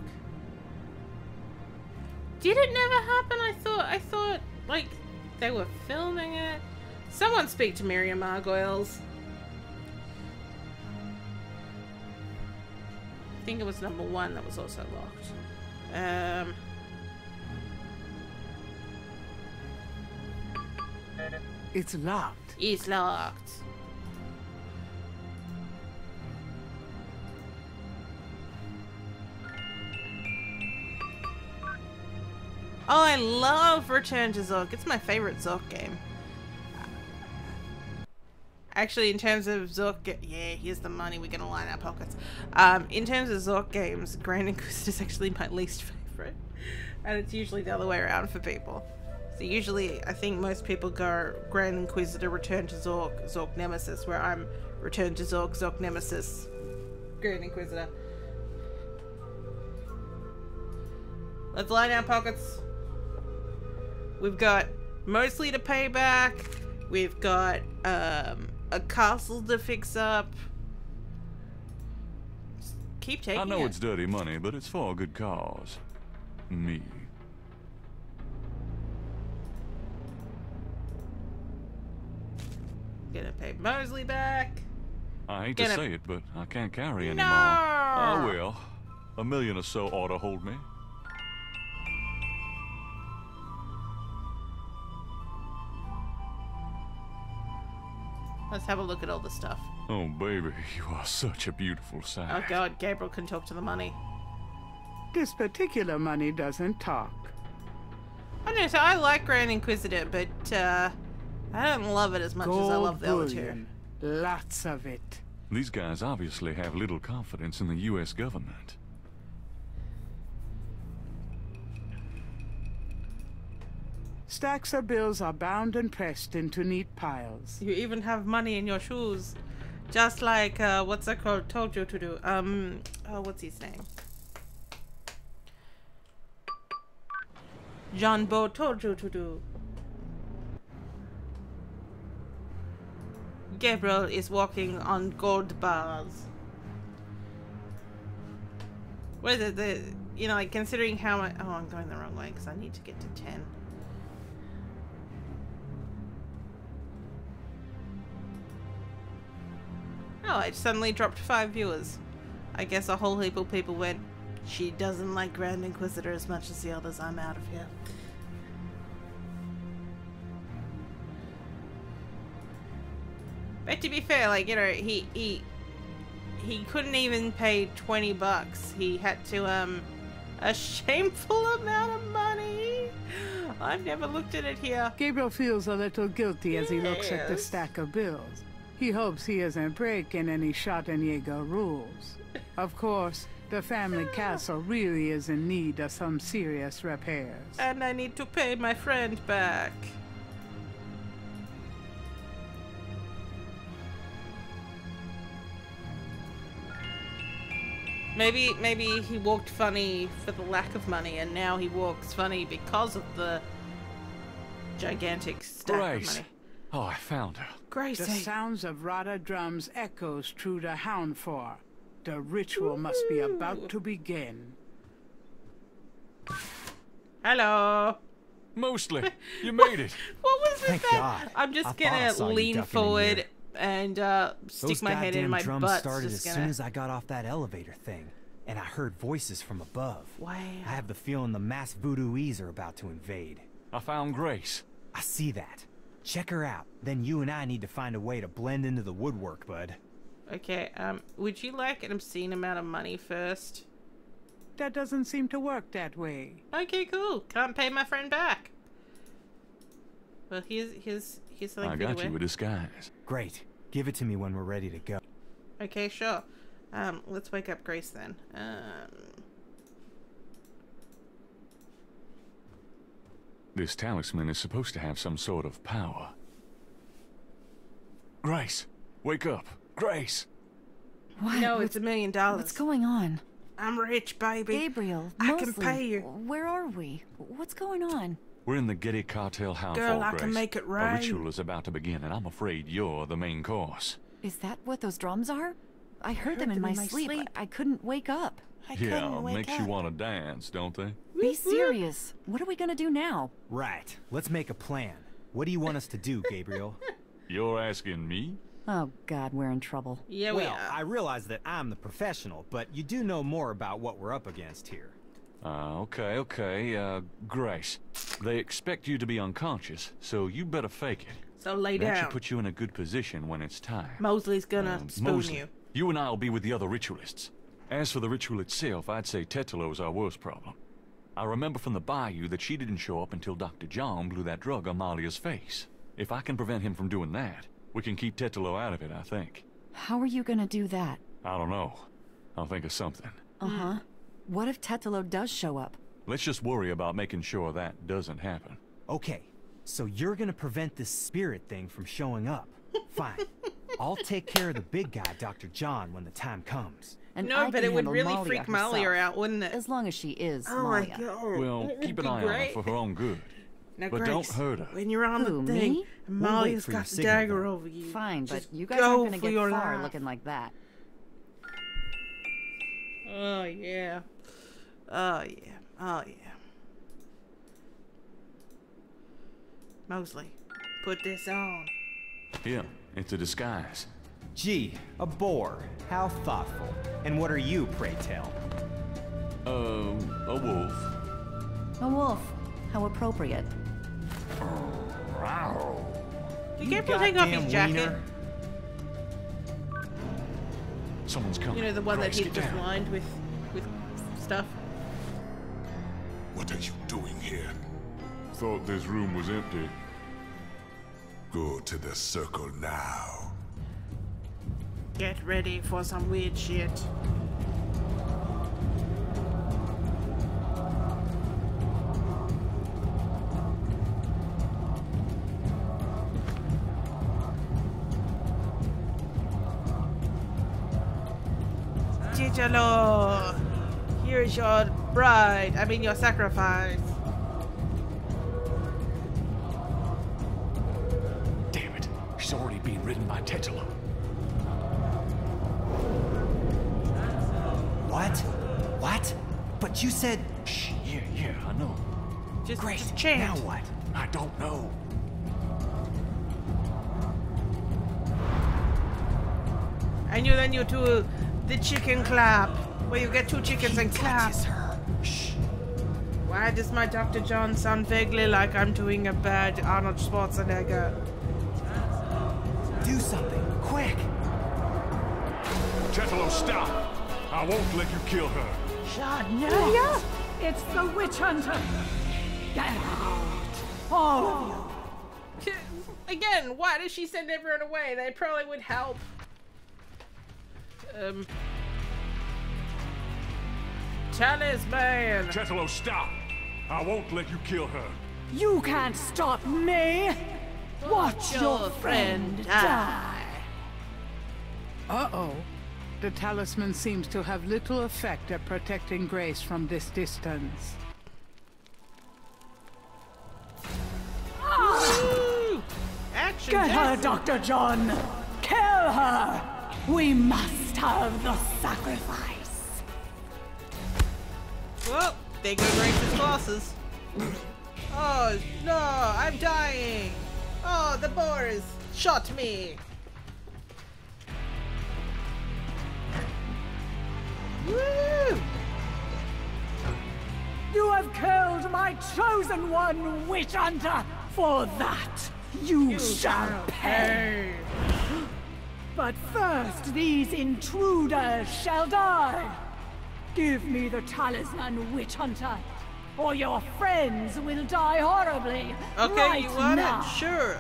Did it never happen? I thought like they were filming it. Someone speak to Miriam Margoyles. I think it was number 1 that was also locked. It's locked. It's locked. Oh, I love Return to Zork. It's my favorite Zork game. Actually, in terms of Zork, yeah, here's the money. We're gonna line our pockets. In terms of Zork games, Grand Inquisitor is actually my least favorite, and it's usually the other way around for people. So usually, I think most people go Grand Inquisitor, Return to Zork, Zork Nemesis, where I'm Return to Zork, Zork Nemesis, Grand Inquisitor. Let's line our pockets. We've got mostly to pay back. We've got a castle to fix up. Just keep taking I know it. it's dirty money, but it's for a good cause. Me. Gonna pay Mosley back. I hate to say it, but I can't carry anymore. No! I will. $1 million or so ought to hold me. Let's have a look at all the stuff. Oh, baby, you are such a beautiful sight. Oh god, Gabriel can talk to the money. This particular money doesn't talk. I know, so I like Grand Inquisitor, but I don't love it as much as I love the other two. bullion. Lots of it. These guys obviously have little confidence in the U.S. government. Stacks of bills are bound and pressed into neat piles. You even have money in your shoes. Just like, what's that called? Told you to do. Oh, what's his name? John Bo told you to do. Gabriel is walking on gold bars. What is it? You know, like considering how much... Oh, I'm going the wrong way because I need to get to 10. Oh, it suddenly dropped 5 viewers. I guess a whole heap of people went, she doesn't like Grand Inquisitor as much as the others, I'm out of here. But to be fair, like, you know, he couldn't even pay $20. He had to, a shameful amount of money. I've never looked at it here. Gabriel feels a little guilty as he looks at the Yes. stack of bills. He hopes he isn't breaking any Schottenjäger rules. Of course, the family castle really is in need of some serious repairs. And I need to pay my friend back. Maybe he walked funny for the lack of money, and now he walks funny because of the gigantic stack of money. Oh, I found her. Gracie. The sounds of Rada drums echoes through the Houndfor. The ritual must be about to begin. Hello. Mostly. You made it. What was Thank that? God. I'm just I gonna saw you lean ducking in forward here. and stick Those my head in goddamn my drums butt. started as soon as I got off that elevator thing, and I heard voices from above. Wow. I have the feeling the mass voodooese are about to invade. I found Grace. I see that. Check her out. Then you and I need to find a way to blend into the woodwork, bud. Okay, would you like an obscene amount of money first? That doesn't seem to work that way. Okay, cool. Can't pay my friend back. Well, here's something I for you to got wear. you a disguise. Great. Give it to me when we're ready to go. Okay, sure. Let's wake up Grace then. This talisman is supposed to have some sort of power. Grace, wake up. Grace! What? No, it's $1 million. What's going on? I'm rich, baby. Gabriel, I Mosley, can pay you. Where are we? What's going on? We're in the Getty Cartel Houndfall, Girl, I Grace. can make it A rain. ritual is about to begin, and I'm afraid you're the main course. Is that what those drums are? I heard them in my sleep. I couldn't wake up. Yeah, makes you want to dance, don't they? Be serious. What are we gonna do now? Right. Let's make a plan. What do you want us to do, Gabriel? You're asking me? Oh God, we're in trouble. Yeah, we well, are. I realize that I'm the professional, but you do know more about what we're up against here. Okay. Grace, they expect you to be unconscious, so you better fake it. So lay That down. should put you in a good position when it's time. Mosley's gonna spoon Mosley, you. You and I will be with the other ritualists. As for the ritual itself, I'd say Tetalo's our worst problem. I remember from the bayou that she didn't show up until Dr. John blew that drug on Malia's face. If I can prevent him from doing that, we can keep Tetalo out of it, I think. How are you gonna do that? I don't know. I'll think of something. Uh-huh. What if Tetalo does show up? Let's just worry about making sure that doesn't happen. Okay, so you're gonna prevent this spirit thing from showing up. Fine. I'll take care of the big guy, Dr. John, when the time comes. And No, I but can it would handle really Malia freak Malia herself. out, wouldn't it? As long as she is Oh Malia. my God. Well, keep an eye on her for her own good. Now, But Grace, don't hurt her. when you're on Who, the thing, me? and We'll wait Malia's for your got the signal, dagger then. over you. Fine, but Just you guys go aren't gonna for get your far life. looking like that. Oh yeah. Oh yeah. Oh yeah. Mosley, put this on. Here, it's a disguise. Gee, a boar. How thoughtful. And what are you, pray tell? A wolf. A wolf. How appropriate. Did Gabriel take off his goddamn jacket? wiener. Someone's coming. You know, the one that Grace, he get just down. lined with stuff. What are you doing here? Thought this room was empty. Go to the circle now. Get ready for some weird shit. Titalo, here's your bride. I mean, your sacrifice. Damn it. She's already being ridden by Tetalo. What? What? But you said... Shh, yeah, I know. Just Great. chant. Now what? I don't know. And then you do the chicken clap, where you get two chickens and clap. Shh. Why does my Dr. John sound vaguely like I'm doing a bad Arnold Schwarzenegger? Do something. Quick. Tetalo, stop! I won't let you kill her. Malia, it's the witch hunter. Get out, all of you. Again, why does she send everyone away? They probably would help. talisman! Tetelo, stop! I won't let you kill her. You can't stop me! Watch your friend die! Uh-oh. The talisman seems to have little effect at protecting Grace from this distance. Action! Get her, Jackson. Dr. John! Kill her! We must have the sacrifice! Well, there go Grace's glasses. Oh, no, I'm dying! Oh, the boars shot me! Woo! You have killed my chosen one, witch hunter! For that, you shall pay! But first, these intruders shall die! Give me the talisman, witch hunter, or your friends will die horribly. Okay, right you want now. it? Sure.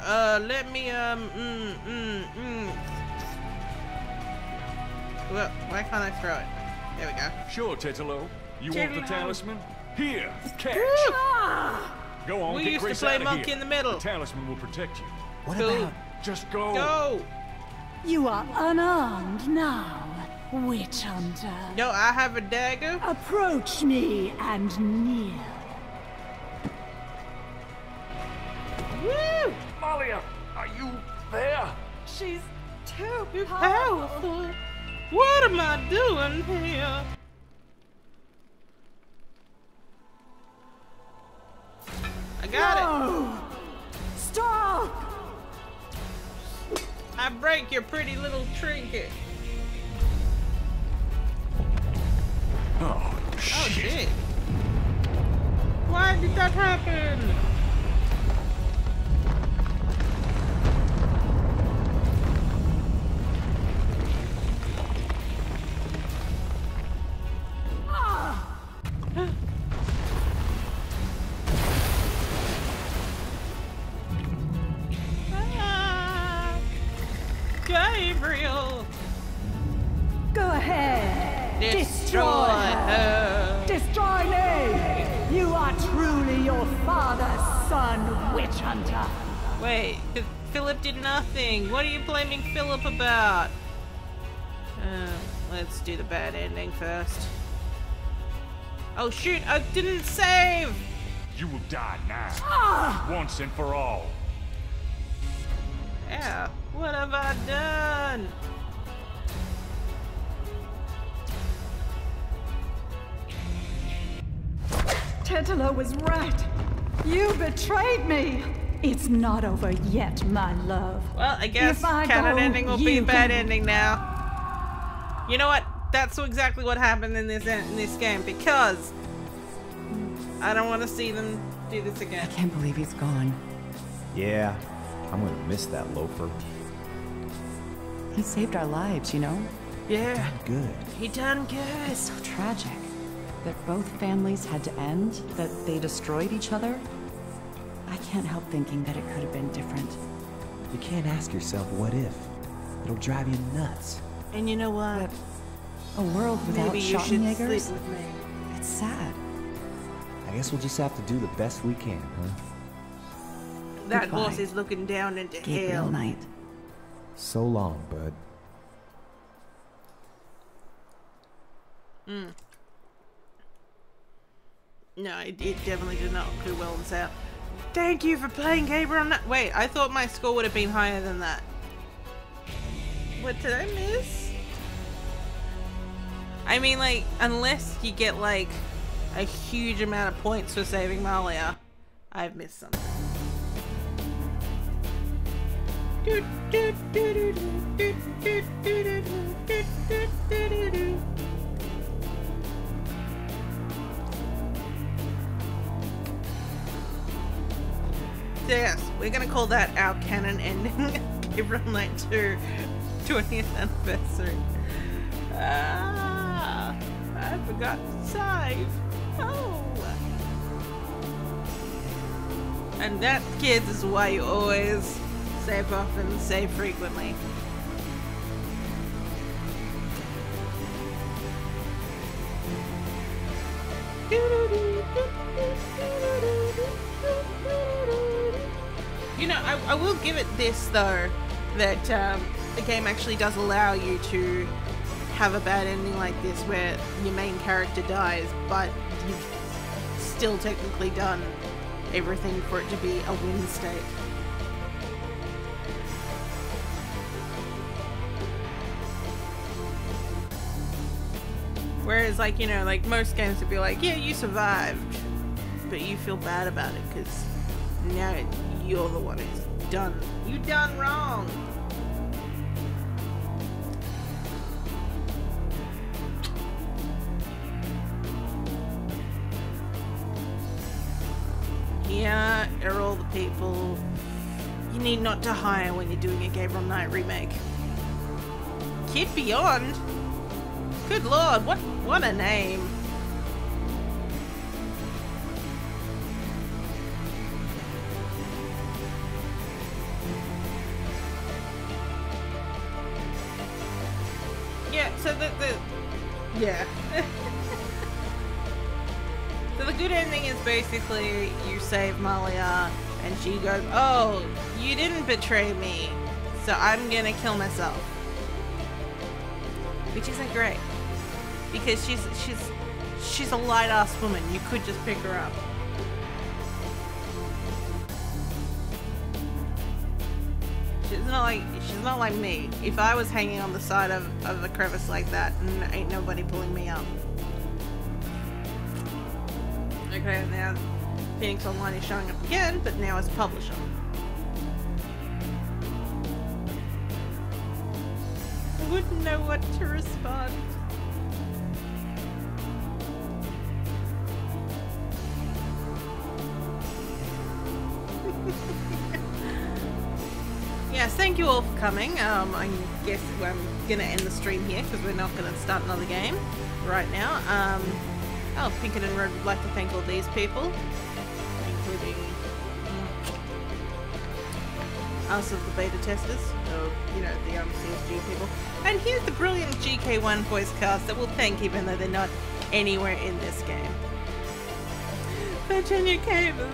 Let me, Well, why can't I throw it? There we go. Sure, Tetelo. You want the Tetelo. talisman? Here, catch. Ah! Go on, We get used to Grace play out of monkey here. in the middle. The talisman will protect you. What Cool. about... Just go. Go! You are unarmed now, witch hunter. No, I have a dagger. Approach me and kneel. Woo! Malia, are you there? She's too Powerful. What am I doing here? I got No! Stop! it. I break your pretty little trinket. Oh, Oh shit. shit. Why did that happen? Ah, Gabriel! Go ahead! Destroy her! Destroy me! You are truly your father's son, witch hunter! Wait, Philip did nothing. What are you blaming Philip about? Let's do the bad ending first. Oh shoot, I didn't save! You will die now. Ah! Once and for all. Yeah, what have I done? Tetelo was right. You betrayed me. It's not over yet, my love. Well, I guess If I canon go, ending will be a you bad go. ending now. You know what? That's exactly what happened in this game because I don't want to see them do this again. I can't believe he's gone. Yeah, I'm gonna miss that loafer. He saved our lives, you know? Yeah, Good. he done good. It's so tragic that both families had to end, that they destroyed each other. I can't help thinking that it could have been different. You can't ask yourself what if. It'll drive you nuts. And you know what? A world without Maybe you should sleep Schottenjägers? with me. It's sad. I guess we'll just have to do the best we can, huh? That Goodbye, horse is looking down into Gabriel hell. Knight. So long, bud. No, it definitely did not do well in South. Thank you for playing Gabriel Knight. Wait, I thought my score would have been higher than that. What did I miss? I mean, like, unless you get, like, a huge amount of points for saving Malia, I've missed something. Yes, we're gonna call that our canon ending. Gabriel Knight 2 20th anniversary. Ah, I forgot to save. Oh. And that, kids, is why you always save often, save frequently. You know, I will give it this though, that the game actually does allow you to have a bad ending like this where your main character dies, but you've still technically done everything for it to be a win state. Whereas, like, you know, like most games would be like, yeah, you survived, but you feel bad about it because now you're the one who's done. You done wrong. Here are all the people you need not to hire when you're doing a Gabriel Knight remake. Kid Beyond? Good lord, what a name. Yeah, so yeah. So the good ending is basically you save Malia and she goes, oh, you didn't betray me, so I'm gonna kill myself. Which isn't great. Because she's a light ass woman. You could just pick her up. She's not like me. If I was hanging on the side of a crevice like that, ain't nobody pulling me up. Okay, now Phoenix Online is showing up again, but now as a publisher. I wouldn't know what to respond. Yes, thank you all for coming. I guess I'm gonna end the stream here because we're not gonna start another game right now. Oh, Pinkerton Road would like to thank all these people, including us of the beta testers, or, you know, the CSG people. And here's the brilliant GK1 voice cast that we'll thank even though they're not anywhere in this game. Virginia Cavers.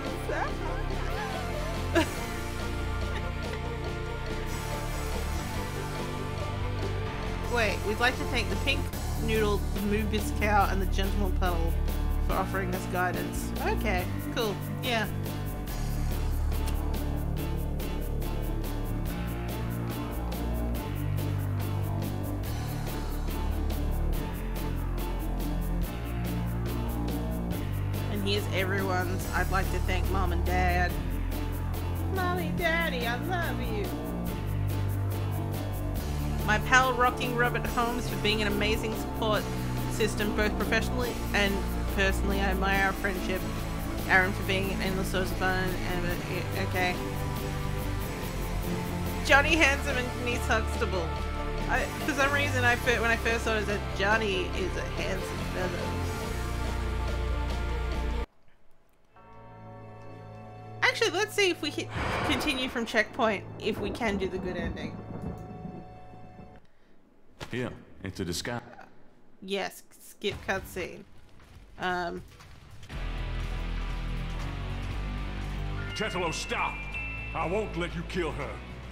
Wait, we'd like to thank the Pink Noodle, the Moobis Cow, and the Gentleman Puddle for offering us guidance. Okay, cool. Yeah. And here's everyone's. I'd like to thank Mom and Dad. Mommy, Daddy, I love you. My pal Rocking Robert Holmes for being an amazing support system both professionally and personally. I admire our friendship. Aaron for being an endless source of fun and okay. Johnny Handsome and Denise Huxtable. For some reason when I first saw it, I said Johnny is a handsome feather. Actually, let's see if we continue from checkpoint if we can do the good ending. Here, it's a disguise. Yes, skip cutscene. Tetelo, stop! I won't let you kill her.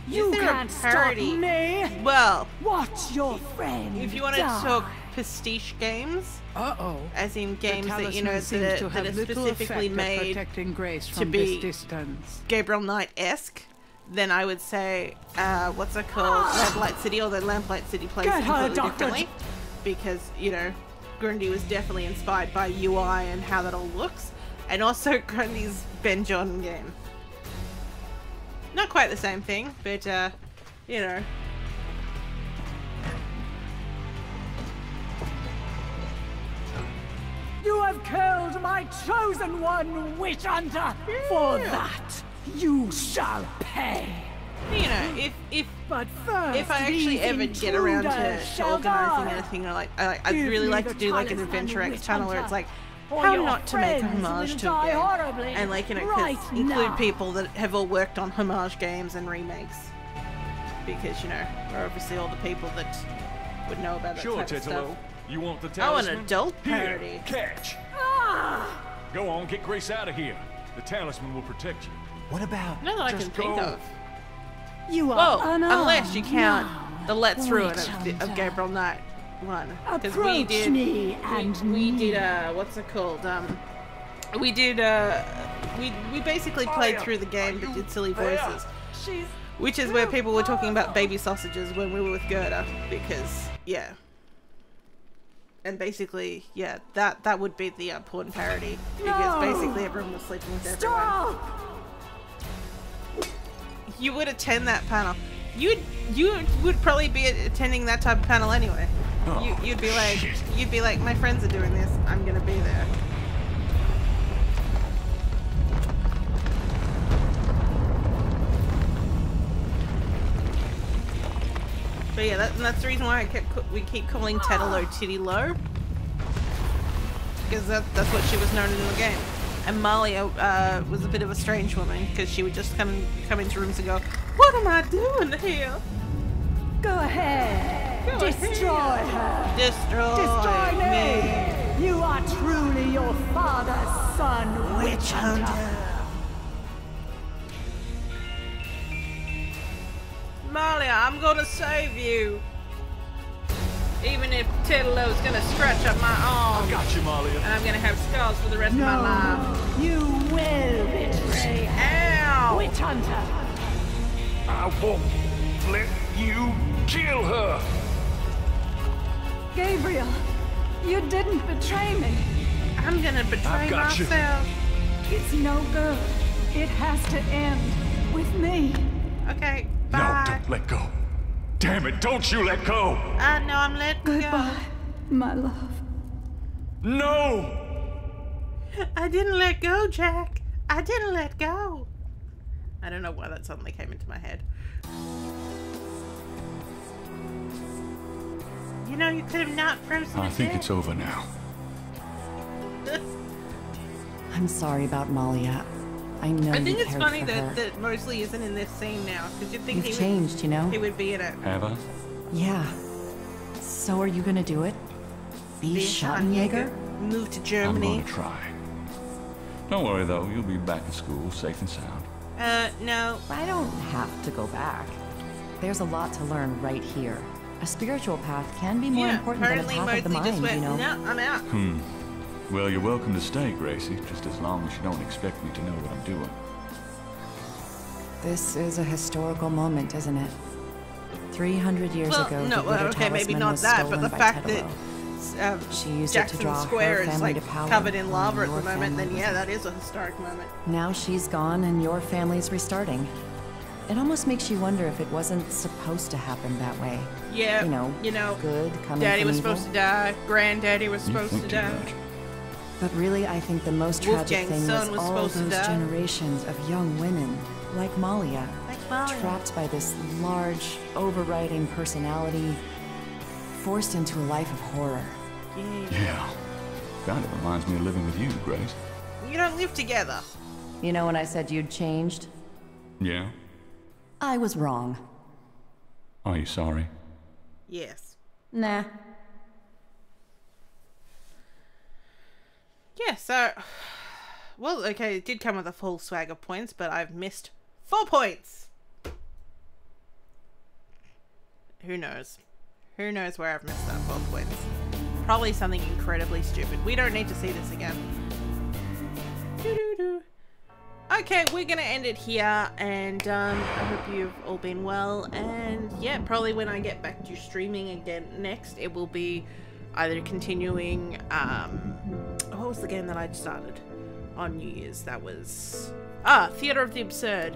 You can't stop me! Well, watch your friend if you want to talk pastiche games, as in games that, you know, that are specifically made to be Gabriel Knight-esque, then I would say, what's it called? Lamplight City, although Lamplight City plays completely differently. Because, you know, Grundy was definitely inspired by UI and how that all looks. And also Grundy's Ben Jordan game. Not quite the same thing, but, you know. You have killed my chosen one, Witch Hunter! Yeah. For that, you shall pay! You know, if I actually ever get around to organising anything, or I'd really like to do like an Adventure X channel where it's like how not to make a homage to a game, and like, you know, include people that have all worked on homage games and remakes, because, you know, we're obviously all the people that would know about that type of stuff. You want the talisman? Oh, an adult parody. Here, catch. Go on, get Grace out of here. The talisman will protect you. What about... None that I can think of. You are Well, unarmed unless you count now, the Let's Ruin witch of hunter. Gabriel Knight one. Because Approach me and we did what's it called? We did we basically played through the game but did silly voices. Which is where people were talking about baby sausages when we were with Gerda, because yeah. And basically, yeah, that would be the porn parody, because basically everyone was sleeping with everyone. You would attend that panel. You would probably be attending that type of panel anyway. Oh, You'd be like, my friends are doing this. I'm gonna be there. But yeah, that's the reason why we keep calling Tetelo Titty Low, because that's what she was known in the game. And Malia was a bit of a strange woman, because she would just come into rooms and go, "What am I doing here?" Go ahead. Destroy her. Destroy me. You are truly your father's son, witch hunter. Malia, I'm gonna save you. Even if Tetelo's gonna scratch up my arm. I got you, Malia. And I'm gonna have scars for the rest of my life. You will betray her. Ow! Witch hunter. I won't let you kill her. Gabriel, you didn't betray me. I'm gonna betray myself. It's no good. It has to end with me. Okay, No, bye. don't let go. Damn it, don't you let go. No, I'm letting go. Goodbye, my love. No! I didn't let go, Jack. I didn't let go. I don't know why that suddenly came into my head. You know, you could have not frozen I to think death. it's over now. I'm sorry about Malia. I know I think you it's cared funny for her. that Mosley isn't in this scene now, because you'd think You've changed, you know? he would be in it. Have I? Yeah. So are you gonna do it? Be Schottenjäger? Move to I'm Germany. gonna try. Don't worry though, you'll be back in school, safe and sound. No. I don't have to go back. There's a lot to learn right here. A spiritual path can be more important than a apparently path of the Mosley mind, just went, you know? no, I'm out. Well, you're welcome to stay, Gracie, just as long as you don't expect me to know what I'm doing. This is a historical moment, isn't it? 300 years Well, ago, no, the well, Glitter okay, maybe Talisman not was that, but stolen the by fact Tetelo. that She used Jackson it to draw Square her is family like to power. covered in lava while at the your moment, then family yeah, was- that is a historic moment. Now she's gone and your family's restarting. It almost makes you wonder if it wasn't supposed to happen that way. Yeah, You know, good coming Daddy from was evil. supposed to die, Granddaddy was supposed to think too die. much. But really, I think the most tragic Wolfgang's thing son was was all supposed to those die. generations of young women, like Malia, Malia. trapped by this large, overriding personality, forced into a life of horror. Yeah. Kind of reminds me of living with you, Grace. You don't live together. You know when I said you'd changed? Yeah? I was wrong. Are you sorry? Yes. Nah. Yeah, so... Well, okay, it did come with a full swag of points, but I've missed 4 points! Who knows? Who knows where I've missed that 4 points? Probably something incredibly stupid. We don't need to see this again. Doo-doo-doo. Okay, we're gonna end it here, and I hope you've all been well, and yeah, probably when I get back to streaming again next, it will be either continuing, what was the game that I started on New Year's? That was, Theater of the Absurd.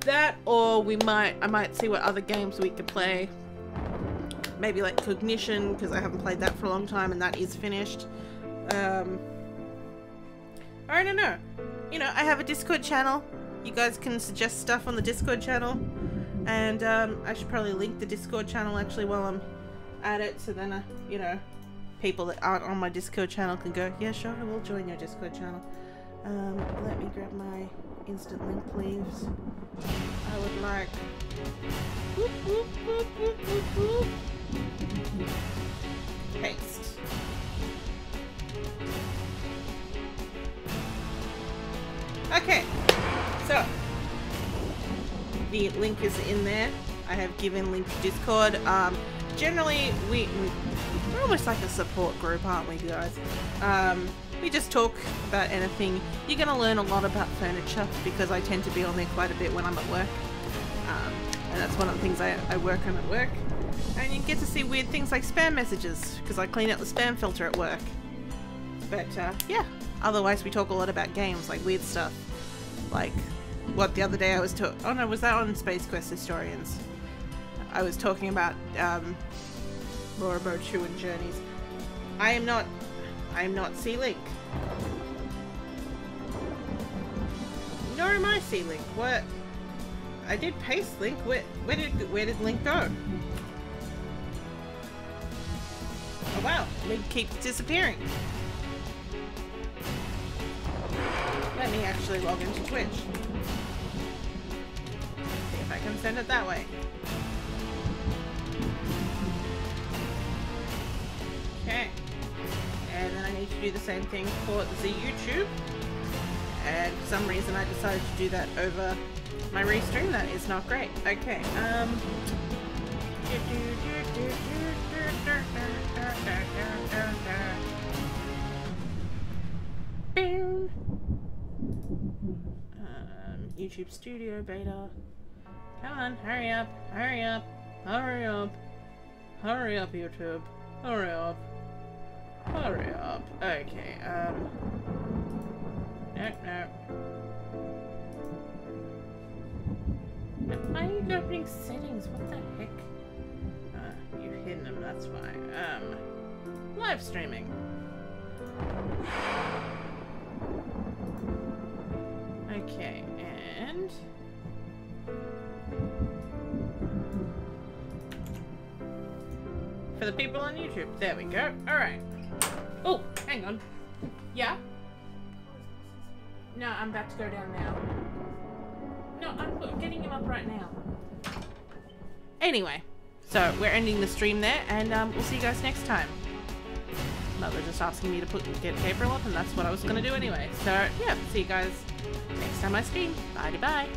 That, or I might see what other games we could play. Maybe like Cognition, because I haven't played that for a long time, and that is finished. I don't know. You know, I have a Discord channel. You guys can suggest stuff on the Discord channel. And I should probably link the Discord channel actually while I'm at it. So then, you know, people that aren't on my Discord channel can go, yeah, sure, I will join your Discord channel. Let me grab my instant link, please. I would like... Whoop, whoop, whoop, whoop, whoop, whoop. Paste. Okay, so the link is in there. I have given link to Discord. Generally, we're almost like a support group, aren't we, guys? We just talk about anything. You're going to learn a lot about furniture because I tend to be on there quite a bit when I'm at work. And that's one of the things I work on at work. And you get to see weird things like spam messages because I clean out the spam filter at work. But yeah, otherwise we talk a lot about games, like weird stuff. Like what the other day I was oh no, was that on Space Quest Historians? I was talking about Lorabo 2 and Journeys. I am not C-Link. Nor am I C-Link. What? I did paste Link. Where did Link go? Oh wow, Link keeps disappearing. Let me actually log into Twitch. See if I can send it that way. Okay. And then I need to do the same thing for the YouTube. And for some reason I decided to do that over my restream. That is not great. Okay, YouTube Studio Beta. Come on, hurry up, hurry up, hurry up, hurry up, YouTube, hurry up, hurry up. Okay, no. Why are you opening settings? What the heck? You've hidden them, that's why. Live streaming. Okay, and for the people on YouTube, there we go. Alright. Oh, hang on. Yeah? No, I'm about to go down now. No, I'm getting him up right now. Anyway, so we're ending the stream there, and we'll see you guys next time. Mother just asking me to get Gabriel up, and that's what I was going to do anyway. So, yeah, see you guys next time I stream. Bye-bye.